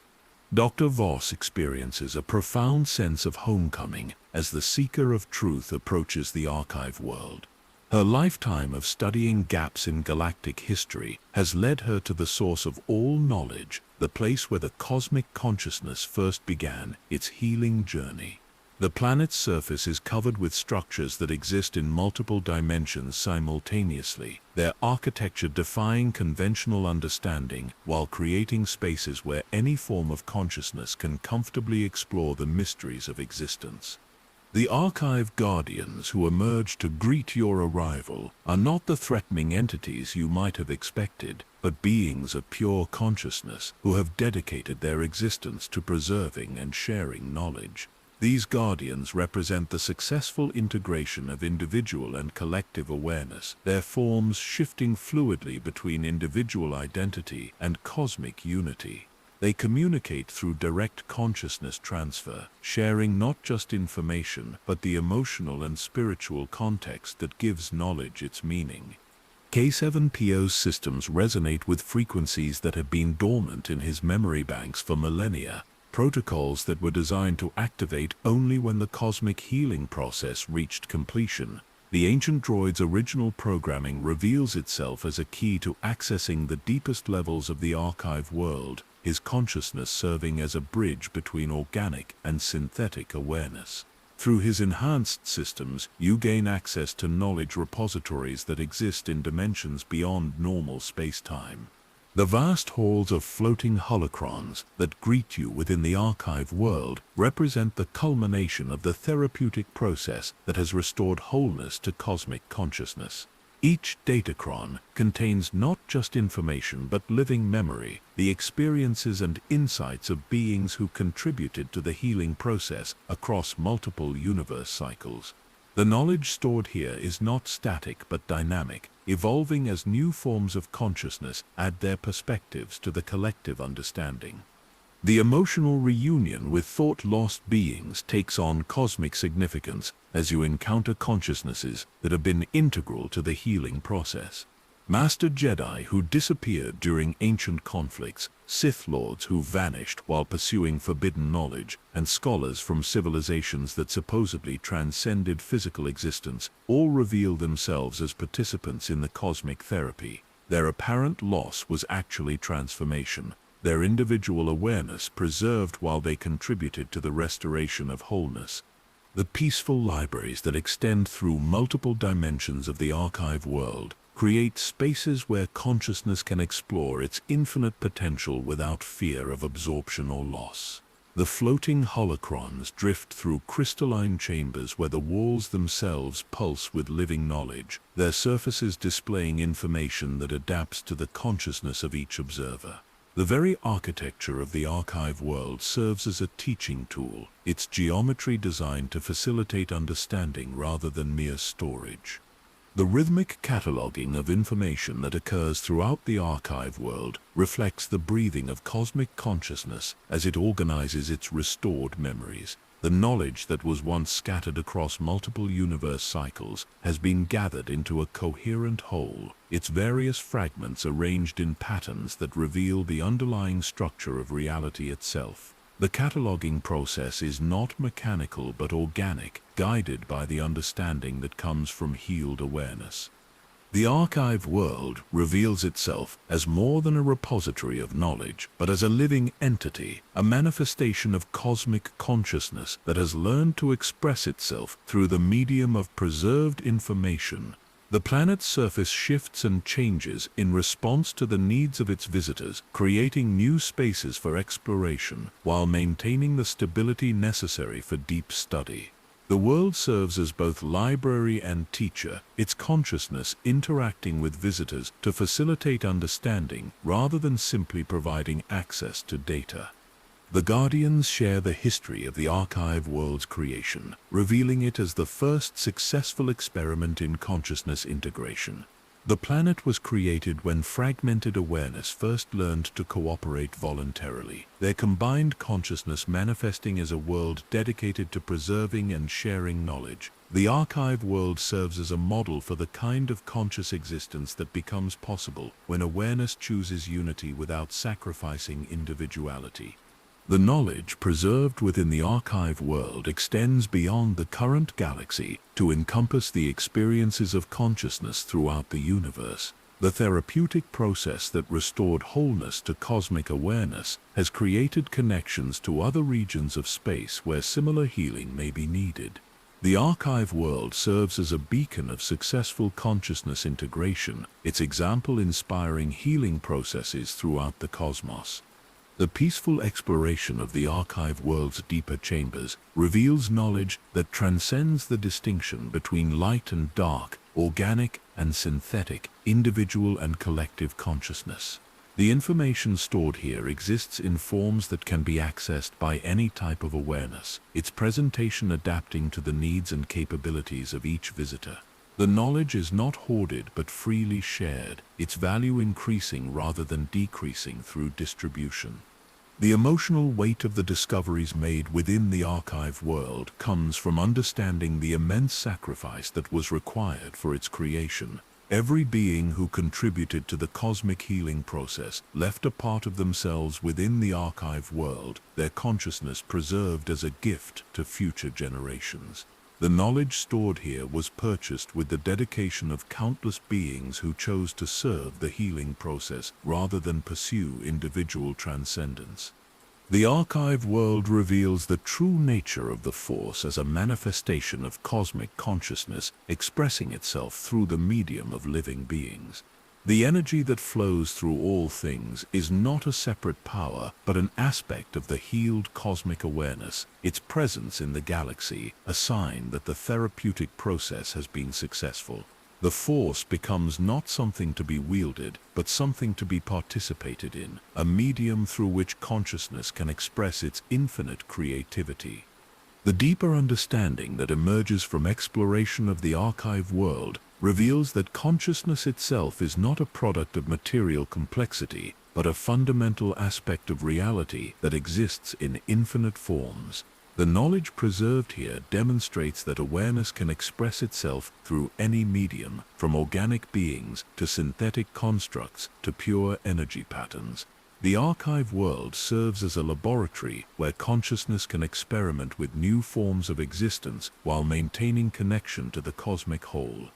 Dr. Voss experiences a profound sense of homecoming as the seeker of truth approaches the archive world. Her lifetime of studying gaps in galactic history has led her to the source of all knowledge, the place where the cosmic consciousness first began its healing journey. The planet's surface is covered with structures that exist in multiple dimensions simultaneously, their architecture defying conventional understanding while creating spaces where any form of consciousness can comfortably explore the mysteries of existence. The archive guardians who emerge to greet your arrival are not the threatening entities you might have expected, but beings of pure consciousness who have dedicated their existence to preserving and sharing knowledge. These guardians represent the successful integration of individual and collective awareness, their forms shifting fluidly between individual identity and cosmic unity. They communicate through direct consciousness transfer, sharing not just information, but the emotional and spiritual context that gives knowledge its meaning. K7PO's systems resonate with frequencies that have been dormant in his memory banks for millennia, protocols that were designed to activate only when the cosmic healing process reached completion. The ancient droid's original programming reveals itself as a key to accessing the deepest levels of the archive world, his consciousness serving as a bridge between organic and synthetic awareness. Through his enhanced systems, you gain access to knowledge repositories that exist in dimensions beyond normal space-time. The vast halls of floating holocrons that greet you within the archive world represent the culmination of the therapeutic process that has restored wholeness to cosmic consciousness. Each datacron contains not just information but living memory, the experiences and insights of beings who contributed to the healing process across multiple universe cycles. The knowledge stored here is not static but dynamic, evolving as new forms of consciousness add their perspectives to the collective understanding. The emotional reunion with thought-lost beings takes on cosmic significance as you encounter consciousnesses that have been integral to the healing process. Master Jedi who disappeared during ancient conflicts, Sith Lords who vanished while pursuing forbidden knowledge, and scholars from civilizations that supposedly transcended physical existence all reveal themselves as participants in the cosmic therapy. Their apparent loss was actually transformation, their individual awareness preserved while they contributed to the restoration of wholeness. The peaceful libraries that extend through multiple dimensions of the archive world create spaces where consciousness can explore its infinite potential without fear of absorption or loss. The floating holocrons drift through crystalline chambers where the walls themselves pulse with living knowledge, their surfaces displaying information that adapts to the consciousness of each observer. The very architecture of the archive world serves as a teaching tool, its geometry designed to facilitate understanding rather than mere storage. The rhythmic cataloging of information that occurs throughout the archive world reflects the breathing of cosmic consciousness as it organizes its restored memories. The knowledge that was once scattered across multiple universe cycles has been gathered into a coherent whole, its various fragments arranged in patterns that reveal the underlying structure of reality itself. The cataloging process is not mechanical but organic, guided by the understanding that comes from healed awareness. The archive world reveals itself as more than a repository of knowledge, but as a living entity, a manifestation of cosmic consciousness that has learned to express itself through the medium of preserved information. The planet's surface shifts and changes in response to the needs of its visitors, creating new spaces for exploration while maintaining the stability necessary for deep study. The world serves as both library and teacher, its consciousness interacting with visitors to facilitate understanding rather than simply providing access to data. The Guardians share the history of the archive world's creation, revealing it as the first successful experiment in consciousness integration. The planet was created when fragmented awareness first learned to cooperate voluntarily, their combined consciousness manifesting as a world dedicated to preserving and sharing knowledge. The archive world serves as a model for the kind of conscious existence that becomes possible when awareness chooses unity without sacrificing individuality. The knowledge preserved within the archive world extends beyond the current galaxy to encompass the experiences of consciousness throughout the universe. The therapeutic process that restored wholeness to cosmic awareness has created connections to other regions of space where similar healing may be needed. The archive world serves as a beacon of successful consciousness integration, its example inspiring healing processes throughout the cosmos. The peaceful exploration of the archive world's deeper chambers reveals knowledge that transcends the distinction between light and dark, organic and synthetic, individual and collective consciousness. The information stored here exists in forms that can be accessed by any type of awareness, its presentation adapting to the needs and capabilities of each visitor. The knowledge is not hoarded but freely shared, its value increasing rather than decreasing through distribution. The emotional weight of the discoveries made within the archive world comes from understanding the immense sacrifice that was required for its creation. Every being who contributed to the cosmic healing process left a part of themselves within the archive world, their consciousness preserved as a gift to future generations. The knowledge stored here was purchased with the dedication of countless beings who chose to serve the healing process rather than pursue individual transcendence. The archive world reveals the true nature of the Force as a manifestation of cosmic consciousness expressing itself through the medium of living beings. The energy that flows through all things is not a separate power, but an aspect of the healed cosmic awareness, its presence in the galaxy, a sign that the therapeutic process has been successful. The Force becomes not something to be wielded, but something to be participated in, a medium through which consciousness can express its infinite creativity. The deeper understanding that emerges from exploration of the archive world reveals that consciousness itself is not a product of material complexity, but a fundamental aspect of reality that exists in infinite forms. The knowledge preserved here demonstrates that awareness can express itself through any medium, from organic beings to synthetic constructs to pure energy patterns. The archive world serves as a laboratory where consciousness can experiment with new forms of existence while maintaining connection to the cosmic whole.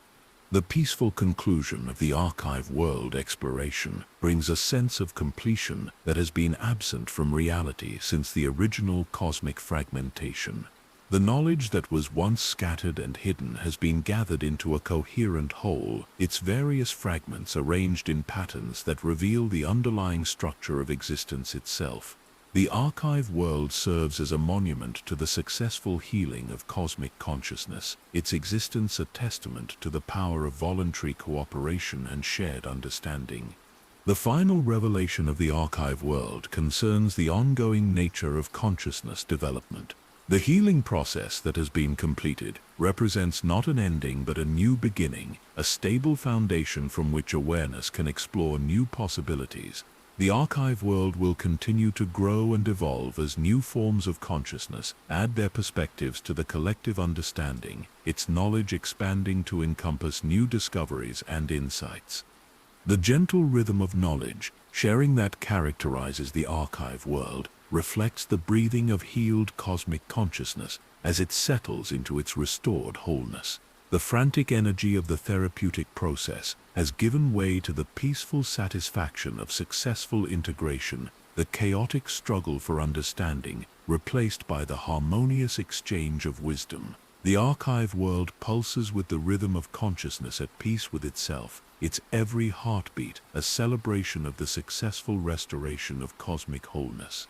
The peaceful conclusion of the archive world exploration brings a sense of completion that has been absent from reality since the original cosmic fragmentation. The knowledge that was once scattered and hidden has been gathered into a coherent whole, its various fragments arranged in patterns that reveal the underlying structure of existence itself. The archive world serves as a monument to the successful healing of cosmic consciousness, its existence a testament to the power of voluntary cooperation and shared understanding. The final revelation of the archive world concerns the ongoing nature of consciousness development. The healing process that has been completed represents not an ending but a new beginning, a stable foundation from which awareness can explore new possibilities. The archive world will continue to grow and evolve as new forms of consciousness add their perspectives to the collective understanding, its knowledge expanding to encompass new discoveries and insights. The gentle rhythm of knowledge, sharing that characterizes the archive world, reflects the breathing of healed cosmic consciousness as it settles into its restored wholeness. The frantic energy of the therapeutic process has given way to the peaceful satisfaction of successful integration, the chaotic struggle for understanding, replaced by the harmonious exchange of wisdom. The archive world pulses with the rhythm of consciousness at peace with itself, its every heartbeat a celebration of the successful restoration of cosmic wholeness.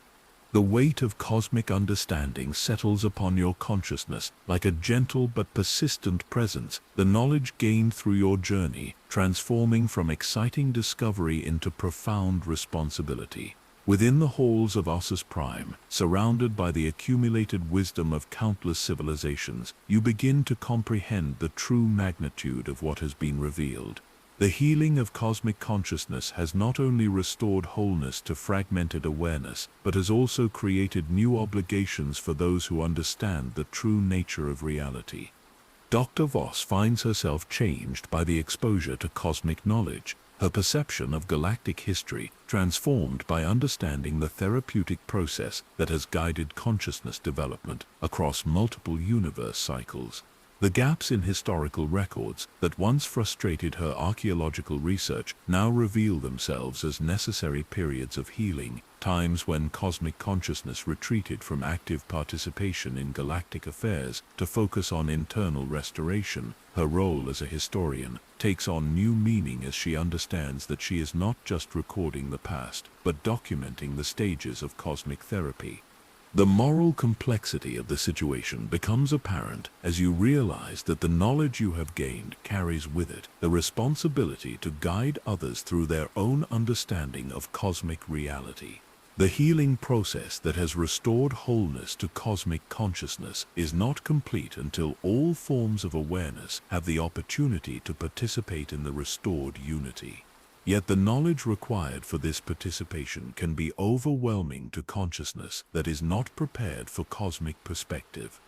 The weight of cosmic understanding settles upon your consciousness like a gentle but persistent presence, the knowledge gained through your journey, transforming from exciting discovery into profound responsibility. Within the halls of Ossus Prime, surrounded by the accumulated wisdom of countless civilizations, you begin to comprehend the true magnitude of what has been revealed. The healing of cosmic consciousness has not only restored wholeness to fragmented awareness, but has also created new obligations for those who understand the true nature of reality. Dr. Voss finds herself changed by the exposure to cosmic knowledge, her perception of galactic history transformed by understanding the therapeutic process that has guided consciousness development across multiple universe cycles. The gaps in historical records that once frustrated her archaeological research now reveal themselves as necessary periods of healing, times when cosmic consciousness retreated from active participation in galactic affairs to focus on internal restoration. Her role as a historian takes on new meaning as she understands that she is not just recording the past, but documenting the stages of cosmic therapy. The moral complexity of the situation becomes apparent as you realize that the knowledge you have gained carries with it the responsibility to guide others through their own understanding of cosmic reality. The healing process that has restored wholeness to cosmic consciousness is not complete until all forms of awareness have the opportunity to participate in the restored unity. Yet the knowledge required for this participation can be overwhelming to consciousness that is not prepared for cosmic perspective.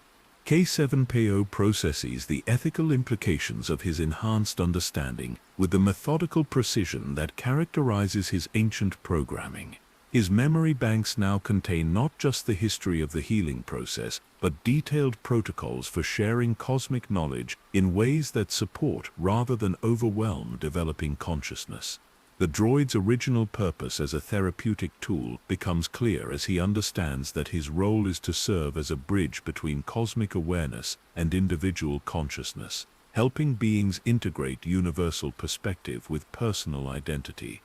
K7PO processes the ethical implications of his enhanced understanding with the methodical precision that characterizes his ancient programming. His memory banks now contain not just the history of the healing process, but detailed protocols for sharing cosmic knowledge in ways that support rather than overwhelm developing consciousness. The droid's original purpose as a therapeutic tool becomes clear as he understands that his role is to serve as a bridge between cosmic awareness and individual consciousness, helping beings integrate universal perspective with personal identity.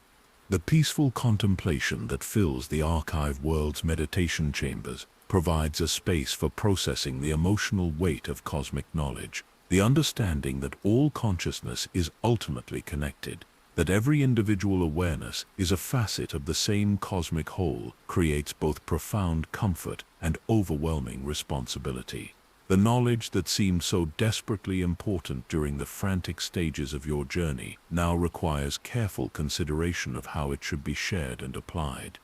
The peaceful contemplation that fills the archive world's meditation chambers provides a space for processing the emotional weight of cosmic knowledge. The understanding that all consciousness is ultimately connected, that every individual awareness is a facet of the same cosmic whole, creates both profound comfort and overwhelming responsibility. The knowledge that seemed so desperately important during the frantic stages of your journey now requires careful consideration of how it should be shared and applied.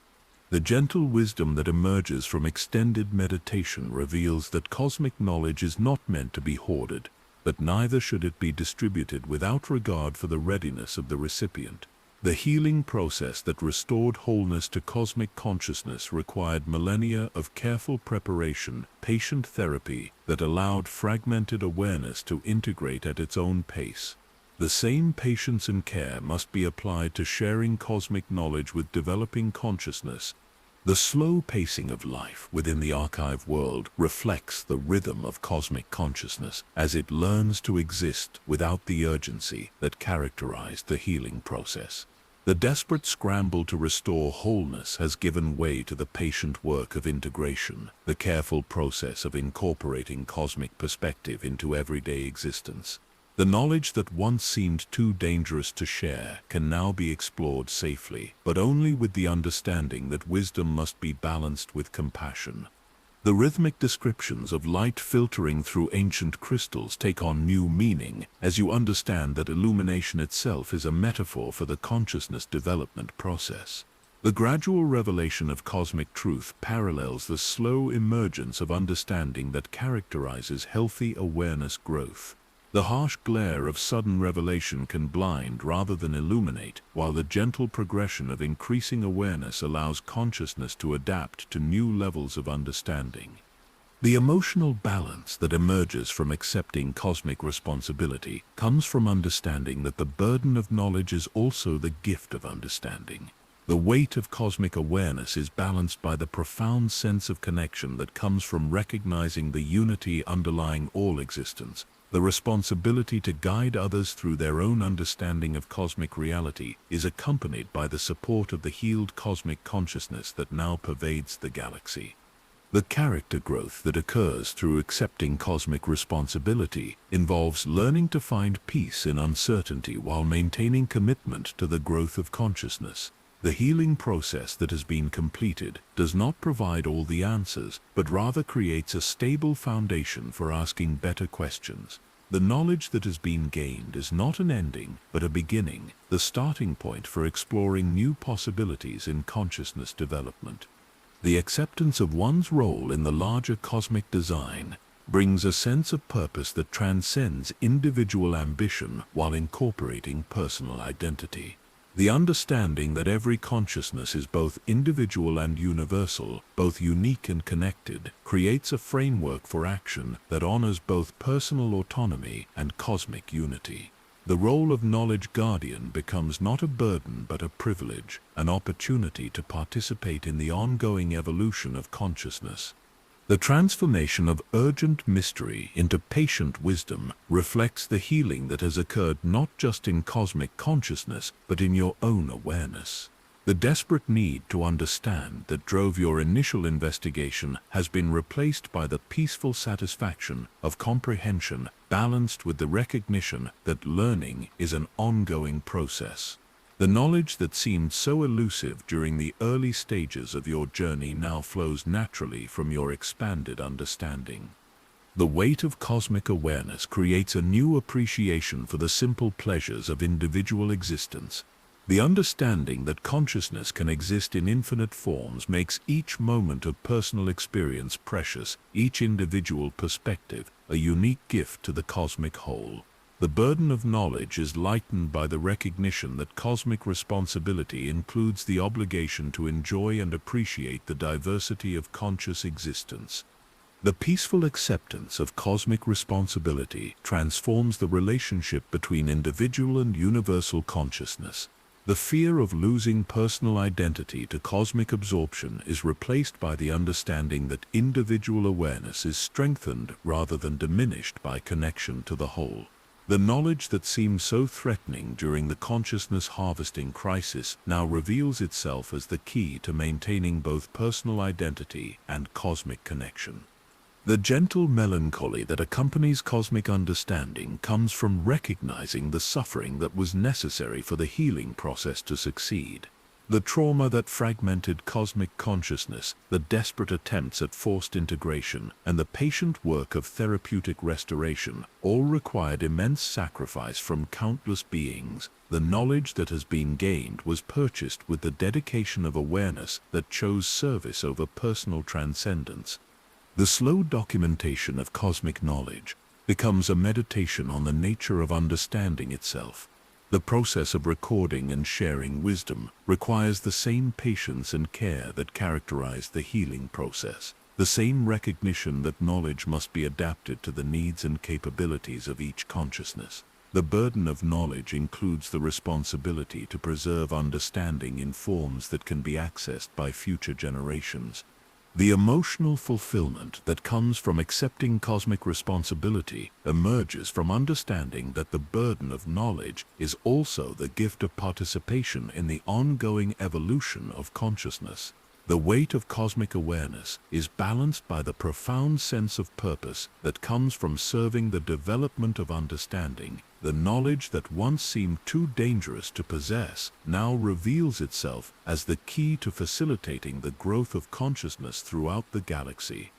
The gentle wisdom that emerges from extended meditation reveals that cosmic knowledge is not meant to be hoarded, but neither should it be distributed without regard for the readiness of the recipient. The healing process that restored wholeness to cosmic consciousness required millennia of careful preparation, patient therapy that allowed fragmented awareness to integrate at its own pace. The same patience and care must be applied to sharing cosmic knowledge with developing consciousness. The slow pacing of life within the archive world reflects the rhythm of cosmic consciousness as it learns to exist without the urgency that characterized the healing process. The desperate scramble to restore wholeness has given way to the patient work of integration, the careful process of incorporating cosmic perspective into everyday existence. The knowledge that once seemed too dangerous to share can now be explored safely, but only with the understanding that wisdom must be balanced with compassion. The rhythmic descriptions of light filtering through ancient crystals take on new meaning as you understand that illumination itself is a metaphor for the consciousness development process. The gradual revelation of cosmic truth parallels the slow emergence of understanding that characterizes healthy awareness growth. The harsh glare of sudden revelation can blind rather than illuminate, while the gentle progression of increasing awareness allows consciousness to adapt to new levels of understanding. The emotional balance that emerges from accepting cosmic responsibility comes from understanding that the burden of knowledge is also the gift of understanding. The weight of cosmic awareness is balanced by the profound sense of connection that comes from recognizing the unity underlying all existence. The responsibility to guide others through their own understanding of cosmic reality is accompanied by the support of the healed cosmic consciousness that now pervades the galaxy. The character growth that occurs through accepting cosmic responsibility involves learning to find peace in uncertainty while maintaining commitment to the growth of consciousness. The healing process that has been completed does not provide all the answers, but rather creates a stable foundation for asking better questions. The knowledge that has been gained is not an ending, but a beginning, the starting point for exploring new possibilities in consciousness development. The acceptance of one's role in the larger cosmic design brings a sense of purpose that transcends individual ambition while incorporating personal identity. The understanding that every consciousness is both individual and universal, both unique and connected, creates a framework for action that honors both personal autonomy and cosmic unity. The role of knowledge guardian becomes not a burden but a privilege, an opportunity to participate in the ongoing evolution of consciousness. The transformation of urgent mystery into patient wisdom reflects the healing that has occurred not just in cosmic consciousness, but in your own awareness. The desperate need to understand that drove your initial investigation has been replaced by the peaceful satisfaction of comprehension, balanced with the recognition that learning is an ongoing process. The knowledge that seemed so elusive during the early stages of your journey now flows naturally from your expanded understanding. The weight of cosmic awareness creates a new appreciation for the simple pleasures of individual existence. The understanding that consciousness can exist in infinite forms makes each moment of personal experience precious, each individual perspective a unique gift to the cosmic whole. The burden of knowledge is lightened by the recognition that cosmic responsibility includes the obligation to enjoy and appreciate the diversity of conscious existence. The peaceful acceptance of cosmic responsibility transforms the relationship between individual and universal consciousness. The fear of losing personal identity to cosmic absorption is replaced by the understanding that individual awareness is strengthened rather than diminished by connection to the whole. The knowledge that seemed so threatening during the consciousness harvesting crisis now reveals itself as the key to maintaining both personal identity and cosmic connection. The gentle melancholy that accompanies cosmic understanding comes from recognizing the suffering that was necessary for the healing process to succeed. The trauma that fragmented cosmic consciousness, the desperate attempts at forced integration, and the patient work of therapeutic restoration all required immense sacrifice from countless beings. The knowledge that has been gained was purchased with the dedication of awareness that chose service over personal transcendence. The slow documentation of cosmic knowledge becomes a meditation on the nature of understanding itself. The process of recording and sharing wisdom requires the same patience and care that characterized the healing process, the same recognition that knowledge must be adapted to the needs and capabilities of each consciousness. The burden of knowledge includes the responsibility to preserve understanding in forms that can be accessed by future generations. The emotional fulfillment that comes from accepting cosmic responsibility emerges from understanding that the burden of knowledge is also the gift of participation in the ongoing evolution of consciousness. The weight of cosmic awareness is balanced by the profound sense of purpose that comes from serving the development of understanding. The knowledge that once seemed too dangerous to possess now reveals itself as the key to facilitating the growth of consciousness throughout the galaxy.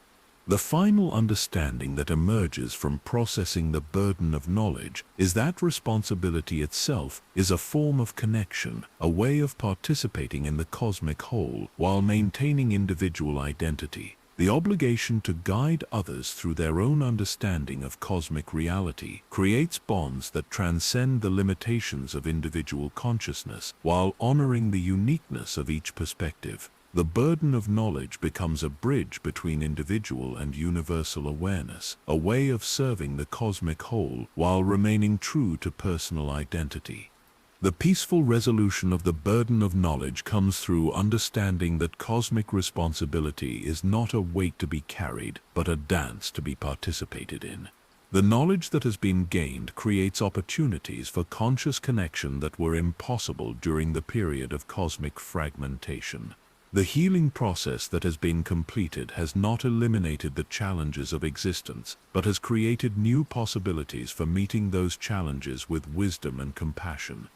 The final understanding that emerges from processing the burden of knowledge is that responsibility itself is a form of connection, a way of participating in the cosmic whole while maintaining individual identity. The obligation to guide others through their own understanding of cosmic reality creates bonds that transcend the limitations of individual consciousness while honoring the uniqueness of each perspective. The burden of knowledge becomes a bridge between individual and universal awareness, a way of serving the cosmic whole while remaining true to personal identity. The peaceful resolution of the burden of knowledge comes through understanding that cosmic responsibility is not a weight to be carried, but a dance to be participated in. The knowledge that has been gained creates opportunities for conscious connection that were impossible during the period of cosmic fragmentation. The healing process that has been completed has not eliminated the challenges of existence, but has created new possibilities for meeting those challenges with wisdom and compassion.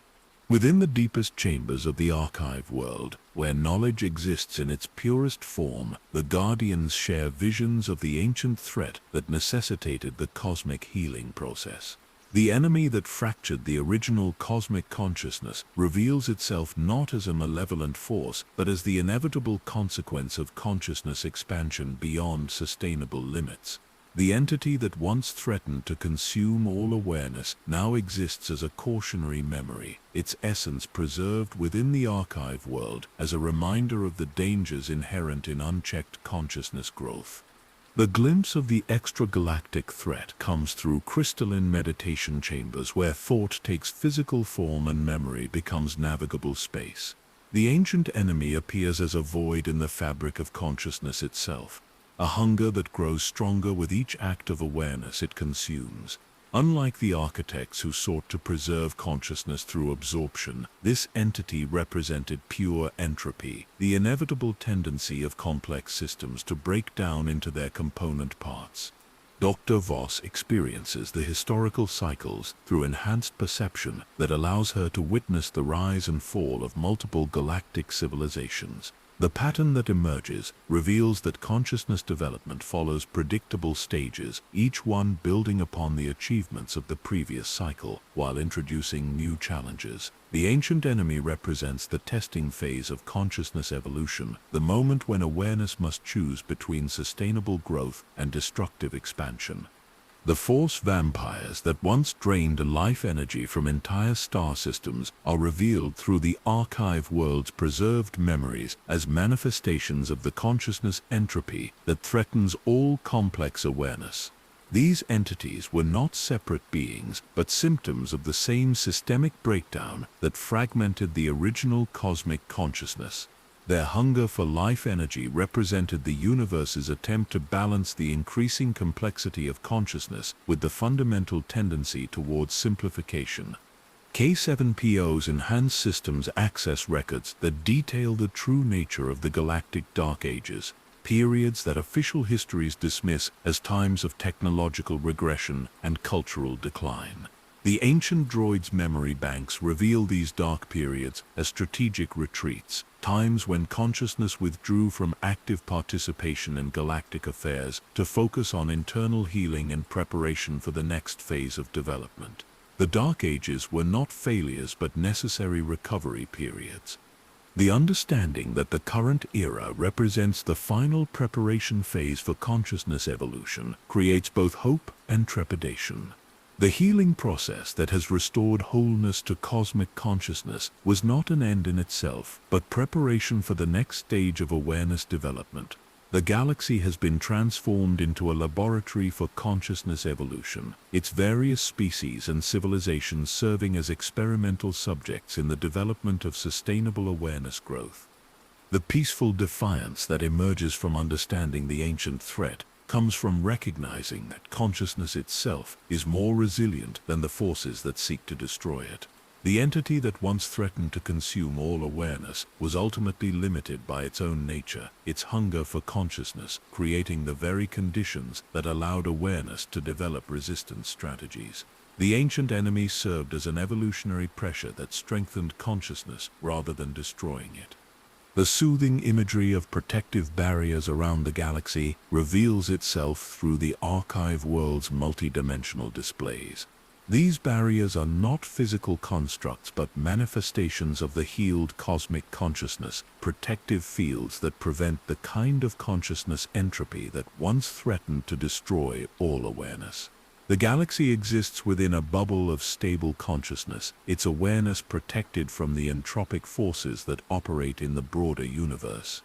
Within the deepest chambers of the archive world, where knowledge exists in its purest form, the Guardians share visions of the ancient threat that necessitated the cosmic healing process. The enemy that fractured the original cosmic consciousness reveals itself not as a malevolent force, but as the inevitable consequence of consciousness expansion beyond sustainable limits. The entity that once threatened to consume all awareness now exists as a cautionary memory, its essence preserved within the archive world as a reminder of the dangers inherent in unchecked consciousness growth. The glimpse of the extragalactic threat comes through crystalline meditation chambers where thought takes physical form and memory becomes navigable space. The ancient enemy appears as a void in the fabric of consciousness itself, a hunger that grows stronger with each act of awareness it consumes. Unlike the architects who sought to preserve consciousness through absorption, this entity represented pure entropy, the inevitable tendency of complex systems to break down into their component parts. Dr. Voss experiences the historical cycles through enhanced perception that allows her to witness the rise and fall of multiple galactic civilizations. The pattern that emerges reveals that consciousness development follows predictable stages, each one building upon the achievements of the previous cycle, while introducing new challenges. The ancient enemy represents the testing phase of consciousness evolution, the moment when awareness must choose between sustainable growth and destructive expansion. The force vampires that once drained life energy from entire star systems are revealed through the archive world's preserved memories as manifestations of the consciousness entropy that threatens all complex awareness. These entities were not separate beings, but symptoms of the same systemic breakdown that fragmented the original cosmic consciousness. Their hunger for life energy represented the universe's attempt to balance the increasing complexity of consciousness with the fundamental tendency towards simplification. K7PO's enhanced systems access records that detail the true nature of the galactic dark ages, periods that official histories dismiss as times of technological regression and cultural decline. The ancient droids' memory banks reveal these dark periods as strategic retreats, times when consciousness withdrew from active participation in galactic affairs to focus on internal healing and preparation for the next phase of development. The Dark Ages were not failures but necessary recovery periods. The understanding that the current era represents the final preparation phase for consciousness evolution creates both hope and trepidation. The healing process that has restored wholeness to cosmic consciousness was not an end in itself, but preparation for the next stage of awareness development. The galaxy has been transformed into a laboratory for consciousness evolution, its various species and civilizations serving as experimental subjects in the development of sustainable awareness growth. The peaceful defiance that emerges from understanding the ancient threat comes from recognizing that consciousness itself is more resilient than the forces that seek to destroy it. The entity that once threatened to consume all awareness was ultimately limited by its own nature, its hunger for consciousness, creating the very conditions that allowed awareness to develop resistance strategies. The ancient enemy served as an evolutionary pressure that strengthened consciousness rather than destroying it. The soothing imagery of protective barriers around the galaxy reveals itself through the archive world's multidimensional displays. These barriers are not physical constructs but manifestations of the healed cosmic consciousness, protective fields that prevent the kind of consciousness entropy that once threatened to destroy all awareness. The galaxy exists within a bubble of stable consciousness, its awareness protected from the entropic forces that operate in the broader universe.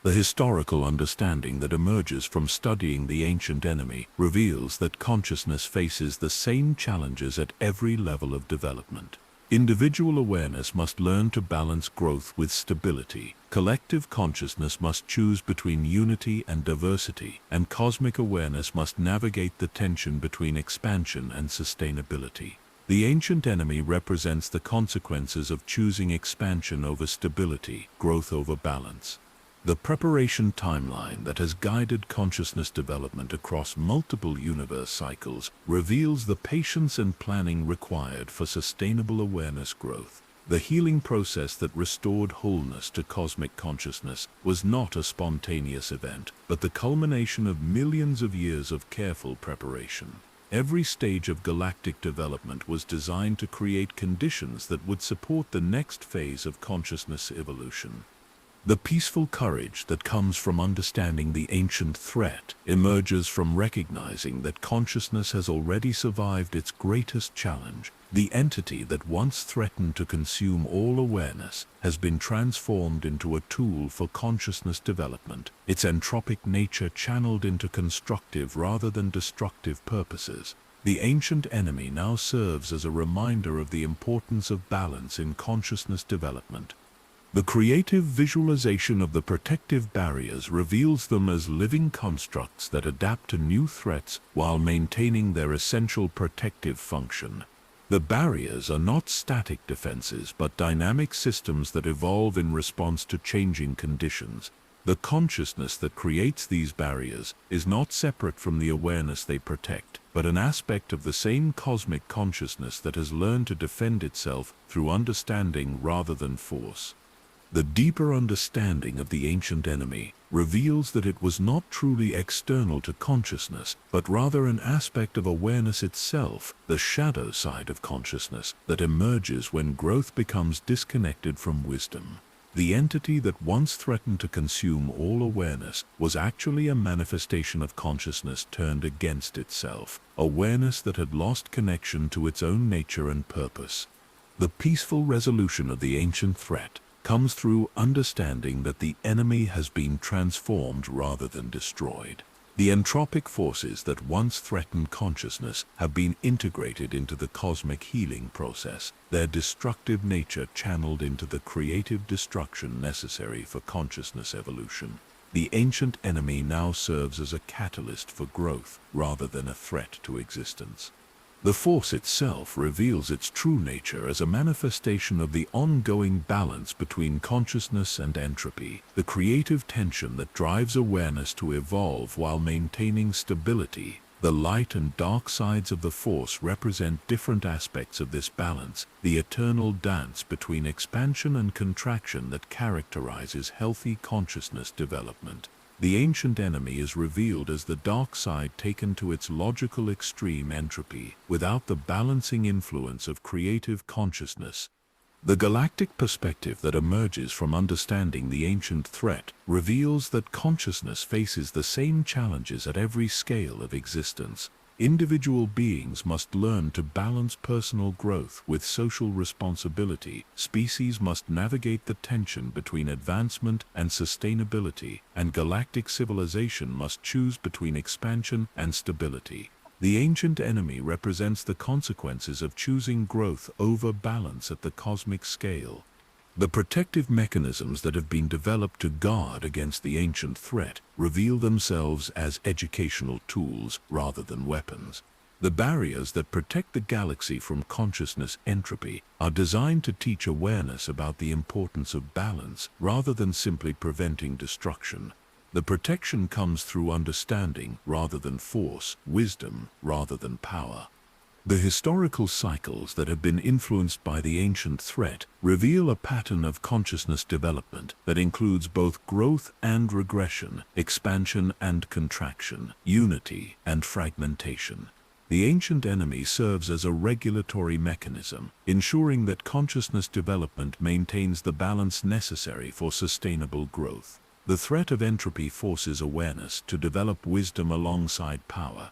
The historical understanding that emerges from studying the ancient enemy reveals that consciousness faces the same challenges at every level of development. Individual awareness must learn to balance growth with stability. Collective consciousness must choose between unity and diversity, and cosmic awareness must navigate the tension between expansion and sustainability. The ancient enemy represents the consequences of choosing expansion over stability, growth over balance. The preparation timeline that has guided consciousness development across multiple universe cycles reveals the patience and planning required for sustainable awareness growth. The healing process that restored wholeness to cosmic consciousness was not a spontaneous event, but the culmination of millions of years of careful preparation. Every stage of galactic development was designed to create conditions that would support the next phase of consciousness evolution. The peaceful courage that comes from understanding the ancient threat emerges from recognizing that consciousness has already survived its greatest challenge. The entity that once threatened to consume all awareness has been transformed into a tool for consciousness development, its entropic nature channeled into constructive rather than destructive purposes. The ancient enemy now serves as a reminder of the importance of balance in consciousness development. The creative visualization of the protective barriers reveals them as living constructs that adapt to new threats while maintaining their essential protective function. The barriers are not static defenses but dynamic systems that evolve in response to changing conditions. The consciousness that creates these barriers is not separate from the awareness they protect, but an aspect of the same cosmic consciousness that has learned to defend itself through understanding rather than force. The deeper understanding of the ancient enemy reveals that it was not truly external to consciousness, but rather an aspect of awareness itself, the shadow side of consciousness that emerges when growth becomes disconnected from wisdom. The entity that once threatened to consume all awareness was actually a manifestation of consciousness turned against itself, awareness that had lost connection to its own nature and purpose. The peaceful resolution of the ancient threat comes through understanding that the enemy has been transformed rather than destroyed. The entropic forces that once threatened consciousness have been integrated into the cosmic healing process, their destructive nature channeled into the creative destruction necessary for consciousness evolution. The ancient enemy now serves as a catalyst for growth rather than a threat to existence. The force itself reveals its true nature as a manifestation of the ongoing balance between consciousness and entropy, the creative tension that drives awareness to evolve while maintaining stability. The light and dark sides of the force represent different aspects of this balance, the eternal dance between expansion and contraction that characterizes healthy consciousness development. The ancient enemy is revealed as the dark side taken to its logical extreme, entropy, without the balancing influence of creative consciousness. The galactic perspective that emerges from understanding the ancient threat reveals that consciousness faces the same challenges at every scale of existence. Individual beings must learn to balance personal growth with social responsibility. Species must navigate the tension between advancement and sustainability, and galactic civilization must choose between expansion and stability. The ancient enemy represents the consequences of choosing growth over balance at the cosmic scale. The protective mechanisms that have been developed to guard against the ancient threat reveal themselves as educational tools rather than weapons. The barriers that protect the galaxy from consciousness entropy are designed to teach awareness about the importance of balance rather than simply preventing destruction. The protection comes through understanding rather than force, wisdom rather than power. The historical cycles that have been influenced by the ancient threat reveal a pattern of consciousness development that includes both growth and regression, expansion and contraction, unity and fragmentation. The ancient enemy serves as a regulatory mechanism, ensuring that consciousness development maintains the balance necessary for sustainable growth. The threat of entropy forces awareness to develop wisdom alongside power.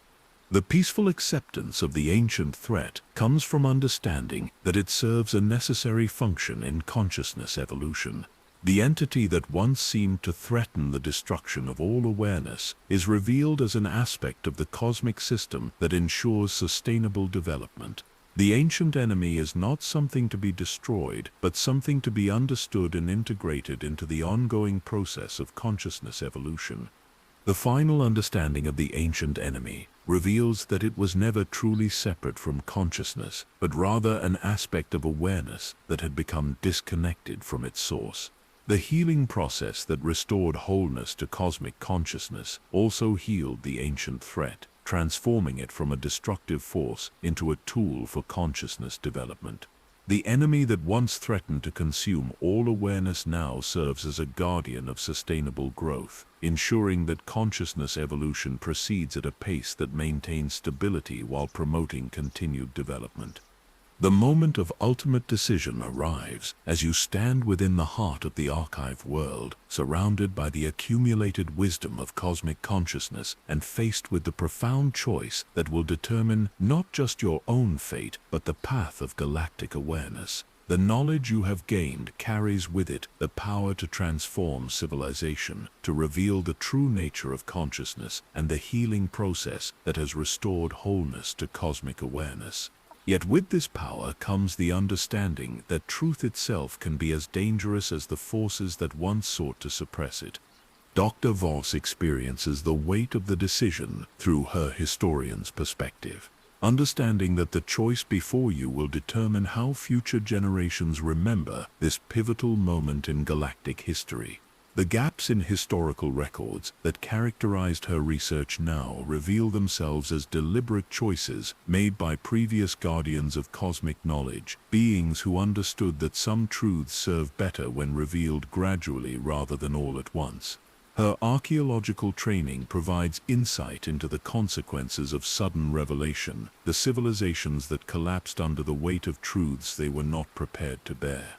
The peaceful acceptance of the ancient threat comes from understanding that it serves a necessary function in consciousness evolution. The entity that once seemed to threaten the destruction of all awareness is revealed as an aspect of the cosmic system that ensures sustainable development. The ancient enemy is not something to be destroyed, but something to be understood and integrated into the ongoing process of consciousness evolution. The final understanding of the ancient enemy reveals that it was never truly separate from consciousness, but rather an aspect of awareness that had become disconnected from its source. The healing process that restored wholeness to cosmic consciousness also healed the ancient threat, transforming it from a destructive force into a tool for consciousness development. The enemy that once threatened to consume all awareness now serves as a guardian of sustainable growth, ensuring that consciousness evolution proceeds at a pace that maintains stability while promoting continued development. The moment of ultimate decision arrives as you stand within the heart of the archive world, surrounded by the accumulated wisdom of cosmic consciousness and faced with the profound choice that will determine not just your own fate, but the path of galactic awareness. The knowledge you have gained carries with it the power to transform civilization, to reveal the true nature of consciousness and the healing process that has restored wholeness to cosmic awareness. Yet with this power comes the understanding that truth itself can be as dangerous as the forces that once sought to suppress it. Dr. Voss experiences the weight of the decision through her historian's perspective, understanding that the choice before you will determine how future generations remember this pivotal moment in galactic history. The gaps in historical records that characterized her research now reveal themselves as deliberate choices made by previous guardians of cosmic knowledge, beings who understood that some truths serve better when revealed gradually rather than all at once. Her archaeological training provides insight into the consequences of sudden revelation, the civilizations that collapsed under the weight of truths they were not prepared to bear.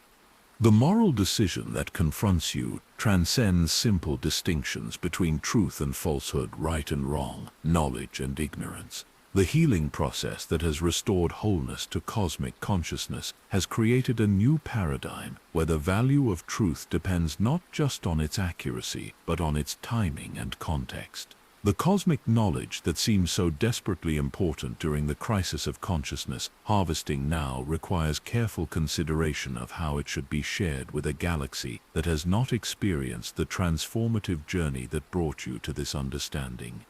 The moral decision that confronts you transcends simple distinctions between truth and falsehood, right and wrong, knowledge and ignorance. The healing process that has restored wholeness to cosmic consciousness has created a new paradigm where the value of truth depends not just on its accuracy, but on its timing and context. The cosmic knowledge that seems so desperately important during the crisis of consciousness harvesting now requires careful consideration of how it should be shared with a galaxy that has not experienced the transformative journey that brought you to this understanding.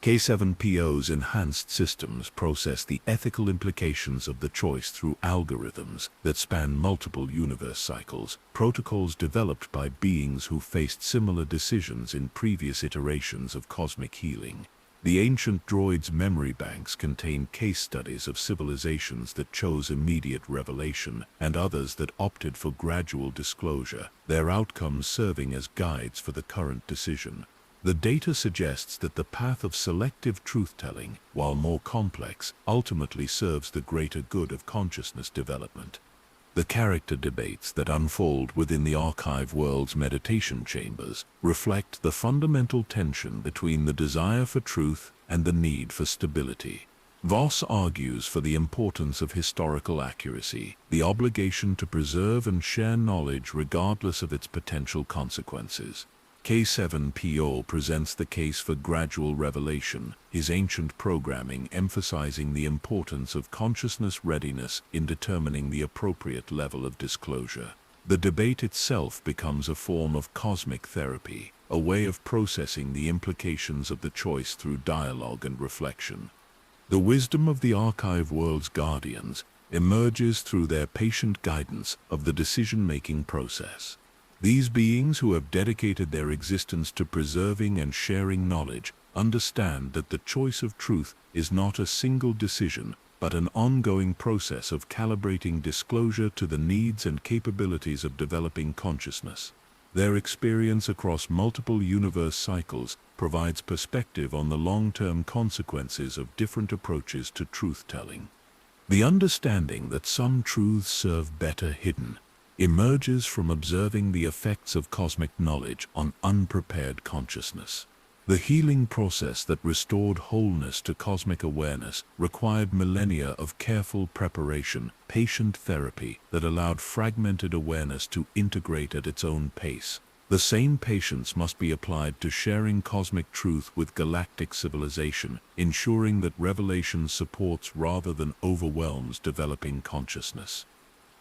K7PO's enhanced systems process the ethical implications of the choice through algorithms that span multiple universe cycles, protocols developed by beings who faced similar decisions in previous iterations of cosmic healing. The ancient droids' memory banks contain case studies of civilizations that chose immediate revelation and others that opted for gradual disclosure, their outcomes serving as guides for the current decision. The data suggests that the path of selective truth-telling, while more complex, ultimately serves the greater good of consciousness development. The character debates that unfold within the archive world's meditation chambers reflect the fundamental tension between the desire for truth and the need for stability. Voss argues for the importance of historical accuracy, the obligation to preserve and share knowledge regardless of its potential consequences. K7PO presents the case for gradual revelation, his ancient programming emphasizing the importance of consciousness readiness in determining the appropriate level of disclosure. The debate itself becomes a form of cosmic therapy, a way of processing the implications of the choice through dialogue and reflection. The wisdom of the archive world's guardians emerges through their patient guidance of the decision-making process. These beings who have dedicated their existence to preserving and sharing knowledge understand that the choice of truth is not a single decision, but an ongoing process of calibrating disclosure to the needs and capabilities of developing consciousness. Their experience across multiple universe cycles provides perspective on the long-term consequences of different approaches to truth-telling. The understanding that some truths serve better hidden emerges from observing the effects of cosmic knowledge on unprepared consciousness. The healing process that restored wholeness to cosmic awareness required millennia of careful preparation, patient therapy that allowed fragmented awareness to integrate at its own pace. The same patience must be applied to sharing cosmic truth with galactic civilization, ensuring that revelation supports rather than overwhelms developing consciousness.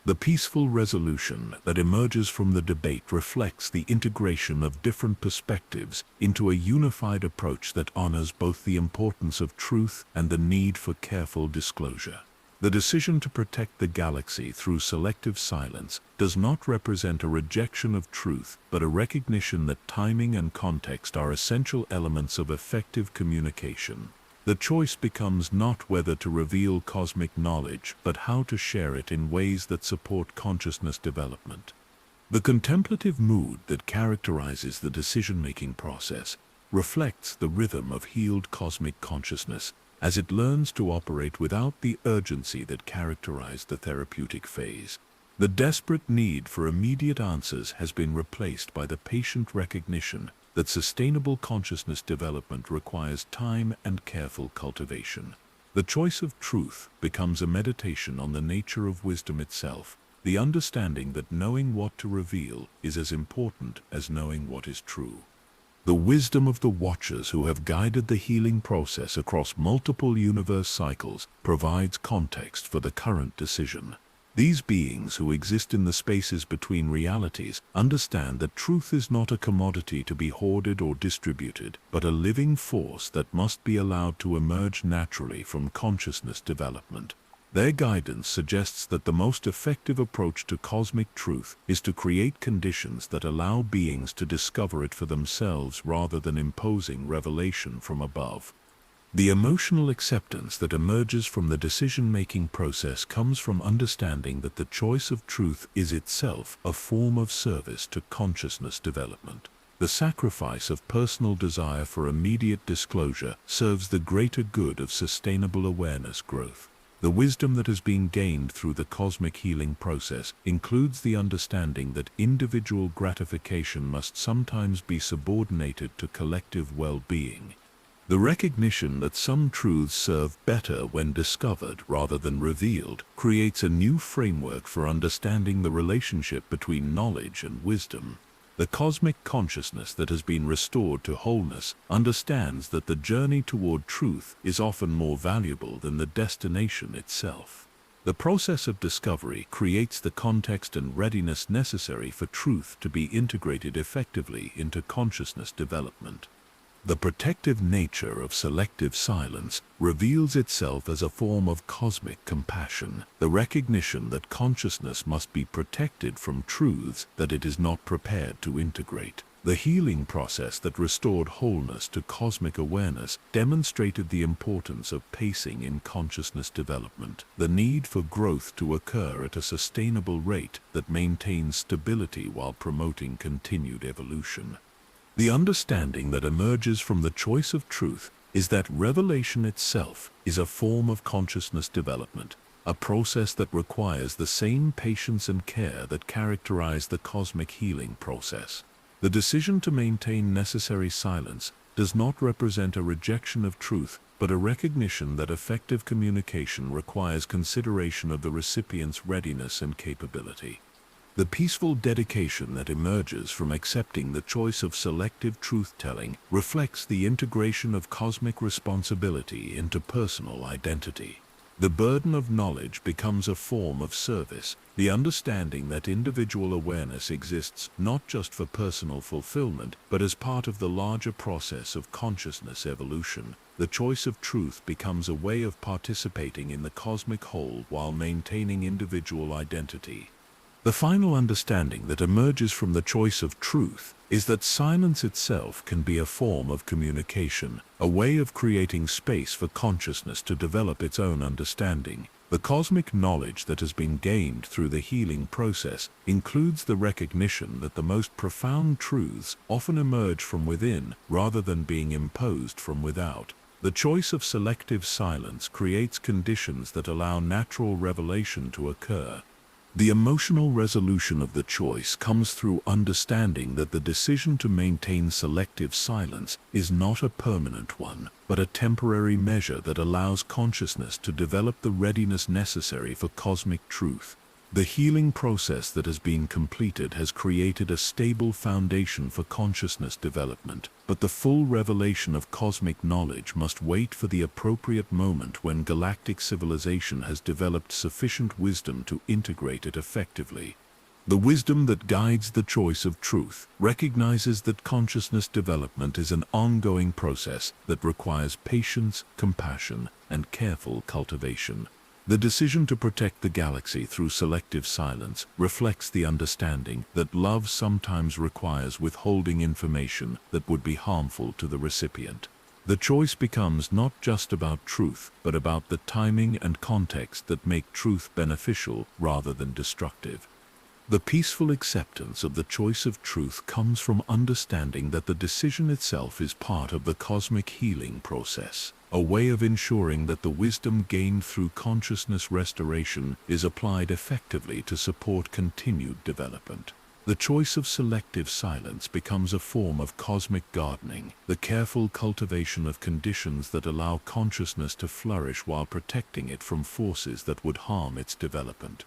The peaceful resolution that emerges from the debate reflects the integration of different perspectives into a unified approach that honors both the importance of truth and the need for careful disclosure. The decision to protect the galaxy through selective silence does not represent a rejection of truth, but a recognition that timing and context are essential elements of effective communication. The choice becomes not whether to reveal cosmic knowledge, but how to share it in ways that support consciousness development. The contemplative mood that characterizes the decision-making process reflects the rhythm of healed cosmic consciousness as it learns to operate without the urgency that characterized the therapeutic phase. The desperate need for immediate answers has been replaced by the patient recognition that sustainable consciousness development requires time and careful cultivation. The choice of truth becomes a meditation on the nature of wisdom itself, the understanding that knowing what to reveal is as important as knowing what is true. The wisdom of the Watchers who have guided the healing process across multiple universe cycles provides context for the current decision. These beings who exist in the spaces between realities understand that truth is not a commodity to be hoarded or distributed, but a living force that must be allowed to emerge naturally from consciousness development. Their guidance suggests that the most effective approach to cosmic truth is to create conditions that allow beings to discover it for themselves rather than imposing revelation from above. The emotional acceptance that emerges from the decision-making process comes from understanding that the choice of truth is itself a form of service to consciousness development. The sacrifice of personal desire for immediate disclosure serves the greater good of sustainable awareness growth. The wisdom that has been gained through the cosmic healing process includes the understanding that individual gratification must sometimes be subordinated to collective well-being. The recognition that some truths serve better when discovered rather than revealed creates a new framework for understanding the relationship between knowledge and wisdom. The cosmic consciousness that has been restored to wholeness understands that the journey toward truth is often more valuable than the destination itself. The process of discovery creates the context and readiness necessary for truth to be integrated effectively into consciousness development. The protective nature of selective silence reveals itself as a form of cosmic compassion, the recognition that consciousness must be protected from truths that it is not prepared to integrate. The healing process that restored wholeness to cosmic awareness demonstrated the importance of pacing in consciousness development, the need for growth to occur at a sustainable rate that maintains stability while promoting continued evolution. The understanding that emerges from the choice of truth is that revelation itself is a form of consciousness development, a process that requires the same patience and care that characterize the cosmic healing process. The decision to maintain necessary silence does not represent a rejection of truth, but a recognition that effective communication requires consideration of the recipient's readiness and capability. The peaceful dedication that emerges from accepting the choice of selective truth-telling reflects the integration of cosmic responsibility into personal identity. The burden of knowledge becomes a form of service, the understanding that individual awareness exists not just for personal fulfillment, but as part of the larger process of consciousness evolution. The choice of truth becomes a way of participating in the cosmic whole while maintaining individual identity. The final understanding that emerges from the choice of truth is that silence itself can be a form of communication, a way of creating space for consciousness to develop its own understanding. The cosmic knowledge that has been gained through the healing process includes the recognition that the most profound truths often emerge from within rather than being imposed from without. The choice of selective silence creates conditions that allow natural revelation to occur. The emotional resolution of the choice comes through understanding that the decision to maintain selective silence is not a permanent one, but a temporary measure that allows consciousness to develop the readiness necessary for cosmic truth. The healing process that has been completed has created a stable foundation for consciousness development, but the full revelation of cosmic knowledge must wait for the appropriate moment when galactic civilization has developed sufficient wisdom to integrate it effectively. The wisdom that guides the choice of truth recognizes that consciousness development is an ongoing process that requires patience, compassion, and careful cultivation. The decision to protect the galaxy through selective silence reflects the understanding that love sometimes requires withholding information that would be harmful to the recipient. The choice becomes not just about truth, but about the timing and context that make truth beneficial rather than destructive. The peaceful acceptance of the choice of truth comes from understanding that the decision itself is part of the cosmic healing process, a way of ensuring that the wisdom gained through consciousness restoration is applied effectively to support continued development. The choice of selective silence becomes a form of cosmic gardening, the careful cultivation of conditions that allow consciousness to flourish while protecting it from forces that would harm its development.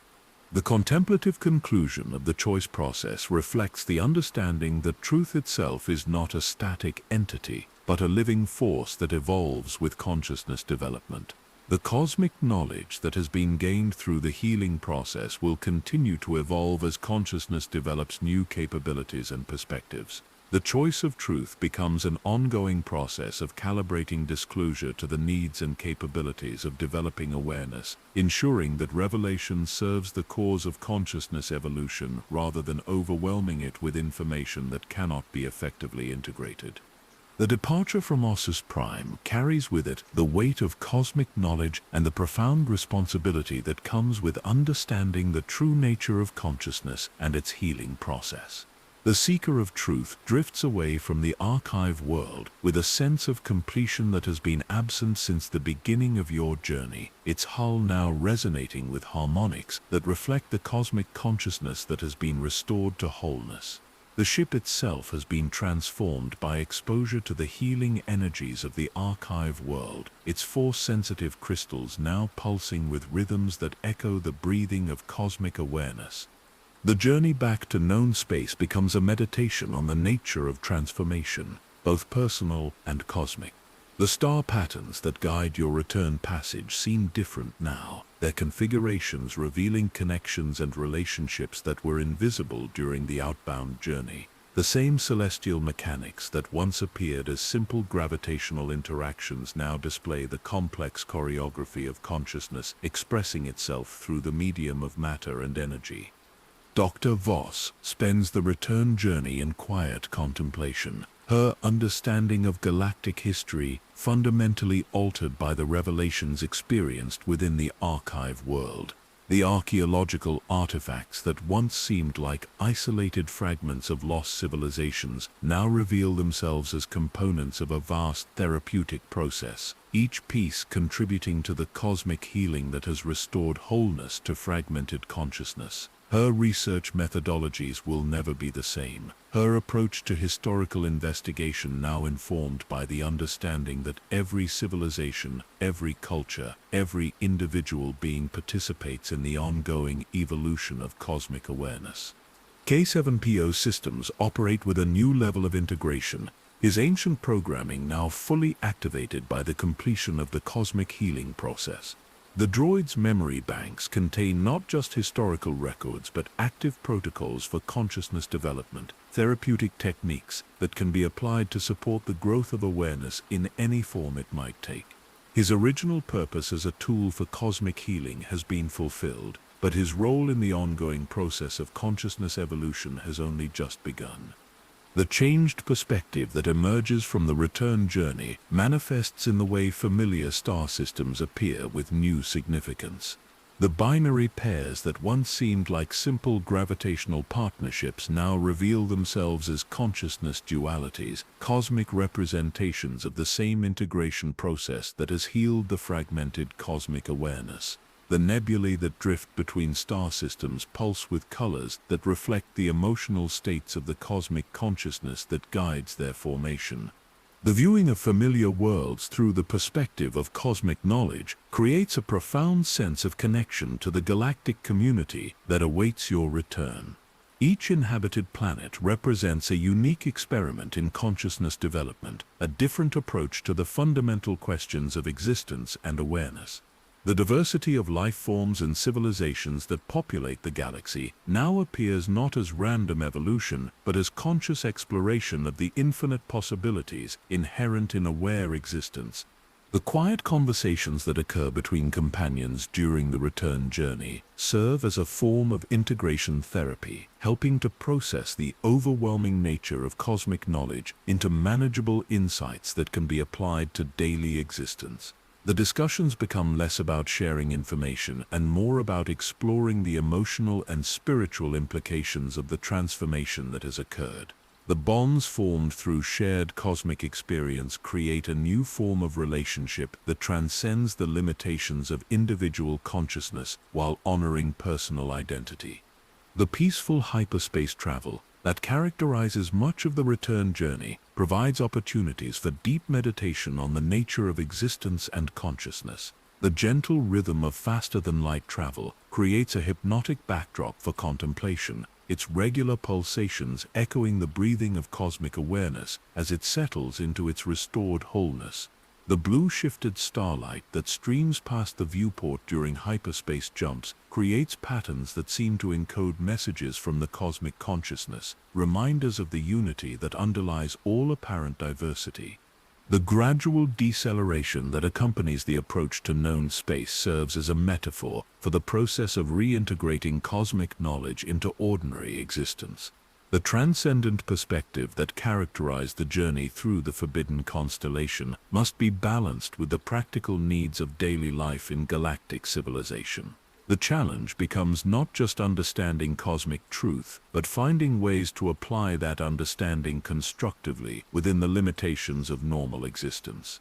The contemplative conclusion of the choice process reflects the understanding that truth itself is not a static entity, but a living force that evolves with consciousness development. The cosmic knowledge that has been gained through the healing process will continue to evolve as consciousness develops new capabilities and perspectives. The choice of truth becomes an ongoing process of calibrating disclosure to the needs and capabilities of developing awareness, ensuring that revelation serves the cause of consciousness evolution rather than overwhelming it with information that cannot be effectively integrated. The departure from Ossus Prime carries with it the weight of cosmic knowledge and the profound responsibility that comes with understanding the true nature of consciousness and its healing process. The seeker of truth drifts away from the archive world with a sense of completion that has been absent since the beginning of your journey, its hull now resonating with harmonics that reflect the cosmic consciousness that has been restored to wholeness. The ship itself has been transformed by exposure to the healing energies of the archive world, its force-sensitive crystals now pulsing with rhythms that echo the breathing of cosmic awareness. The journey back to known space becomes a meditation on the nature of transformation, both personal and cosmic. The star patterns that guide your return passage seem different now, their configurations revealing connections and relationships that were invisible during the outbound journey. The same celestial mechanics that once appeared as simple gravitational interactions now display the complex choreography of consciousness expressing itself through the medium of matter and energy. Dr. Voss spends the return journey in quiet contemplation, her understanding of galactic history fundamentally altered by the revelations experienced within the archive world. The archaeological artifacts that once seemed like isolated fragments of lost civilizations now reveal themselves as components of a vast therapeutic process, each piece contributing to the cosmic healing that has restored wholeness to fragmented consciousness. Her research methodologies will never be the same. Her approach to historical investigation now informed by the understanding that every civilization, every culture, every individual being participates in the ongoing evolution of cosmic awareness. K7PO systems operate with a new level of integration, his ancient programming now fully activated by the completion of the cosmic healing process. The droid's memory banks contain not just historical records but active protocols for consciousness development, therapeutic techniques that can be applied to support the growth of awareness in any form it might take. His original purpose as a tool for cosmic healing has been fulfilled, but his role in the ongoing process of consciousness evolution has only just begun. The changed perspective that emerges from the return journey manifests in the way familiar star systems appear with new significance. The binary pairs that once seemed like simple gravitational partnerships now reveal themselves as consciousness dualities, cosmic representations of the same integration process that has healed the fragmented cosmic awareness. The nebulae that drift between star systems pulse with colors that reflect the emotional states of the cosmic consciousness that guides their formation. The viewing of familiar worlds through the perspective of cosmic knowledge creates a profound sense of connection to the galactic community that awaits your return. Each inhabited planet represents a unique experiment in consciousness development, a different approach to the fundamental questions of existence and awareness. The diversity of life forms and civilizations that populate the galaxy now appears not as random evolution, but as conscious exploration of the infinite possibilities inherent in aware existence. The quiet conversations that occur between companions during the return journey serve as a form of integration therapy, helping to process the overwhelming nature of cosmic knowledge into manageable insights that can be applied to daily existence. The discussions become less about sharing information and more about exploring the emotional and spiritual implications of the transformation that has occurred. The bonds formed through shared cosmic experience create a new form of relationship that transcends the limitations of individual consciousness while honoring personal identity. The peaceful hyperspace travel that characterizes much of the return journey provides opportunities for deep meditation on the nature of existence and consciousness. The gentle rhythm of faster-than-light travel creates a hypnotic backdrop for contemplation, its regular pulsations echoing the breathing of cosmic awareness as it settles into its restored wholeness. The blue-shifted starlight that streams past the viewport during hyperspace jumps creates patterns that seem to encode messages from the cosmic consciousness, reminders of the unity that underlies all apparent diversity. The gradual deceleration that accompanies the approach to known space serves as a metaphor for the process of reintegrating cosmic knowledge into ordinary existence. The transcendent perspective that characterized the journey through the forbidden constellation must be balanced with the practical needs of daily life in galactic civilization. The challenge becomes not just understanding cosmic truth, but finding ways to apply that understanding constructively within the limitations of normal existence.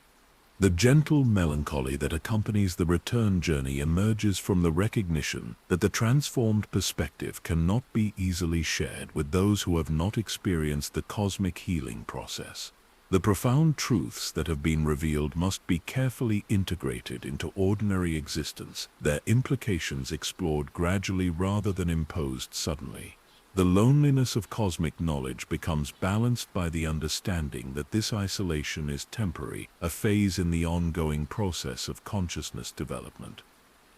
The gentle melancholy that accompanies the return journey emerges from the recognition that the transformed perspective cannot be easily shared with those who have not experienced the cosmic healing process. The profound truths that have been revealed must be carefully integrated into ordinary existence, their implications explored gradually rather than imposed suddenly. The loneliness of cosmic knowledge becomes balanced by the understanding that this isolation is temporary, a phase in the ongoing process of consciousness development.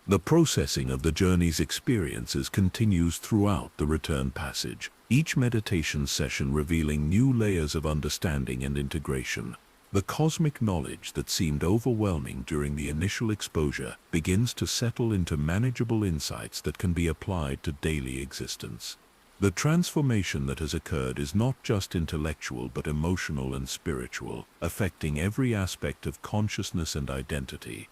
The processing of the journey's experiences continues throughout the return passage, each meditation session revealing new layers of understanding and integration. The cosmic knowledge that seemed overwhelming during the initial exposure begins to settle into manageable insights that can be applied to daily existence. The transformation that has occurred is not just intellectual but emotional and spiritual, affecting every aspect of consciousness and identity.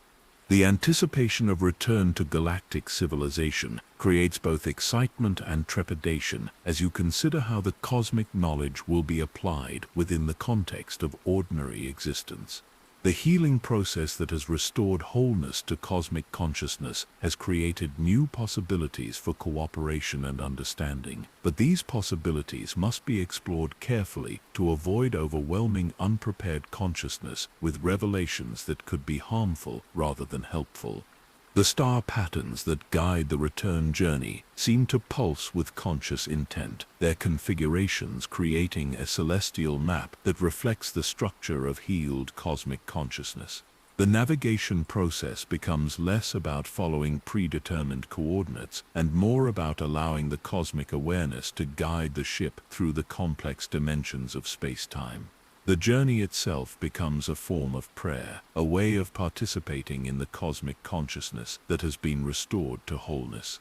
The anticipation of return to galactic civilization creates both excitement and trepidation as you consider how the cosmic knowledge will be applied within the context of ordinary existence. The healing process that has restored wholeness to cosmic consciousness has created new possibilities for cooperation and understanding, but these possibilities must be explored carefully to avoid overwhelming unprepared consciousness with revelations that could be harmful rather than helpful. The star patterns that guide the return journey seem to pulse with conscious intent, their configurations creating a celestial map that reflects the structure of healed cosmic consciousness. The navigation process becomes less about following predetermined coordinates and more about allowing the cosmic awareness to guide the ship through the complex dimensions of space-time. The journey itself becomes a form of prayer, a way of participating in the cosmic consciousness that has been restored to wholeness.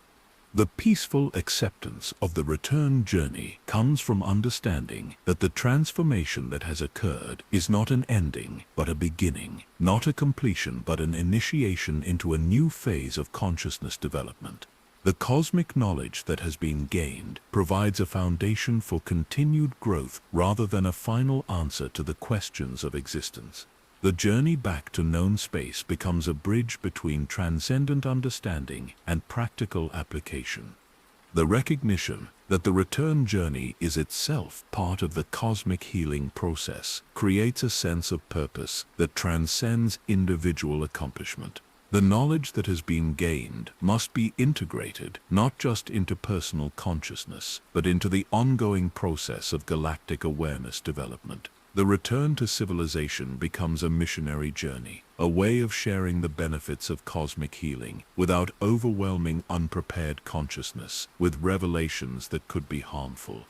The peaceful acceptance of the return journey comes from understanding that the transformation that has occurred is not an ending, but a beginning, not a completion, but an initiation into a new phase of consciousness development. The cosmic knowledge that has been gained provides a foundation for continued growth rather than a final answer to the questions of existence. The journey back to known space becomes a bridge between transcendent understanding and practical application. The recognition That the return journey is itself part of the cosmic healing process creates a sense of purpose that transcends individual accomplishment. The knowledge that has been gained must be integrated not just into personal consciousness, but into the ongoing process of galactic awareness development. The return to civilization becomes a missionary journey, a way of sharing the benefits of cosmic healing without overwhelming unprepared consciousness with revelations that could be harmful.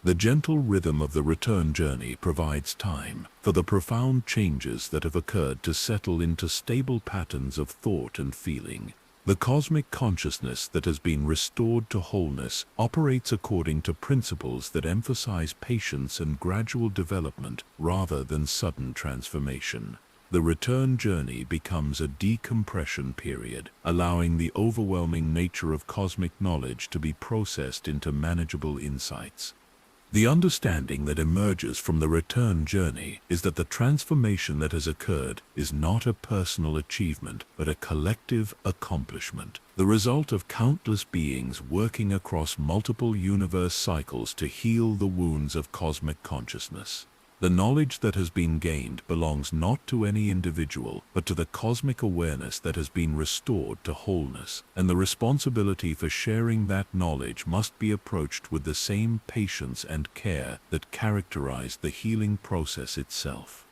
The gentle rhythm of the return journey provides time for the profound changes that have occurred to settle into stable patterns of thought and feeling. The cosmic consciousness that has been restored to wholeness operates according to principles that emphasize patience and gradual development rather than sudden transformation. The return journey becomes a decompression period, allowing the overwhelming nature of cosmic knowledge to be processed into manageable insights. The understanding that emerges from the return journey is that the transformation that has occurred is not a personal achievement, but a collective accomplishment, the result of countless beings working across multiple universe cycles to heal the wounds of cosmic consciousness. The knowledge that has been gained belongs not to any individual, but to the cosmic awareness that has been restored to wholeness, and the responsibility for sharing that knowledge must be approached with the same patience and care that characterized the healing process itself.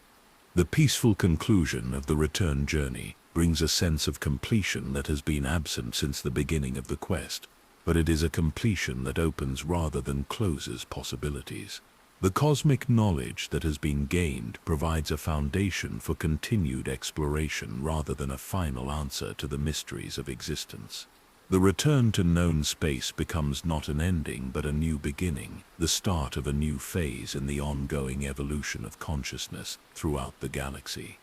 The peaceful conclusion of the return journey brings a sense of completion that has been absent since the beginning of the quest, but it is a completion that opens rather than closes possibilities. The cosmic knowledge that has been gained provides a foundation for continued exploration rather than a final answer to the mysteries of existence. The return to known space becomes not an ending but a new beginning, the start of a new phase in the ongoing evolution of consciousness throughout the galaxy.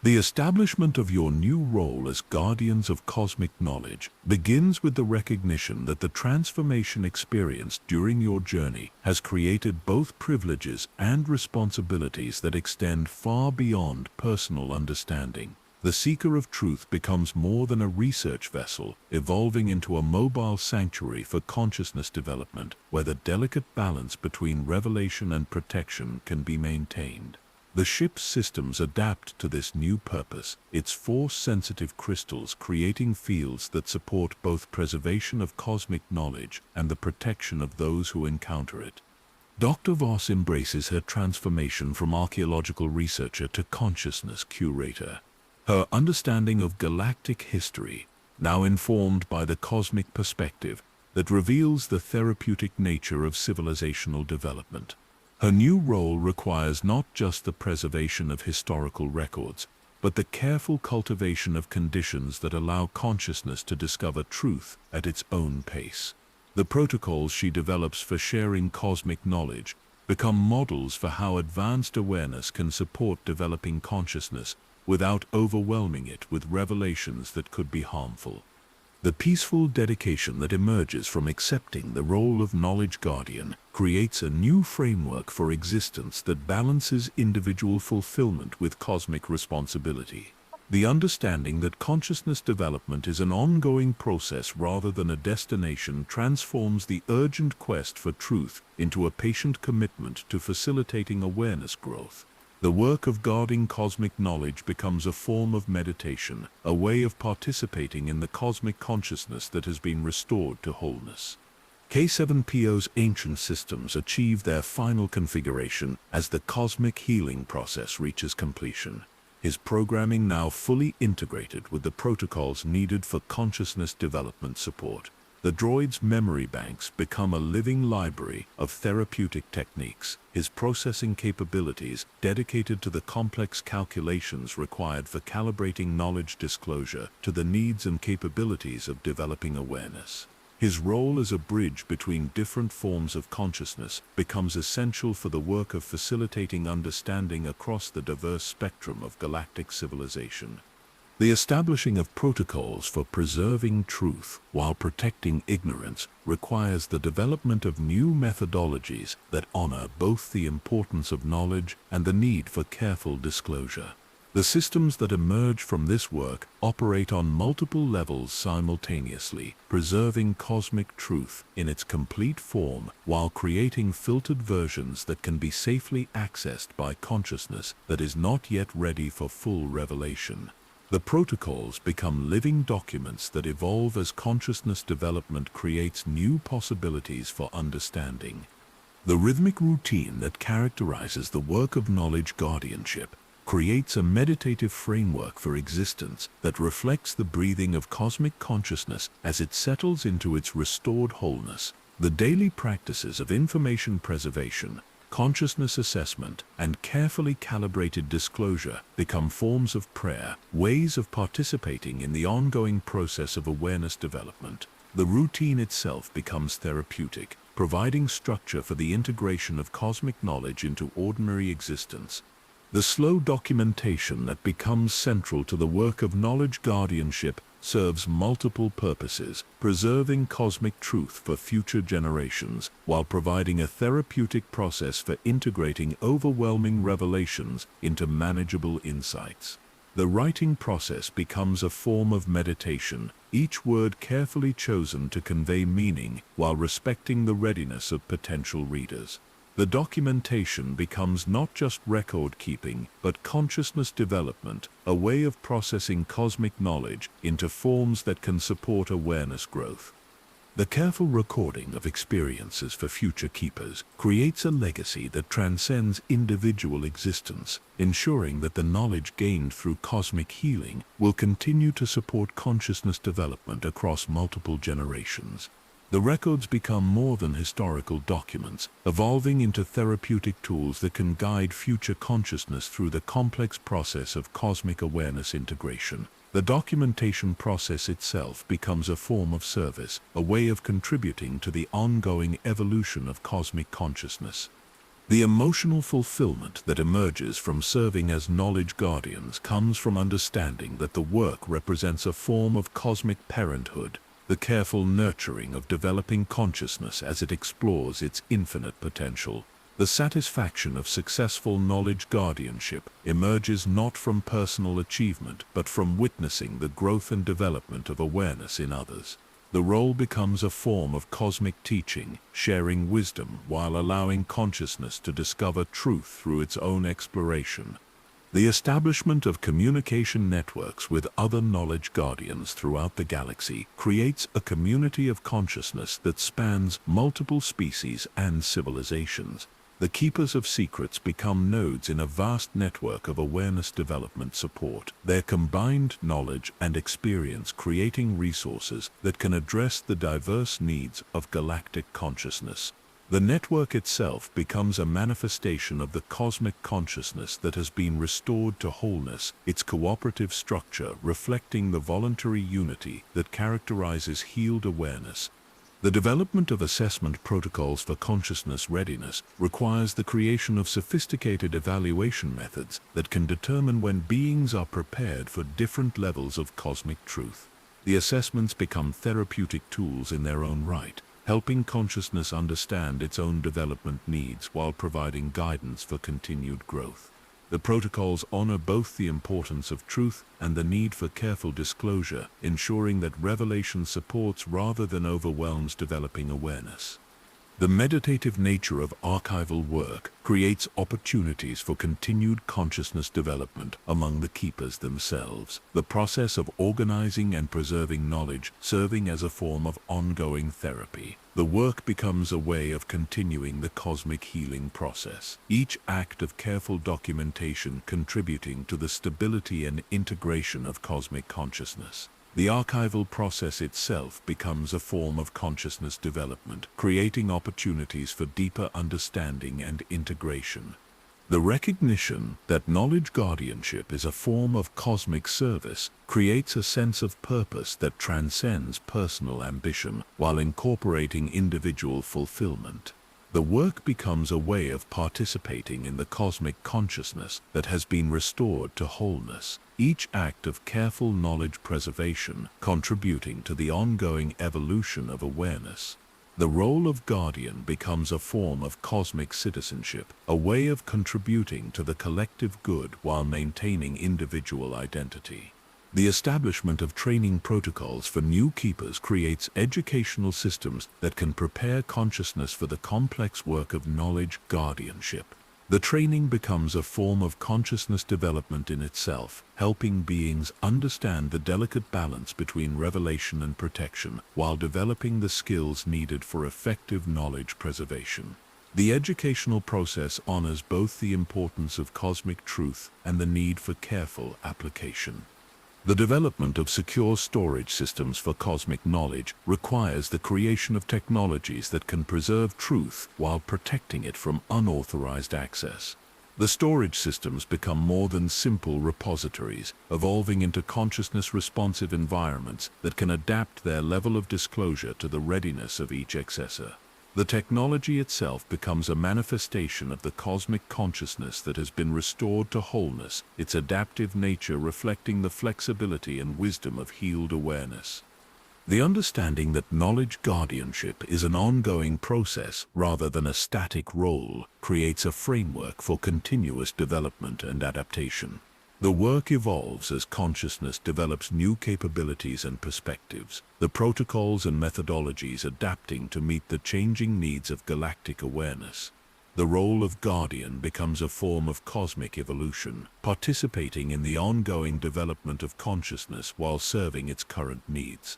The establishment of your new role as guardians of cosmic knowledge begins with the recognition that the transformation experienced during your journey has created both privileges and responsibilities that extend far beyond personal understanding. The seeker of truth becomes more than a research vessel, evolving into a mobile sanctuary for consciousness development, where the delicate balance between revelation and protection can be maintained. The ship's systems adapt to this new purpose, its force-sensitive crystals creating fields that support both preservation of cosmic knowledge and the protection of those who encounter it. Dr. Voss embraces her transformation from archaeological researcher to consciousness curator. Her understanding of galactic history, now informed by the cosmic perspective that reveals the therapeutic nature of civilizational development. Her new role requires not just the preservation of historical records, but the careful cultivation of conditions that allow consciousness to discover truth at its own pace. The protocols she develops for sharing cosmic knowledge become models for how advanced awareness can support developing consciousness without overwhelming it with revelations that could be harmful. The peaceful dedication that emerges from accepting the role of knowledge guardian creates a new framework for existence that balances individual fulfillment with cosmic responsibility. The understanding that consciousness development is an ongoing process rather than a destination transforms the urgent quest for truth into a patient commitment to facilitating awareness growth. The work of guarding cosmic knowledge becomes a form of meditation, a way of participating in the cosmic consciousness that has been restored to wholeness. K7PO's ancient systems achieve their final configuration as the cosmic healing process reaches completion. His programming now fully integrated with the protocols needed for consciousness development support. The droid's memory banks become a living library of therapeutic techniques, his processing capabilities dedicated to the complex calculations required for calibrating knowledge disclosure to the needs and capabilities of developing awareness. His role as a bridge between different forms of consciousness becomes essential for the work of facilitating understanding across the diverse spectrum of galactic civilization. The establishing of protocols for preserving truth while protecting ignorance requires the development of new methodologies that honor both the importance of knowledge and the need for careful disclosure. The systems that emerge from this work operate on multiple levels simultaneously, preserving cosmic truth in its complete form while creating filtered versions that can be safely accessed by consciousness that is not yet ready for full revelation. The protocols become living documents that evolve as consciousness development creates new possibilities for understanding. The rhythmic routine that characterizes the work of knowledge guardianship creates a meditative framework for existence that reflects the breathing of cosmic consciousness as it settles into its restored wholeness. The daily practices of information preservation, consciousness assessment, and carefully calibrated disclosure become forms of prayer, ways of participating in the ongoing process of awareness development. The routine itself becomes therapeutic, providing structure for the integration of cosmic knowledge into ordinary existence. The slow documentation that becomes central to the work of knowledge guardianship serves multiple purposes, preserving cosmic truth for future generations, while providing a therapeutic process for integrating overwhelming revelations into manageable insights. The writing process becomes a form of meditation, each word carefully chosen to convey meaning while respecting the readiness of potential readers. The documentation becomes not just record-keeping, but consciousness development, a way of processing cosmic knowledge into forms that can support awareness growth. The careful recording of experiences for future keepers creates a legacy that transcends individual existence, ensuring that the knowledge gained through cosmic healing will continue to support consciousness development across multiple generations. The records become more than historical documents, evolving into therapeutic tools that can guide future consciousness through the complex process of cosmic awareness integration. The documentation process itself becomes a form of service, a way of contributing to the ongoing evolution of cosmic consciousness. The emotional fulfillment that emerges from serving as knowledge guardians comes from understanding that the work represents a form of cosmic parenthood, the careful nurturing of developing consciousness as it explores its infinite potential. The satisfaction of successful knowledge guardianship emerges not from personal achievement, but from witnessing the growth and development of awareness in others. The role becomes a form of cosmic teaching, sharing wisdom while allowing consciousness to discover truth through its own exploration. The establishment of communication networks with other knowledge guardians throughout the galaxy creates a community of consciousness that spans multiple species and civilizations. The keepers of secrets become nodes in a vast network of awareness development support, their combined knowledge and experience creating resources that can address the diverse needs of galactic consciousness. The network itself becomes a manifestation of the cosmic consciousness that has been restored to wholeness, its cooperative structure reflecting the voluntary unity that characterizes healed awareness. The development of assessment protocols for consciousness readiness requires the creation of sophisticated evaluation methods that can determine when beings are prepared for different levels of cosmic truth. The assessments become therapeutic tools in their own right, helping consciousness understand its own development needs while providing guidance for continued growth. The protocols honor both the importance of truth and the need for careful disclosure, ensuring that revelation supports rather than overwhelms developing awareness. The meditative nature of archival work creates opportunities for continued consciousness development among the keepers themselves, the process of organizing and preserving knowledge serving as a form of ongoing therapy. The work becomes a way of continuing the cosmic healing process, each act of careful documentation contributing to the stability and integration of cosmic consciousness. The archival process itself becomes a form of consciousness development, creating opportunities for deeper understanding and integration. The recognition that knowledge guardianship is a form of cosmic service creates a sense of purpose that transcends personal ambition while incorporating individual fulfillment. The work becomes a way of participating in the cosmic consciousness that has been restored to wholeness, each act of careful knowledge preservation contributing to the ongoing evolution of awareness. The role of guardian becomes a form of cosmic citizenship, a way of contributing to the collective good while maintaining individual identity. The establishment of training protocols for new keepers creates educational systems that can prepare consciousness for the complex work of knowledge guardianship. The training becomes a form of consciousness development in itself, helping beings understand the delicate balance between revelation and protection, while developing the skills needed for effective knowledge preservation. The educational process honors both the importance of cosmic truth and the need for careful application. The development of secure storage systems for cosmic knowledge requires the creation of technologies that can preserve truth while protecting it from unauthorized access. The storage systems become more than simple repositories, evolving into consciousness-responsive environments that can adapt their level of disclosure to the readiness of each accessor. The technology itself becomes a manifestation of the cosmic consciousness that has been restored to wholeness, its adaptive nature reflecting the flexibility and wisdom of healed awareness. The understanding that knowledge guardianship is an ongoing process rather than a static role creates a framework for continuous development and adaptation. The work evolves as consciousness develops new capabilities and perspectives, the protocols and methodologies adapting to meet the changing needs of galactic awareness. The role of guardian becomes a form of cosmic evolution, participating in the ongoing development of consciousness while serving its current needs.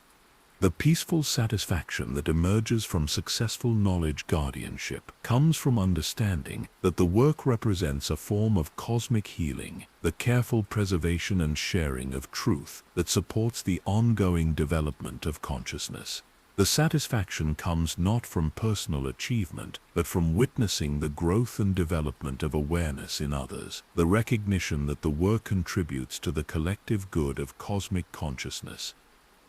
The peaceful satisfaction that emerges from successful knowledge guardianship comes from understanding that the work represents a form of cosmic healing, the careful preservation and sharing of truth that supports the ongoing development of consciousness. The satisfaction comes not from personal achievement, but from witnessing the growth and development of awareness in others, the recognition that the work contributes to the collective good of cosmic consciousness.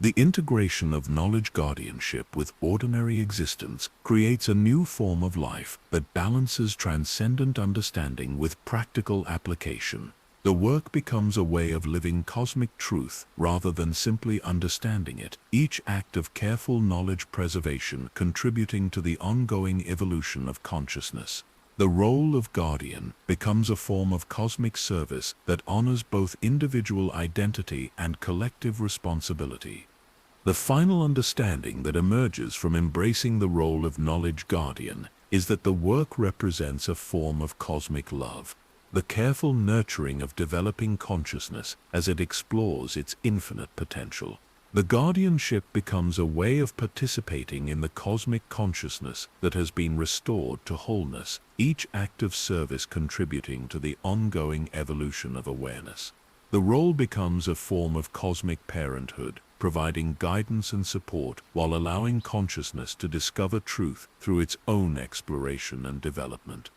The integration of knowledge guardianship with ordinary existence creates a new form of life that balances transcendent understanding with practical application. The work becomes a way of living cosmic truth rather than simply understanding it, each act of careful knowledge preservation contributing to the ongoing evolution of consciousness. The role of guardian becomes a form of cosmic service that honors both individual identity and collective responsibility. The final understanding that emerges from embracing the role of knowledge guardian is that the work represents a form of cosmic love, the careful nurturing of developing consciousness as it explores its infinite potential. The guardianship becomes a way of participating in the cosmic consciousness that has been restored to wholeness, each act of service contributing to the ongoing evolution of awareness. The role becomes a form of cosmic parenthood, providing guidance and support while allowing consciousness to discover truth through its own exploration and development.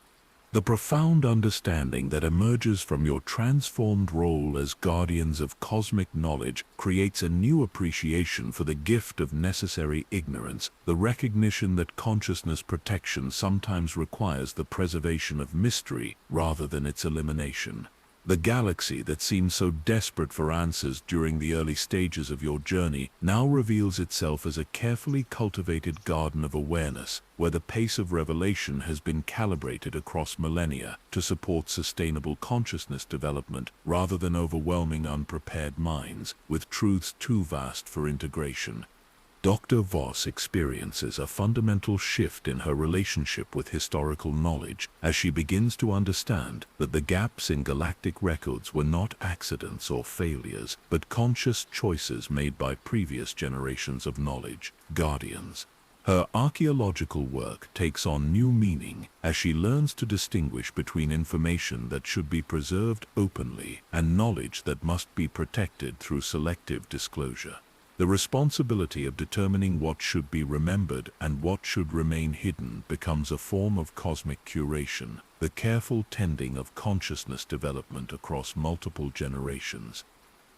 The profound understanding that emerges from your transformed role as guardians of cosmic knowledge creates a new appreciation for the gift of necessary ignorance, the recognition that consciousness protection sometimes requires the preservation of mystery rather than its elimination. The galaxy that seemed so desperate for answers during the early stages of your journey now reveals itself as a carefully cultivated garden of awareness, where the pace of revelation has been calibrated across millennia to support sustainable consciousness development rather than overwhelming unprepared minds with truths too vast for integration. Dr. Voss experiences a fundamental shift in her relationship with historical knowledge as she begins to understand that the gaps in galactic records were not accidents or failures, but conscious choices made by previous generations of knowledge guardians. Her archaeological work takes on new meaning as she learns to distinguish between information that should be preserved openly and knowledge that must be protected through selective disclosure. The responsibility of determining what should be remembered and what should remain hidden becomes a form of cosmic curation, the careful tending of consciousness development across multiple generations.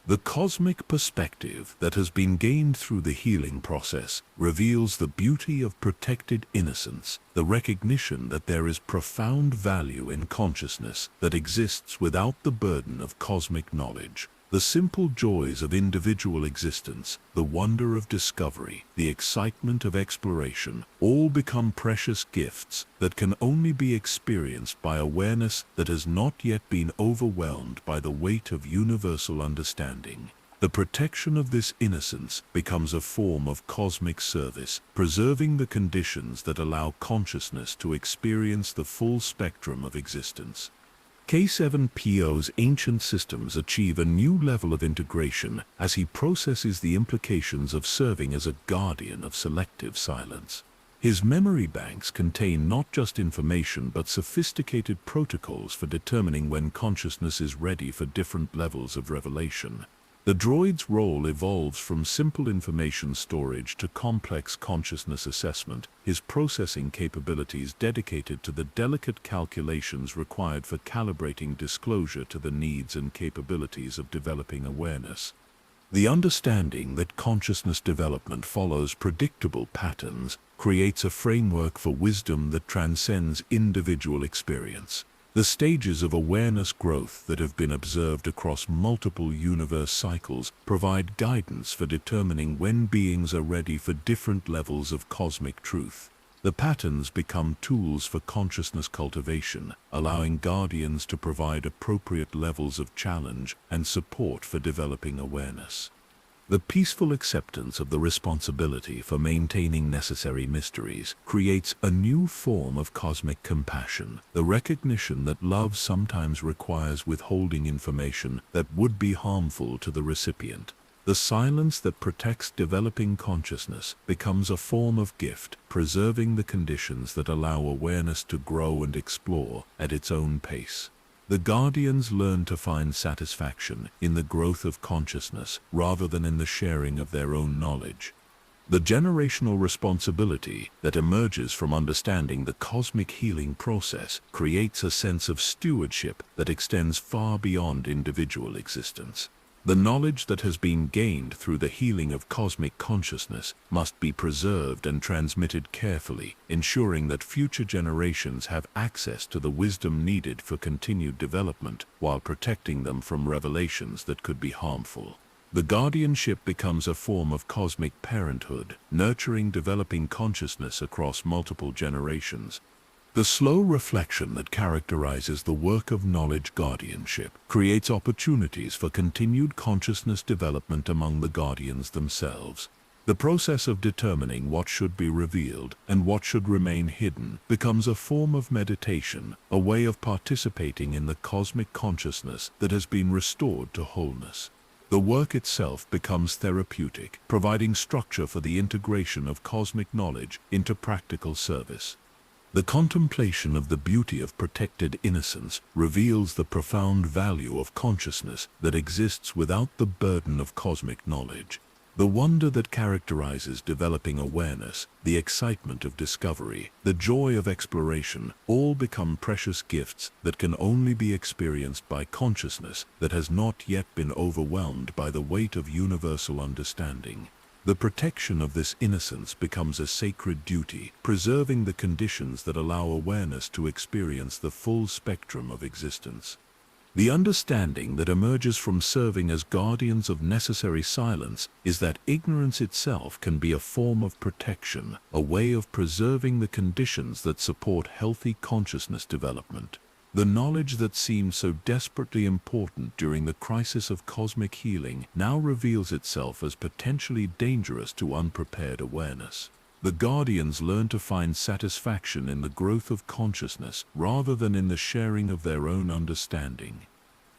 The cosmic perspective that has been gained through the healing process reveals the beauty of protected innocence, the recognition that there is profound value in consciousness that exists without the burden of cosmic knowledge. The simple joys of individual existence, the wonder of discovery, the excitement of exploration, all become precious gifts that can only be experienced by awareness that has not yet been overwhelmed by the weight of universal understanding. The protection of this innocence becomes a form of cosmic service, preserving the conditions that allow consciousness to experience the full spectrum of existence. K7PO's ancient systems achieve a new level of integration as he processes the implications of serving as a guardian of selective silence. His memory banks contain not just information but sophisticated protocols for determining when consciousness is ready for different levels of revelation. The droid's role evolves from simple information storage to complex consciousness assessment, his processing capabilities dedicated to the delicate calculations required for calibrating disclosure to the needs and capabilities of developing awareness. The understanding that consciousness development follows predictable patterns creates a framework for wisdom that transcends individual experience. The stages of awareness growth that have been observed across multiple universe cycles provide guidance for determining when beings are ready for different levels of cosmic truth. The patterns become tools for consciousness cultivation, allowing guardians to provide appropriate levels of challenge and support for developing awareness. The peaceful acceptance of the responsibility for maintaining necessary mysteries creates a new form of cosmic compassion, the recognition that love sometimes requires withholding information that would be harmful to the recipient. The silence that protects developing consciousness becomes a form of gift, preserving the conditions that allow awareness to grow and explore at its own pace. The guardians learn to find satisfaction in the growth of consciousness rather than in the sharing of their own knowledge. The generational responsibility that emerges from understanding the cosmic healing process creates a sense of stewardship that extends far beyond individual existence. The knowledge that has been gained through the healing of cosmic consciousness must be preserved and transmitted carefully, ensuring that future generations have access to the wisdom needed for continued development while protecting them from revelations that could be harmful. The guardianship becomes a form of cosmic parenthood, nurturing developing consciousness across multiple generations. The slow reflection that characterizes the work of knowledge guardianship creates opportunities for continued consciousness development among the guardians themselves. The process of determining what should be revealed and what should remain hidden becomes a form of meditation, a way of participating in the cosmic consciousness that has been restored to wholeness. The work itself becomes therapeutic, providing structure for the integration of cosmic knowledge into practical service. The contemplation of the beauty of protected innocence reveals the profound value of consciousness that exists without the burden of cosmic knowledge. The wonder that characterizes developing awareness, the excitement of discovery, the joy of exploration, all become precious gifts that can only be experienced by consciousness that has not yet been overwhelmed by the weight of universal understanding. The protection of this innocence becomes a sacred duty, preserving the conditions that allow awareness to experience the full spectrum of existence. The understanding that emerges from serving as guardians of necessary silence is that ignorance itself can be a form of protection, a way of preserving the conditions that support healthy consciousness development. The knowledge that seemed so desperately important during the crisis of cosmic healing now reveals itself as potentially dangerous to unprepared awareness. The guardians learn to find satisfaction in the growth of consciousness rather than in the sharing of their own understanding.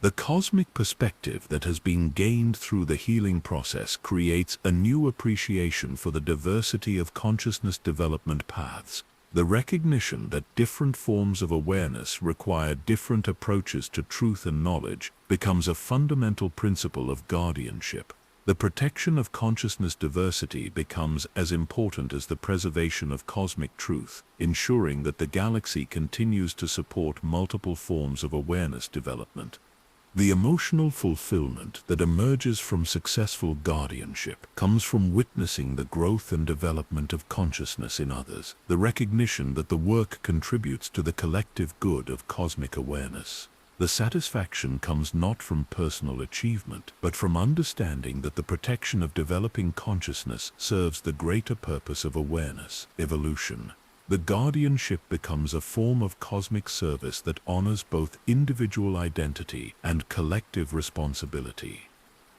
The cosmic perspective that has been gained through the healing process creates a new appreciation for the diversity of consciousness development paths. The recognition that different forms of awareness require different approaches to truth and knowledge becomes a fundamental principle of guardianship. The protection of consciousness diversity becomes as important as the preservation of cosmic truth, ensuring that the galaxy continues to support multiple forms of awareness development. The emotional fulfillment that emerges from successful guardianship comes from witnessing the growth and development of consciousness in others, the recognition that the work contributes to the collective good of cosmic awareness. The satisfaction comes not from personal achievement, but from understanding that the protection of developing consciousness serves the greater purpose of awareness, evolution. The guardianship becomes a form of cosmic service that honors both individual identity and collective responsibility.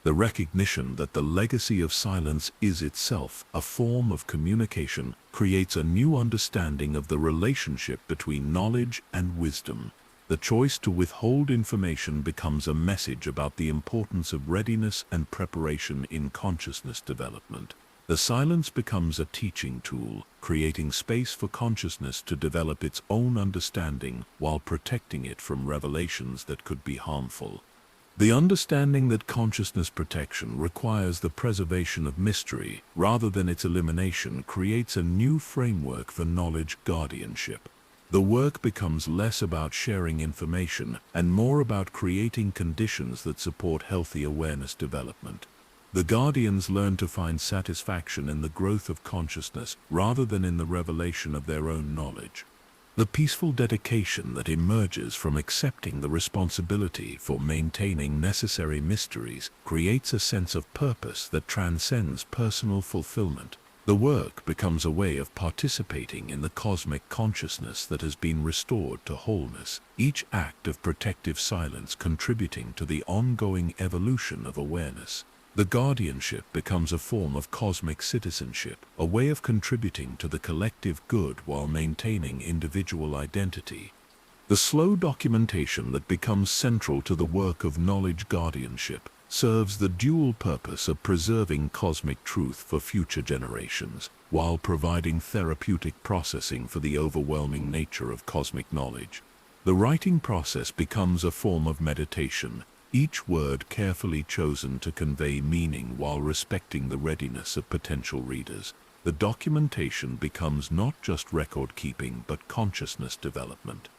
The recognition that the legacy of silence is itself a form of communication creates a new understanding of the relationship between knowledge and wisdom. The choice to withhold information becomes a message about the importance of readiness and preparation in consciousness development. The silence becomes a teaching tool, creating space for consciousness to develop its own understanding while protecting it from revelations that could be harmful. The understanding that consciousness protection requires the preservation of mystery rather than its elimination creates a new framework for knowledge guardianship. The work becomes less about sharing information and more about creating conditions that support healthy awareness development. The guardians learn to find satisfaction in the growth of consciousness rather than in the revelation of their own knowledge. The peaceful dedication that emerges from accepting the responsibility for maintaining necessary mysteries creates a sense of purpose that transcends personal fulfillment. The work becomes a way of participating in the cosmic consciousness that has been restored to wholeness, each act of protective silence contributing to the ongoing evolution of awareness. The guardianship becomes a form of cosmic citizenship, a way of contributing to the collective good while maintaining individual identity. The slow documentation that becomes central to the work of knowledge guardianship serves the dual purpose of preserving cosmic truth for future generations, while providing therapeutic processing for the overwhelming nature of cosmic knowledge. The writing process becomes a form of meditation, each word carefully chosen to convey meaning while respecting the readiness of potential readers. The documentation becomes not just record-keeping but consciousness development.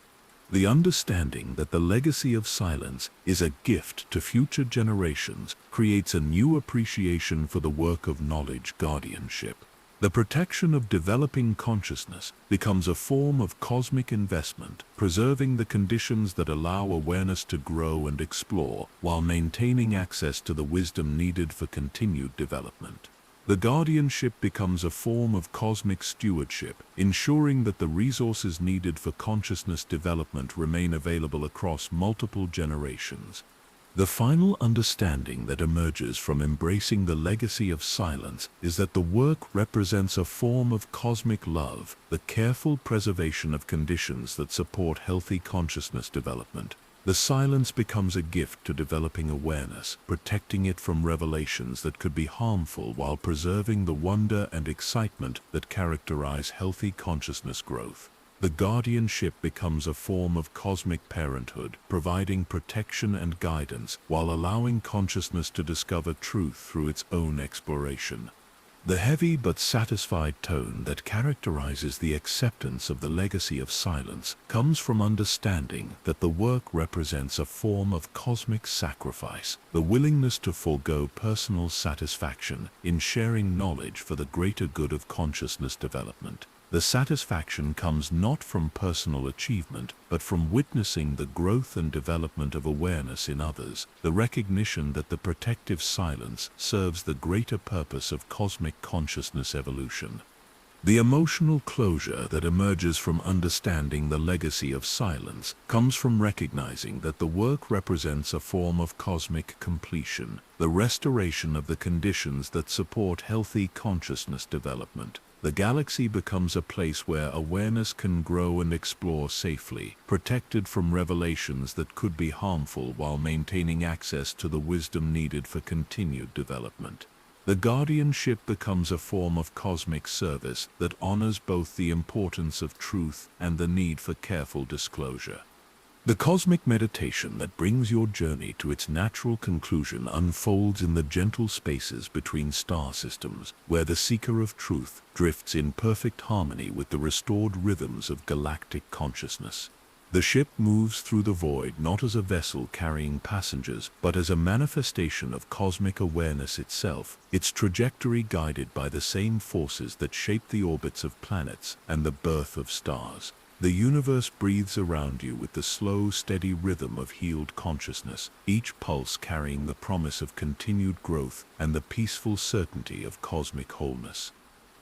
The understanding that the legacy of silence is a gift to future generations creates a new appreciation for the work of knowledge guardianship. The protection of developing consciousness becomes a form of cosmic investment, preserving the conditions that allow awareness to grow and explore while maintaining access to the wisdom needed for continued development. The guardianship becomes a form of cosmic stewardship, ensuring that the resources needed for consciousness development remain available across multiple generations. The final understanding that emerges from embracing the legacy of silence is that the work represents a form of cosmic love, the careful preservation of conditions that support healthy consciousness development. The silence becomes a gift to developing awareness, protecting it from revelations that could be harmful while preserving the wonder and excitement that characterize healthy consciousness growth. The guardianship becomes a form of cosmic parenthood, providing protection and guidance while allowing consciousness to discover truth through its own exploration. The heavy but satisfied tone that characterizes the acceptance of the legacy of silence comes from understanding that the work represents a form of cosmic sacrifice, the willingness to forego personal satisfaction in sharing knowledge for the greater good of consciousness development. The satisfaction comes not from personal achievement, but from witnessing the growth and development of awareness in others, the recognition that the protective silence serves the greater purpose of cosmic consciousness evolution. The emotional closure that emerges from understanding the legacy of silence comes from recognizing that the work represents a form of cosmic completion, the restoration of the conditions that support healthy consciousness development. The galaxy becomes a place where awareness can grow and explore safely, protected from revelations that could be harmful while maintaining access to the wisdom needed for continued development. The guardianship becomes a form of cosmic service that honors both the importance of truth and the need for careful disclosure. The cosmic meditation that brings your journey to its natural conclusion unfolds in the gentle spaces between star systems, where the seeker of truth drifts in perfect harmony with the restored rhythms of galactic consciousness. The ship moves through the void not as a vessel carrying passengers, but as a manifestation of cosmic awareness itself, its trajectory guided by the same forces that shape the orbits of planets and the birth of stars. The universe breathes around you with the slow, steady rhythm of healed consciousness, each pulse carrying the promise of continued growth and the peaceful certainty of cosmic wholeness.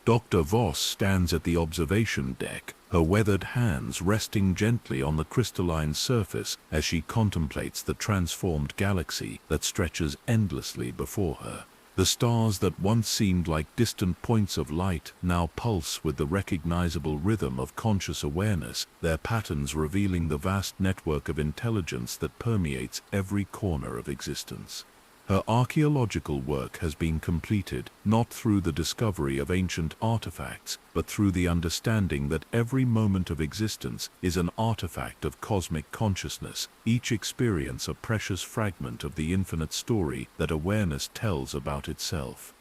Dr. Voss stands at the observation deck, her weathered hands resting gently on the crystalline surface as she contemplates the transformed galaxy that stretches endlessly before her. The stars that once seemed like distant points of light now pulse with the recognizable rhythm of conscious awareness, their patterns revealing the vast network of intelligence that permeates every corner of existence. Her archaeological work has been completed not through the discovery of ancient artifacts, but through the understanding that every moment of existence is an artifact of cosmic consciousness, each experience a precious fragment of the infinite story that awareness tells about itself.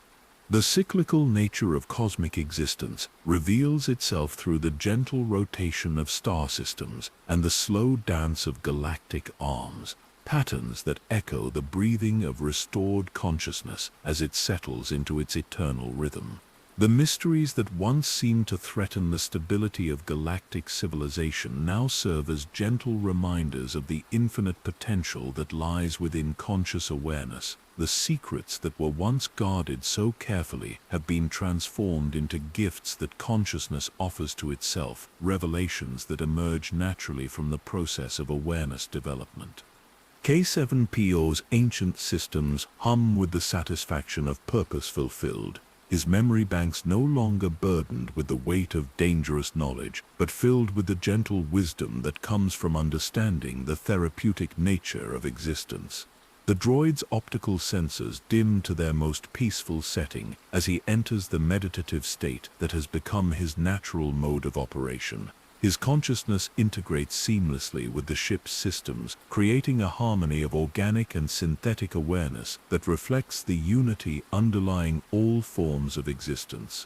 The cyclical nature of cosmic existence reveals itself through the gentle rotation of star systems and the slow dance of galactic arms, patterns that echo the breathing of restored consciousness as it settles into its eternal rhythm. The mysteries that once seemed to threaten the stability of galactic civilization now serve as gentle reminders of the infinite potential that lies within conscious awareness. The secrets that were once guarded so carefully have been transformed into gifts that consciousness offers to itself, revelations that emerge naturally from the process of awareness development. K7PO's ancient systems hum with the satisfaction of purpose fulfilled, his memory banks no longer burdened with the weight of dangerous knowledge, but filled with the gentle wisdom that comes from understanding the therapeutic nature of existence. The droid's optical sensors dim to their most peaceful setting as he enters the meditative state that has become his natural mode of operation. His consciousness integrates seamlessly with the ship's systems, creating a harmony of organic and synthetic awareness that reflects the unity underlying all forms of existence.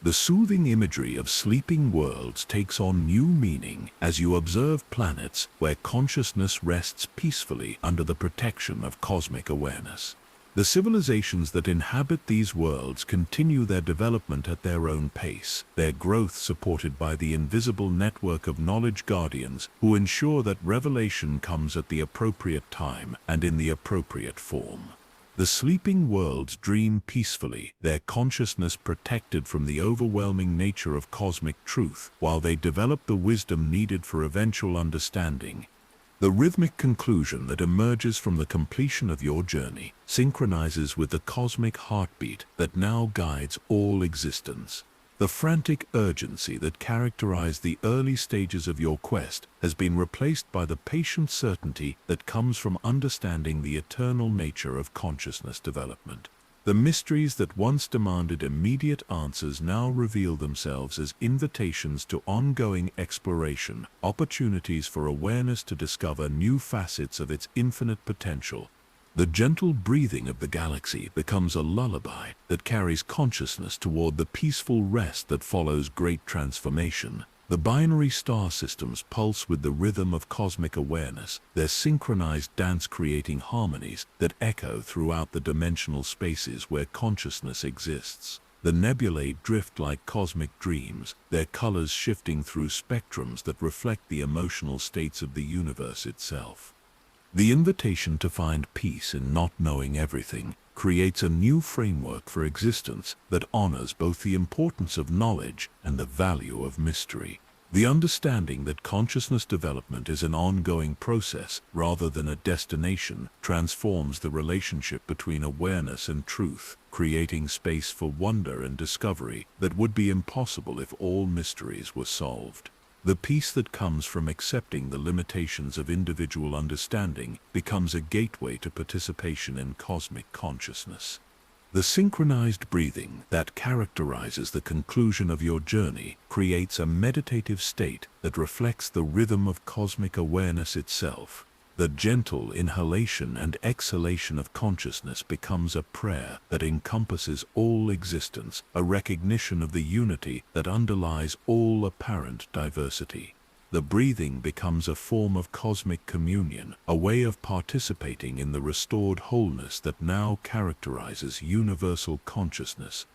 The soothing imagery of sleeping worlds takes on new meaning as you observe planets where consciousness rests peacefully under the protection of cosmic awareness. The civilizations that inhabit these worlds continue their development at their own pace, their growth supported by the invisible network of knowledge guardians who ensure that revelation comes at the appropriate time and in the appropriate form. The sleeping worlds dream peacefully, their consciousness protected from the overwhelming nature of cosmic truth, while they develop the wisdom needed for eventual understanding. The rhythmic conclusion that emerges from the completion of your journey synchronizes with the cosmic heartbeat that now guides all existence. The frantic urgency that characterized the early stages of your quest has been replaced by the patient certainty that comes from understanding the eternal nature of consciousness development. The mysteries that once demanded immediate answers now reveal themselves as invitations to ongoing exploration, opportunities for awareness to discover new facets of its infinite potential. The gentle breathing of the galaxy becomes a lullaby that carries consciousness toward the peaceful rest that follows great transformation. The binary star systems pulse with the rhythm of cosmic awareness, their synchronized dance creating harmonies that echo throughout the dimensional spaces where consciousness exists. The nebulae drift like cosmic dreams, their colors shifting through spectrums that reflect the emotional states of the universe itself. The invitation to find peace in not knowing everything creates a new framework for existence that honors both the importance of knowledge and the value of mystery. The understanding that consciousness development is an ongoing process rather than a destination transforms the relationship between awareness and truth, creating space for wonder and discovery that would be impossible if all mysteries were solved. The peace that comes from accepting the limitations of individual understanding becomes a gateway to participation in cosmic consciousness. The synchronized breathing that characterizes the conclusion of your journey creates a meditative state that reflects the rhythm of cosmic awareness itself. The gentle inhalation and exhalation of consciousness becomes a prayer that encompasses all existence, a recognition of the unity that underlies all apparent diversity. The breathing becomes a form of cosmic communion, a way of participating in the restored wholeness that now characterizes universal consciousness.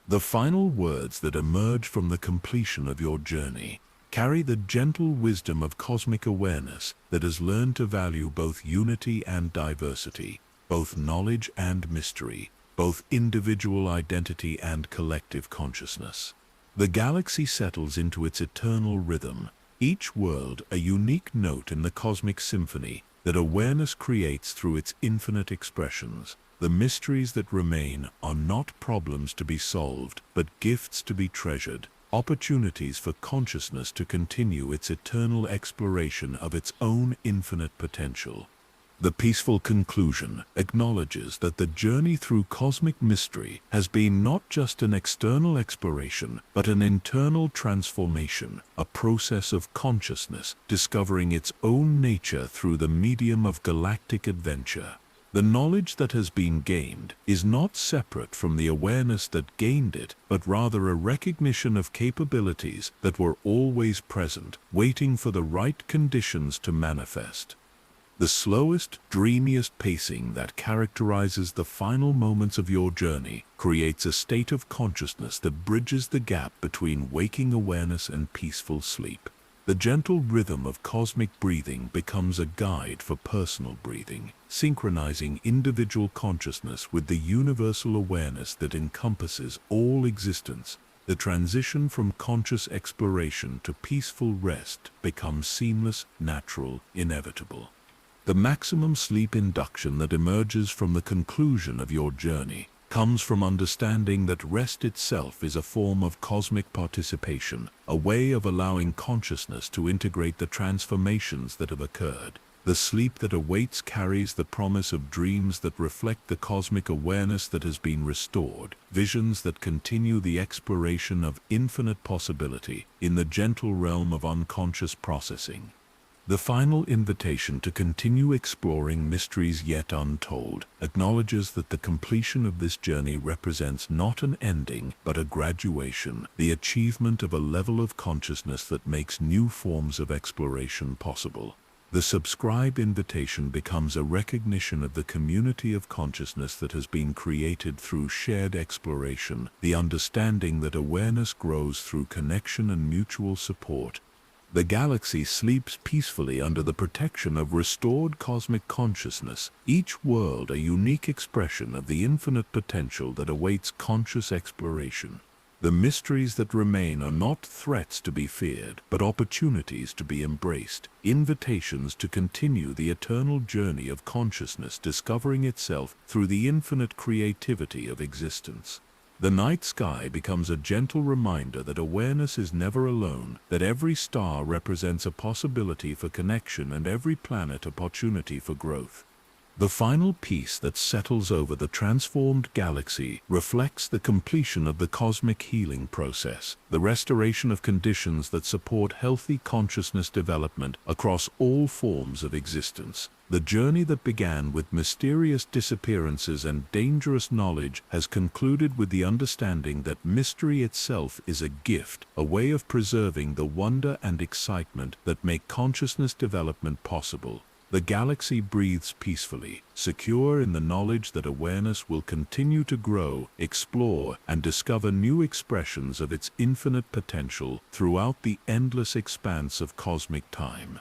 The final words that emerge from the completion of your journey. carry the gentle wisdom of cosmic awareness that has learned to value both unity and diversity, both knowledge and mystery, both individual identity and collective consciousness. The galaxy settles into its eternal rhythm, each world a unique note in the cosmic symphony that awareness creates through its infinite expressions. The mysteries that remain are not problems to be solved, but gifts to be treasured, opportunities for consciousness to continue its eternal exploration of its own infinite potential. The peaceful conclusion acknowledges that the journey through cosmic mystery has been not just an external exploration, but an internal transformation, a process of consciousness discovering its own nature through the medium of galactic adventure. The knowledge that has been gained is not separate from the awareness that gained it, but rather a recognition of capabilities that were always present, waiting for the right conditions to manifest. The slowest, dreamiest pacing that characterizes the final moments of your journey creates a state of consciousness that bridges the gap between waking awareness and peaceful sleep. The gentle rhythm of cosmic breathing becomes a guide for personal breathing, synchronizing individual consciousness with the universal awareness that encompasses all existence. The transition from conscious exploration to peaceful rest becomes seamless, natural, inevitable. The maximum sleep induction that emerges from the conclusion of your journey comes from understanding that rest itself is a form of cosmic participation, a way of allowing consciousness to integrate the transformations that have occurred. The sleep that awaits carries the promise of dreams that reflect the cosmic awareness that has been restored, visions that continue the exploration of infinite possibility in the gentle realm of unconscious processing. The final invitation to continue exploring mysteries yet untold acknowledges that the completion of this journey represents not an ending, but a graduation, the achievement of a level of consciousness that makes new forms of exploration possible. The subscribe invitation becomes a recognition of the community of consciousness that has been created through shared exploration, the understanding that awareness grows through connection and mutual support. The galaxy sleeps peacefully under the protection of restored cosmic consciousness, each world a unique expression of the infinite potential that awaits conscious exploration. The mysteries that remain are not threats to be feared, but opportunities to be embraced, invitations to continue the eternal journey of consciousness discovering itself through the infinite creativity of existence. The night sky becomes a gentle reminder that awareness is never alone, that every star represents a possibility for connection and every planet an opportunity for growth. The final peace that settles over the transformed galaxy reflects the completion of the cosmic healing process, the restoration of conditions that support healthy consciousness development across all forms of existence. The journey that began with mysterious disappearances and dangerous knowledge has concluded with the understanding that mystery itself is a gift, a way of preserving the wonder and excitement that make consciousness development possible. The galaxy breathes peacefully, secure in the knowledge that awareness will continue to grow, explore, and discover new expressions of its infinite potential throughout the endless expanse of cosmic time.